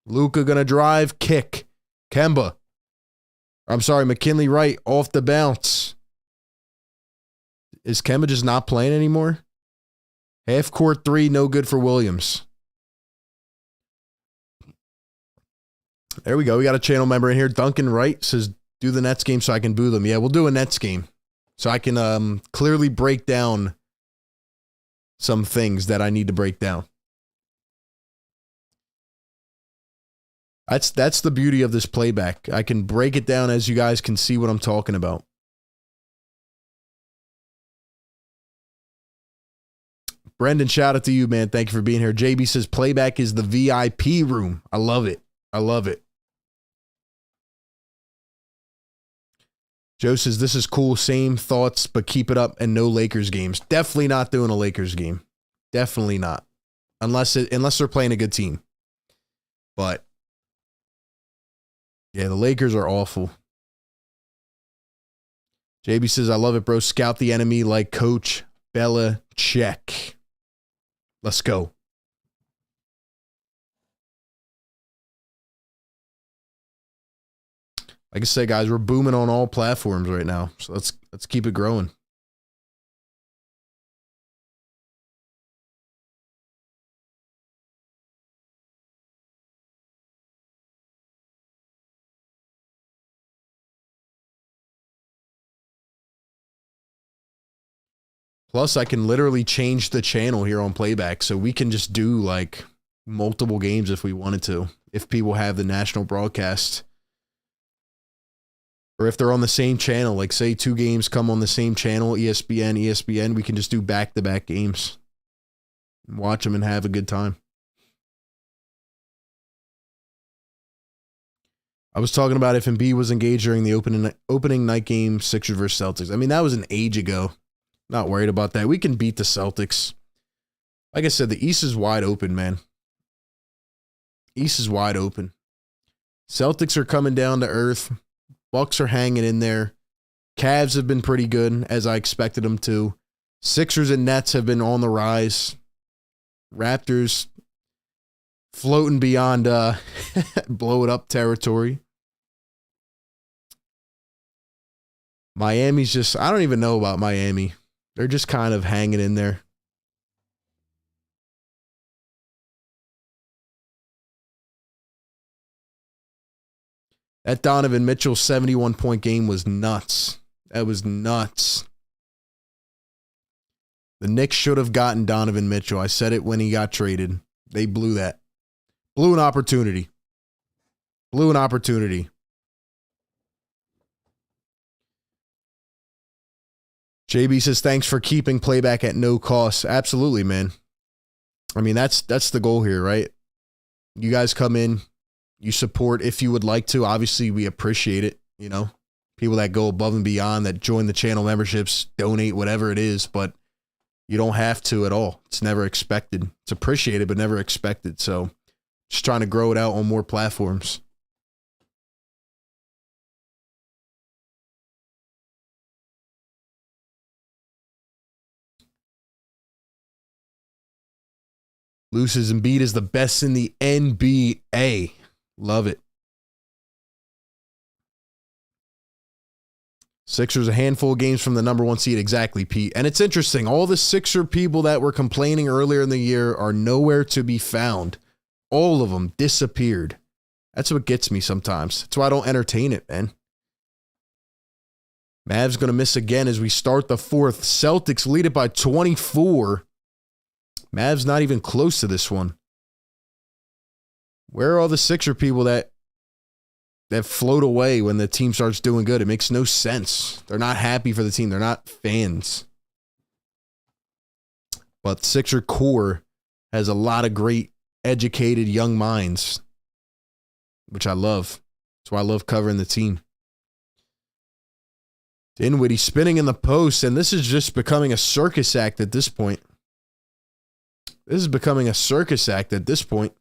Luka going to drive, kick. McKinley Wright off the bounce. Is Kemba just not playing anymore? Half court three, no good for Williams. There we go. We got a channel member in here. Duncan Wright says, do the Nets game so I can boo them. Yeah, we'll do a Nets game so I can clearly break down some things that I need to break down. That's the beauty of this playback. I can break it down as you guys can see what I'm talking about. Brendan, shout out to you, man. Thank you for being here. JB says playback is the VIP room. I love it. I love it. Joe says, this is cool. Same thoughts, but keep it up and no Lakers games. Definitely not doing a Lakers game. Definitely not. Unless they're playing a good team. But yeah, the Lakers are awful. JB says, I love it, bro. Scout the enemy like Coach Belichick. Let's go. Like I said, guys, we're booming on all platforms right now. So let's keep it growing. Plus, I can literally change the channel here on playback, so we can just do like multiple games if we wanted to, if people have the national broadcast. Or if they're on the same channel, like say 2 games come on the same channel, ESPN, we can just do back-to-back games. Watch them and have a good time. I was talking about if Embiid was engaged during the opening night game, Sixers versus Celtics. I mean, that was an age ago. Not worried about that. We can beat the Celtics. Like I said, the East is wide open, man. East is wide open. Celtics are coming down to earth. Bucks are hanging in there. Cavs have been pretty good, as I expected them to. Sixers and Nets have been on the rise. Raptors floating beyond blow it up territory. Miami's just, I don't even know about Miami. They're just kind of hanging in there. That Donovan Mitchell 71-point game was nuts. That was nuts. The Knicks should have gotten Donovan Mitchell. I said it when he got traded. They blew that. Blew an opportunity. Blew an opportunity. JB says, thanks for keeping playback at no cost. Absolutely, man. I mean, that's the goal here, right? You guys come in, you support if you would like to. Obviously, we appreciate it, you know. People that go above and beyond, that join the channel memberships, donate, whatever it is, but you don't have to at all. It's never expected. It's appreciated, but never expected. So just trying to grow it out on more platforms. Luce's Embiid is the best in the NBA. Love it. Sixers a handful of games from the number 1 seed. Exactly, Pete. And it's interesting. All the Sixer people that were complaining earlier in the year are nowhere to be found. All of them disappeared. That's what gets me sometimes. That's why I don't entertain it, man. Mavs going to miss again as we start the fourth. Celtics lead it by 24. Mavs not even close to this one. Where are all the Sixer people that float away when the team starts doing good? It makes no sense. They're not happy for the team. They're not fans. But Sixer core has a lot of great, educated young minds, which I love. That's why I love covering the team. Dinwiddie spinning in the post, and this is just becoming a circus act at this point. This is becoming a circus act at this point.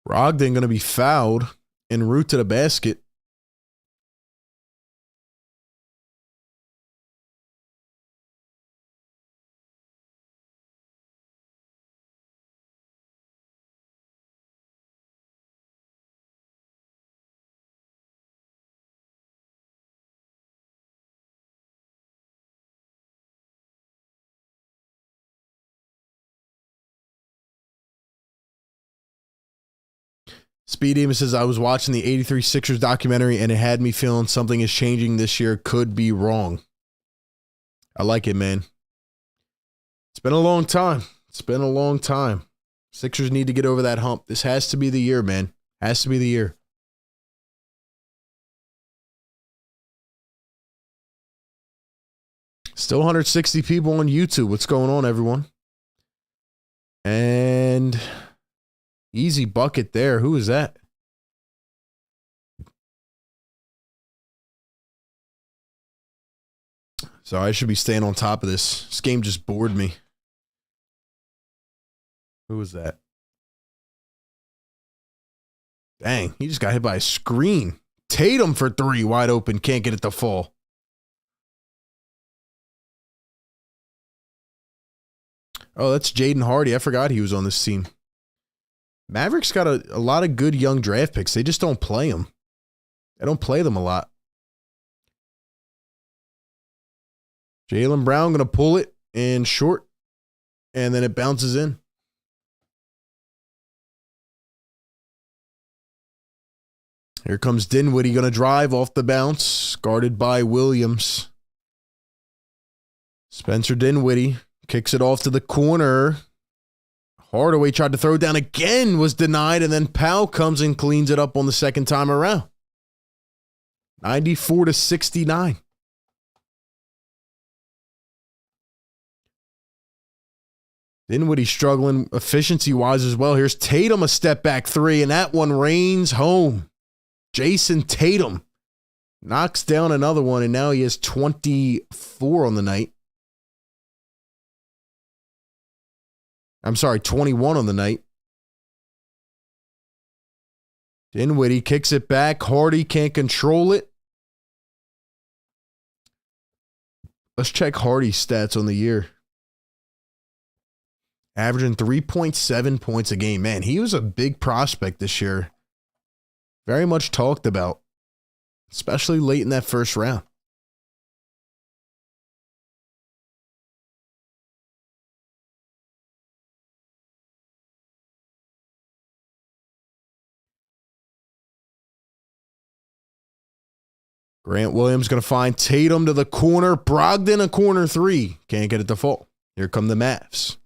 Brogdon going to be fouled en route to the basket. Speed Demon says, I was watching the 83 Sixers documentary and it had me feeling something is changing this year. Could be wrong. I like it, man. It's been a long time. It's been a long time. Sixers need to get over that hump. This has to be the year, man. Has to be the year. Still 160 people on YouTube. What's going on, everyone? And easy bucket there. Who is that? So I should be staying on top of this. This game just bored me. Who was that? Dang, he just got hit by a screen. Tatum for 3, wide open. Can't get it to fall. Oh, that's Jaden Hardy. I forgot he was on this team. Mavericks got a lot of good young draft picks. They just don't play them. They don't play them a lot. Jaylen Brown going to pull it in short, and then it bounces in. Here comes Dinwiddie going to drive off the bounce, guarded by Williams. Spencer Dinwiddie kicks it off to the corner. Hardaway tried to throw down again, was denied, and then Powell comes and cleans it up on the second time around. 94-69. Dinwiddie struggling efficiency-wise as well. Here's Tatum, a step-back 3, and that one rains home. Jason Tatum knocks down another one, and now he has 24 on the night. I'm sorry, 21 on the night. Dinwiddie kicks it back. Hardy can't control it. Let's check Hardy's stats on the year. Averaging 3.7 points a game. Man, he was a big prospect this year. Very much talked about, especially late in that first round. Grant Williams going to find Tatum to the corner. Brogdon, a corner 3. Can't get it to fall. Here come the Mavs.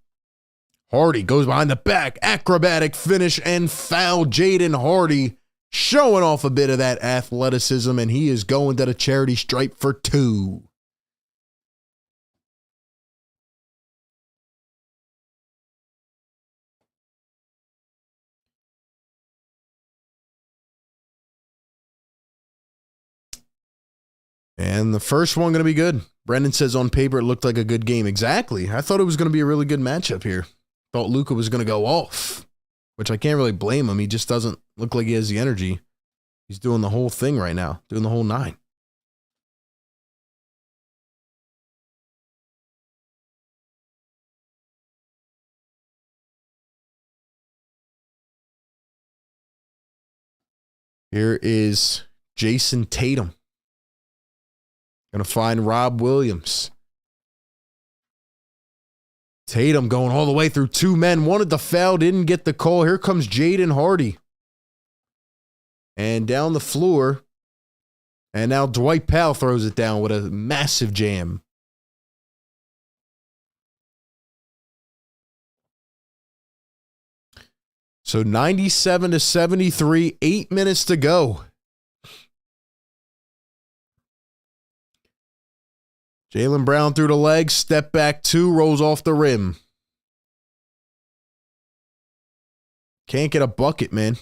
Hardy goes behind the back. Acrobatic finish and foul. Jaden Hardy showing off a bit of that athleticism, and he is going to the charity stripe for 2. And the first one going to be good. Brendan says on paper it looked like a good game. Exactly. I thought it was going to be a really good matchup here. Thought Luka was going to go off. which I can't really blame him. He just doesn't look like he has the energy. He's doing the whole thing right now, doing the whole 9. Here is Jason Tatum. Gonna find Rob Williams. Tatum going all the way through 2 men. Wanted the foul, didn't get the call. Here comes Jaden Hardy. And down the floor. And now Dwight Powell throws it down with a massive jam. So 97-73, 8 minutes to go. Jaylen Brown through the legs, step back 2, rolls off the rim. Can't get a bucket, man.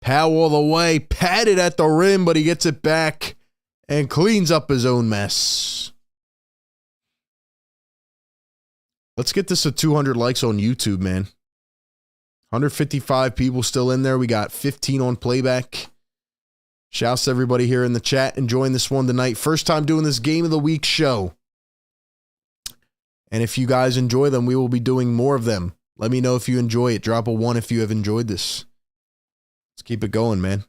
Powell all the way, patted at the rim, but he gets it back and cleans up his own mess. Let's get this to 200 likes on YouTube, man. 155 people still in there. We got 15 on playback. Shouts to everybody here in the chat enjoying this one tonight. First time doing this Game of the Week show. And if you guys enjoy them, we will be doing more of them. Let me know if you enjoy it. Drop a 1 if you have enjoyed this. Let's keep it going, man.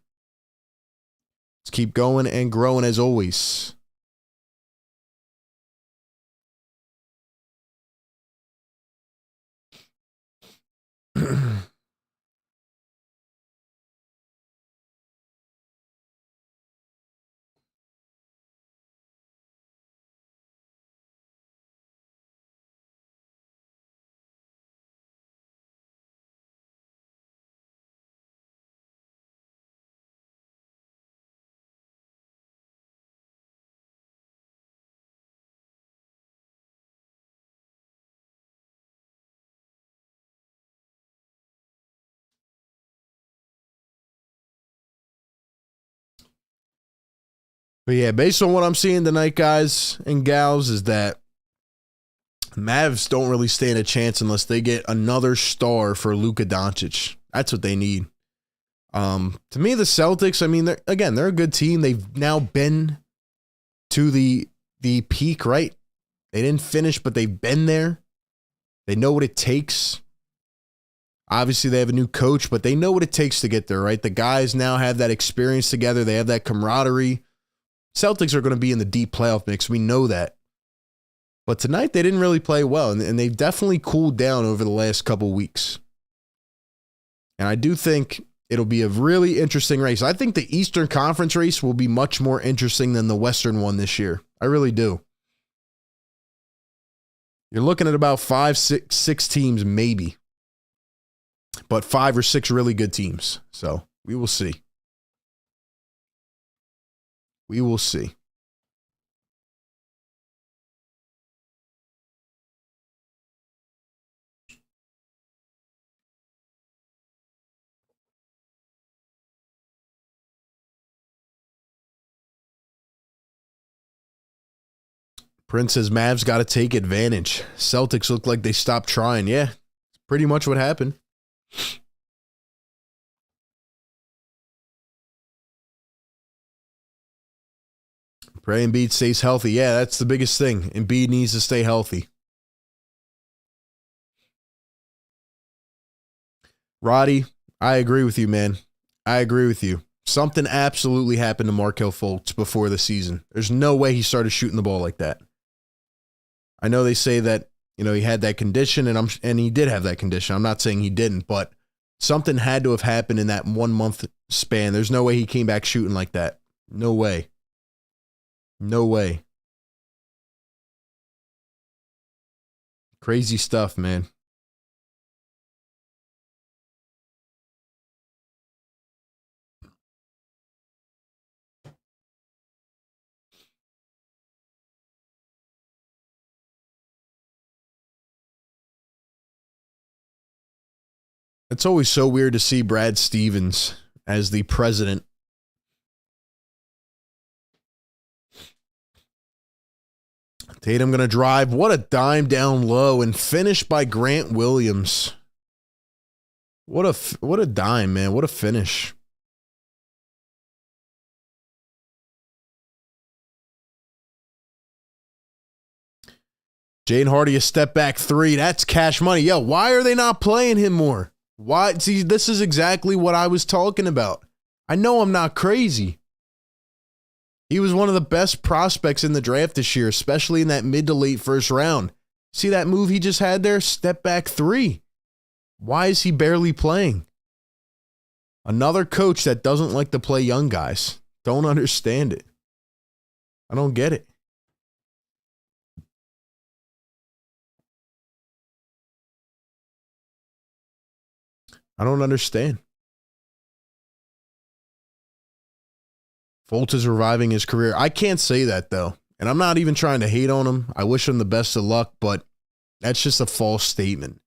Let's keep going and growing as always. But yeah, based on what I'm seeing tonight, guys and gals, is that Mavs don't really stand a chance unless they get another star for Luka Doncic. That's what they need. To me, the Celtics, I mean, they're a good team. They've now been to the peak, right? They didn't finish, but they've been there. They know what it takes. Obviously, they have a new coach, but they know what it takes to get there, right? The guys now have that experience together. They have that camaraderie. Celtics are going to be in the deep playoff mix. We know that. But tonight, they didn't really play well, and they've definitely cooled down over the last couple weeks. And I do think it'll be a really interesting race. I think the Eastern Conference race will be much more interesting than the Western one this year. I really do. You're looking at about 6 teams, maybe. But 5 or 6 really good teams. So we will see. We will see. Prince says Mavs got to take advantage. Celtics look like they stopped trying. Yeah, pretty much what happened. Pray Embiid stays healthy. Yeah, that's the biggest thing. Embiid needs to stay healthy. Roddy, I agree with you, man. I agree with you. Something absolutely happened to Markelle Fultz before the season. There's no way he started shooting the ball like that. I know they say that, he had that condition, and he did have that condition. I'm not saying he didn't, but something had to have happened in that 1 month span. There's no way he came back shooting like that. No way. No way. Crazy stuff, man. It's always so weird to see Brad Stevens as the president. Tatum going to drive. What a dime down low and finish by Grant Williams. What a dime, man. What a finish. Jaden Hardy, a step back three. That's cash money. Yo, why are they not playing him more? Why? See, this is exactly what I was talking about. I know I'm not crazy. He was one of the best prospects in the draft this year, especially in that mid to late first round. See that move he just had there? Step back three. Why is he barely playing? Another coach that doesn't like to play young guys. Don't understand it. I don't get it. I don't understand. Fultz is reviving his career. I can't say that, though. And I'm not even trying to hate on him. I wish him the best of luck, but that's just a false statement.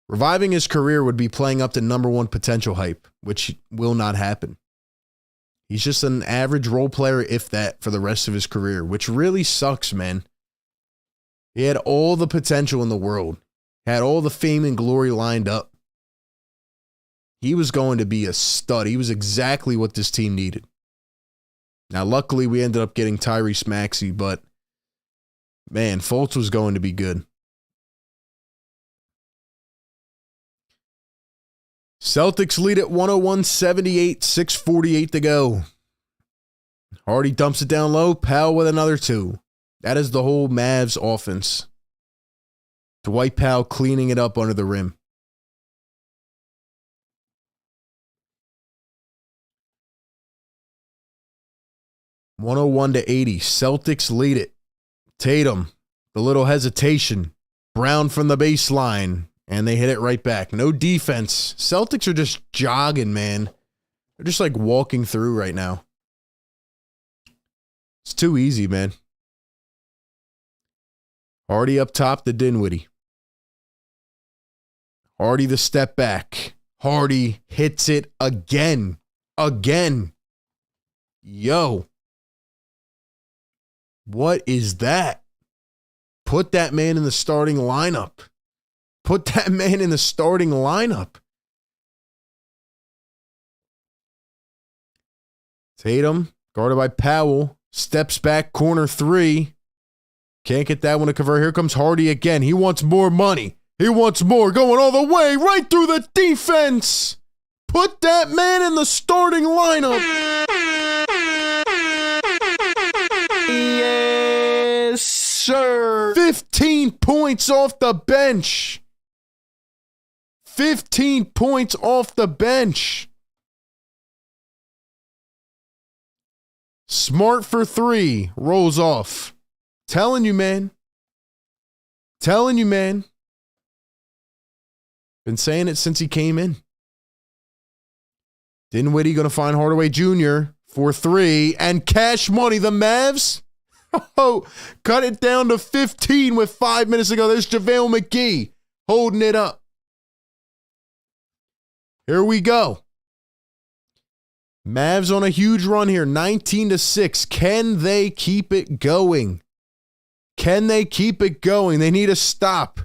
Reviving his career would be playing up to number one potential hype, which will not happen. He's just an average role player, if that, for the rest of his career, which really sucks, man. He had all the potential in the world. Had all the fame and glory lined up. He was going to be a stud. He was exactly what this team needed. Now, luckily, we ended up getting Tyrese Maxey, but, man, Fultz was going to be good. Celtics lead at 101-78, 6:48 to go. Hardy dumps it down low, Powell with another two. That is the whole Mavs offense. Dwight Powell cleaning it up under the rim. (101-80). Celtics lead it. Tatum, the little hesitation. Brown from the baseline. And they hit it right back. No defense. Celtics are just jogging, man. They're just like walking through right now. It's too easy, man. Hardy up top to Dinwiddie. Hardy the step back. Hardy hits it again. Again. Yo. What is that? Put that man in the starting lineup. Put that man in the starting lineup. Tatum, guarded by Powell, steps back, corner three. Can't get that one to convert. Here comes Hardy again. He wants more money. He wants more. Going all the way, right through the defense. Put that man in the starting lineup. Yes, sir. 15 points off the bench. 15 points off the bench. Smart for three. Rolls off. Telling you, man. Telling you, man. Been saying it since he came in. Dinwiddie going to find Hardaway Jr. for three. And cash money. The Mavs. Oh, cut it down to 15 with 5 minutes ago. There's JaVale McGee holding it up. Here we go. Mavs on a huge run here, 19-6. Can they keep it going? Can they keep it going? They need a stop.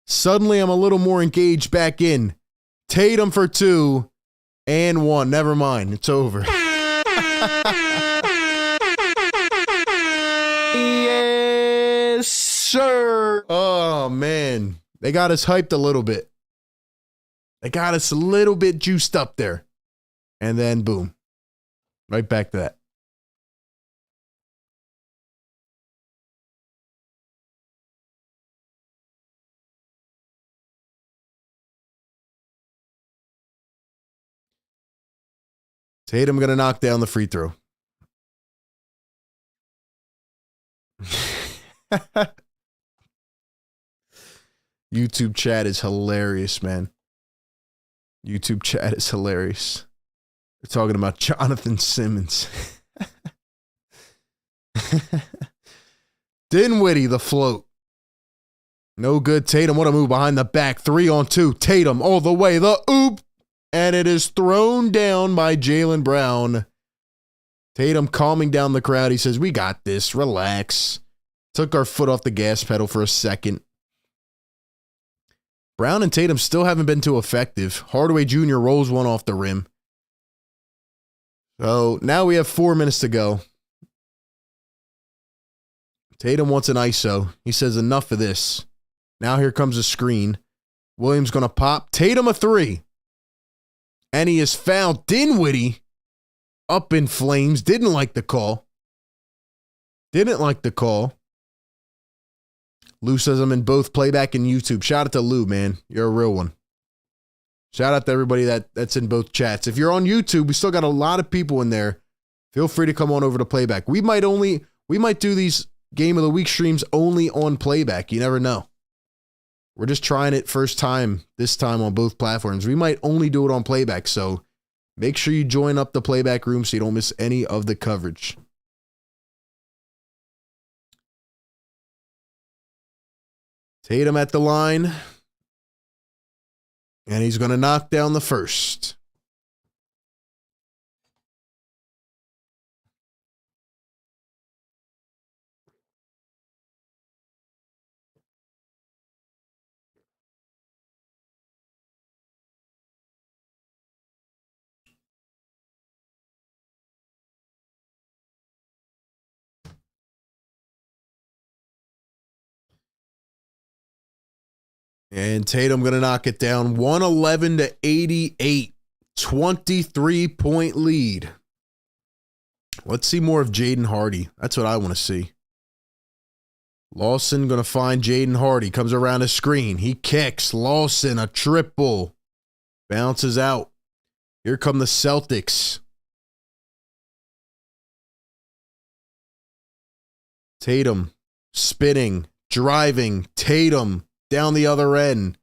Suddenly, I'm a little more engaged back in. Tatum for two and one. Never mind. It's over. Yes, sir. Oh, man. They got us hyped a little bit. They got us a little bit juiced up there. And then, boom. Right back to that. Tatum going to knock down the free throw. YouTube chat is hilarious, man. YouTube chat is hilarious. They're talking about Jonathan Simmons. Dinwiddie, the float. No good. Tatum, what a move behind the back. 3-on-2. Tatum all the way. The oop. And it is thrown down by Jaylen Brown. Tatum calming down the crowd. He says, we got this. Relax. Took our foot off the gas pedal for a second. Brown and Tatum still haven't been too effective. Hardaway Jr. rolls one off the rim. So now we have 4 minutes to go. Tatum wants an ISO. He says, enough of this. Now here comes a screen. Williams going to pop. Tatum a three. And he is fouled. Dinwiddie up in flames. Didn't like the call. Lou says I'm in both playback and YouTube. Shout out to Lou, man. You're a real one. Shout out to everybody that's in both chats. If you're on YouTube, we still got a lot of people in there. Feel free to come on over to playback. We might do these Game of the Week streams only on playback. You never know. We're just trying it first time, this time on both platforms. We might only do it on playback, so make sure you join up the playback room so you don't miss any of the coverage. Tatum at the line. And he's going to knock down the first. And Tatum going to knock it down 111-88. 23-point lead. Let's see more of Jaden Hardy. That's what I want to see. Lawson going to find Jaden Hardy. Comes around a screen. He kicks. Lawson, a triple. Bounces out. Here come the Celtics. Tatum spinning, driving. Tatum down the other end.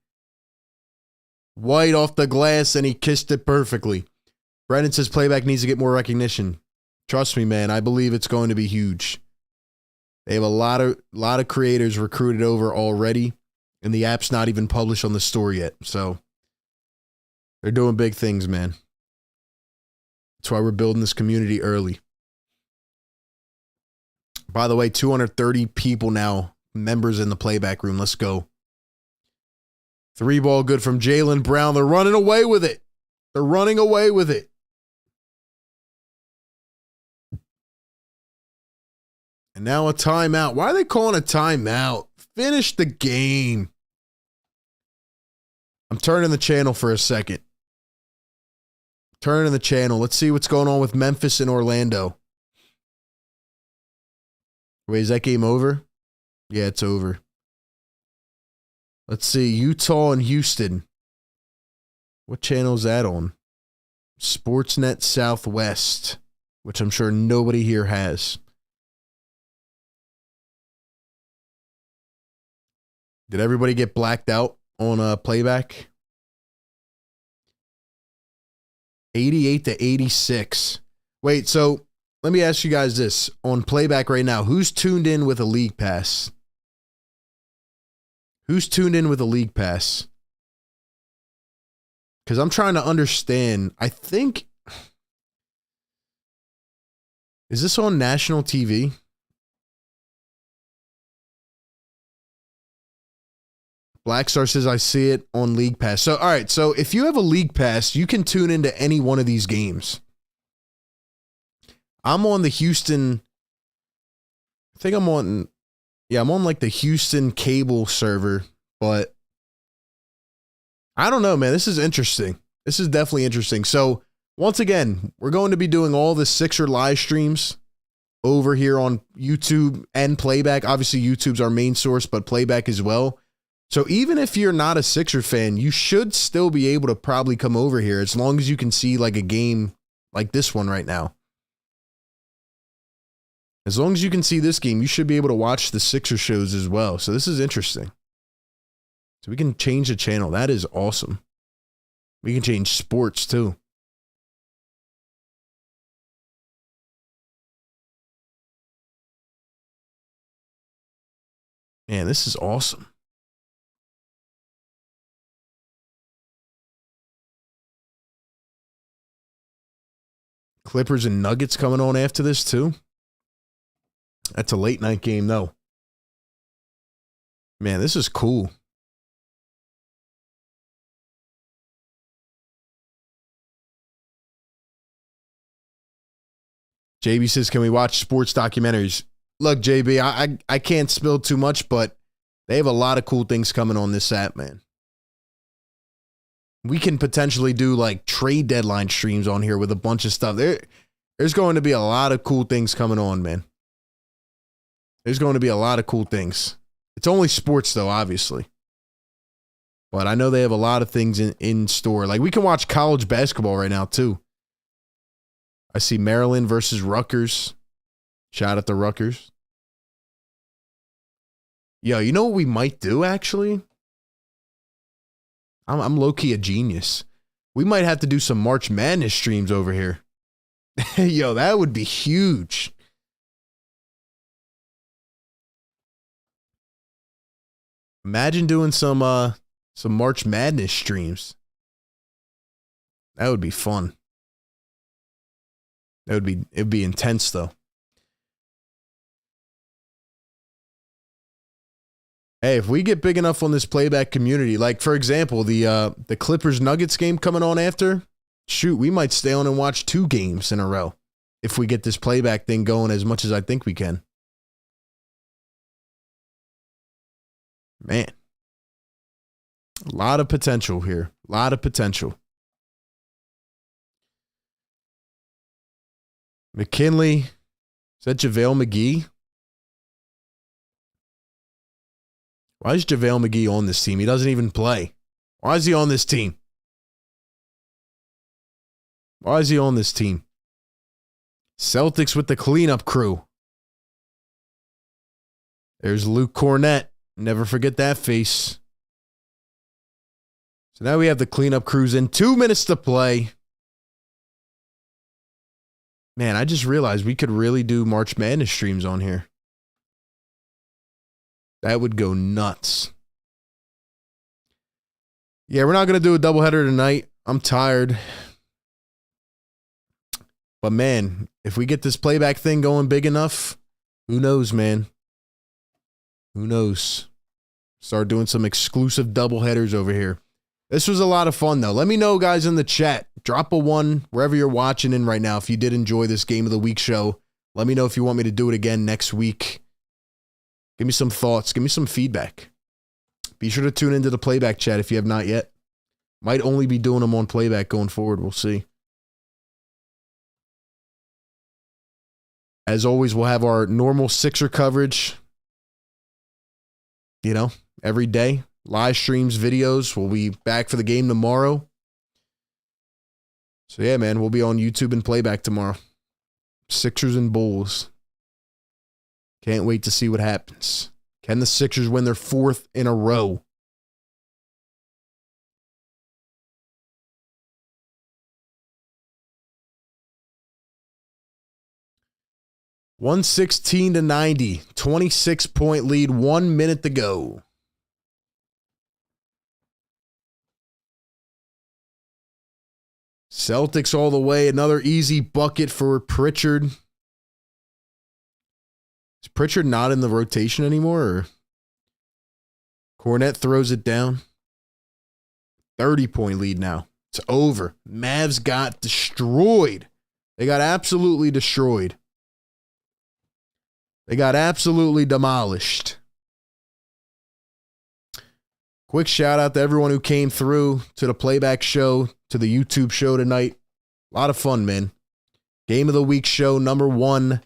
White off the glass, and he kissed it perfectly. Brendan says playback needs to get more recognition. Trust me, man. I believe it's going to be huge. They have a lot of creators recruited over already, and the app's not even published on the store yet. So they're doing big things, man. That's why we're building this community early. By the way, 230 people now, members in the playback room. Let's go. 3-ball good from Jaylen Brown. They're running away with it. And now a timeout. Why are they calling a timeout? Finish the game. I'm turning the channel for a second. Let's see what's going on with Memphis and Orlando. Wait, is that game over? Yeah, it's over. Let's see, Utah and Houston. What channel is that on? Sportsnet Southwest, which I'm sure nobody here has. Did everybody get blacked out on playback? 88-86. Wait, so let me ask you guys this. On playback right now, who's tuned in with a league pass? Because I'm trying to understand. I think... Is this on national TV? Blackstar says I see it on League Pass. So, all right. So, if you have a League Pass, you can tune into any one of these games. I'm on the Houston... I think I'm on... Yeah, I'm on like the Houston cable server, but I don't know, man. This is interesting. This is definitely interesting. So, once again, we're going to be doing all the Sixer live streams over here on YouTube and playback. Obviously, YouTube's our main source, but playback as well. So, even if you're not a Sixer fan, you should still be able to probably come over here as long as you can see like a game like this one right now. As long as you can see this game, you should be able to watch the Sixer shows as well. So this is interesting. So we can change the channel. That is awesome. We can change sports too. Man, this is awesome. Clippers and Nuggets coming on after this too. That's a late night game, though. Man, this is cool. JB says, can we watch sports documentaries? Look, JB, I can't spill too much, but they have a lot of cool things coming on this app, man. We can potentially do like trade deadline streams on here with a bunch of stuff. There's going to be a lot of cool things coming on, man. There's going to be a lot of cool things. It's only sports, though, obviously. But I know they have a lot of things in store. Like, we can watch college basketball right now, too. I see Maryland versus Rutgers. Shout out to Rutgers. Yo, you know what we might do, actually? I'm low-key a genius. We might have to do some March Madness streams over here. Yo, that would be huge. Imagine doing some March Madness streams. That would be fun. It'd be intense though. Hey, if we get big enough on this playback community, like for example, the Clippers Nuggets game coming on after, shoot, we might stay on and watch 2 games in a row if we get this playback thing going as much as I think we can. Man. A lot of potential here. A lot of potential. McKinley. Is that JaVale McGee? Why is JaVale McGee on this team? He doesn't even play. Why is he on this team? Why is he on this team? Celtics with the cleanup crew. There's Luke Cornett. Never forget that face. So now we have the cleanup crews in. 2 minutes to play. Man, I just realized we could really do March Madness streams on here. That would go nuts. Yeah, we're not going to do a doubleheader tonight. I'm tired. But man, if we get this playback thing going big enough, who knows, man? Who knows? Start doing some exclusive doubleheaders over here. This was a lot of fun, though. Let me know, guys, in the chat. Drop a 1 wherever you're watching in right now if you did enjoy this Game of the Week show. Let me know if you want me to do it again next week. Give me some thoughts. Give me some feedback. Be sure to tune into the playback chat if you have not yet. Might only be doing them on playback going forward. We'll see. As always, we'll have our normal Sixer coverage. You know, every day. Live streams, videos. We'll be back for the game tomorrow. So yeah, man, we'll be on YouTube and playback tomorrow. Sixers and Bulls. Can't wait to see what happens. Can the Sixers win their 4th in a row? $116-90. 26-point lead. 1 minute to go. Celtics all the way. Another easy bucket for Pritchard. Is Pritchard not in the rotation anymore? Or Cornett throws it down. 30-point lead now. It's over. Mavs got destroyed. They got absolutely destroyed. They got absolutely demolished. Quick shout out to everyone who came through to the playback show, to the YouTube show tonight. A lot of fun, man. Game of the Week show number 1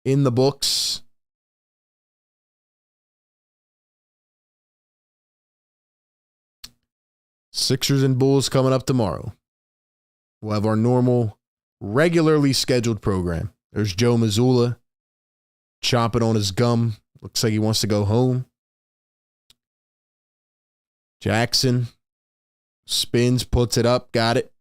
in the books. Sixers and Bulls coming up tomorrow. We'll have our normal, regularly scheduled program. There's Joe Mazzulla chomping on his gum. Looks like he wants to go home. Jackson spins, puts it up, got it.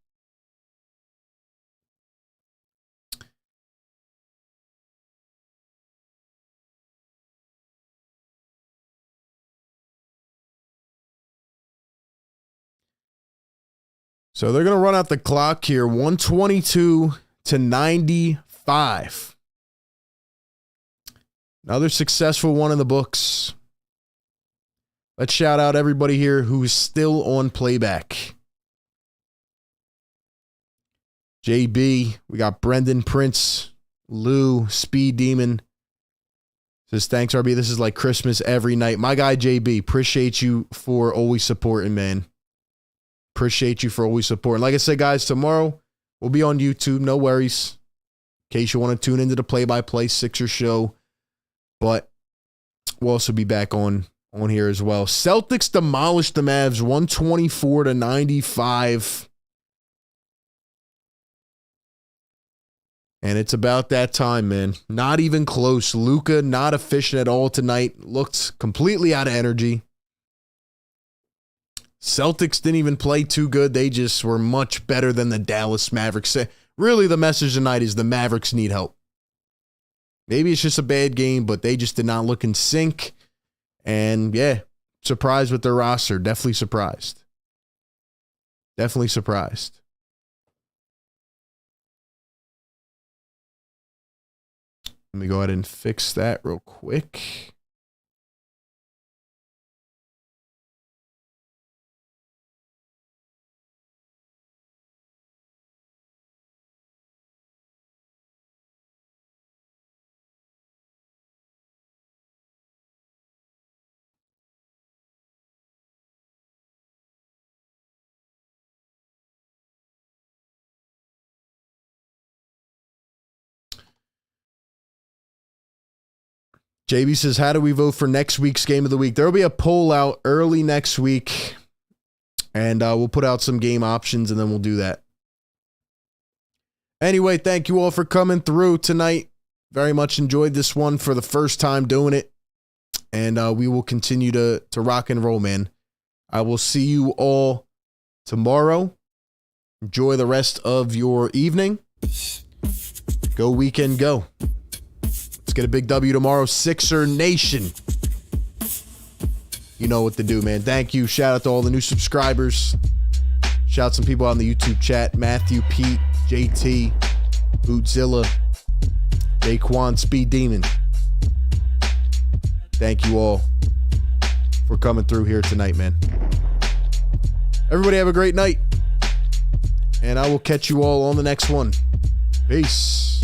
So they're going to run out the clock here. 122-95. Another successful one in the books. Let's shout out everybody here who's still on playback. JB, we got Brendan Prince, Lou, Speed Demon says, thanks, RB. This is like Christmas every night. My guy, JB, appreciate you for always supporting, man. Appreciate you for always supporting. Like I said, guys, tomorrow we'll be on YouTube. No worries. In case you want to tune into the play-by-play Sixers show. But we'll also be back on here as well. Celtics demolished the Mavs 124-95. And it's about that time, man. Not even close. Luka not efficient at all tonight. Looked completely out of energy. Celtics didn't even play too good. They just were much better than the Dallas Mavericks. Really, the message tonight is the Mavericks need help. Maybe it's just a bad game, but they just did not look in sync. And yeah, surprised with their roster. Definitely surprised. Definitely surprised. Let me go ahead and fix that real quick. JB says, how do we vote for next week's game of the week? There will be a poll out early next week, and we'll put out some game options, and then we'll do that. Anyway, thank you all for coming through tonight. Very much enjoyed this one for the first time doing it, and we will continue to rock and roll, man. I will see you all tomorrow. Enjoy the rest of your evening. Go weekend, go. Let's get a big W tomorrow. Sixer Nation. You know what to do, man. Thank you. Shout out to all the new subscribers. Shout out some people on the YouTube chat. Matthew, Pete, JT, Bootzilla, Daquan, Speed Demon. Thank you all for coming through here tonight, man. Everybody have a great night. And I will catch you all on the next one. Peace.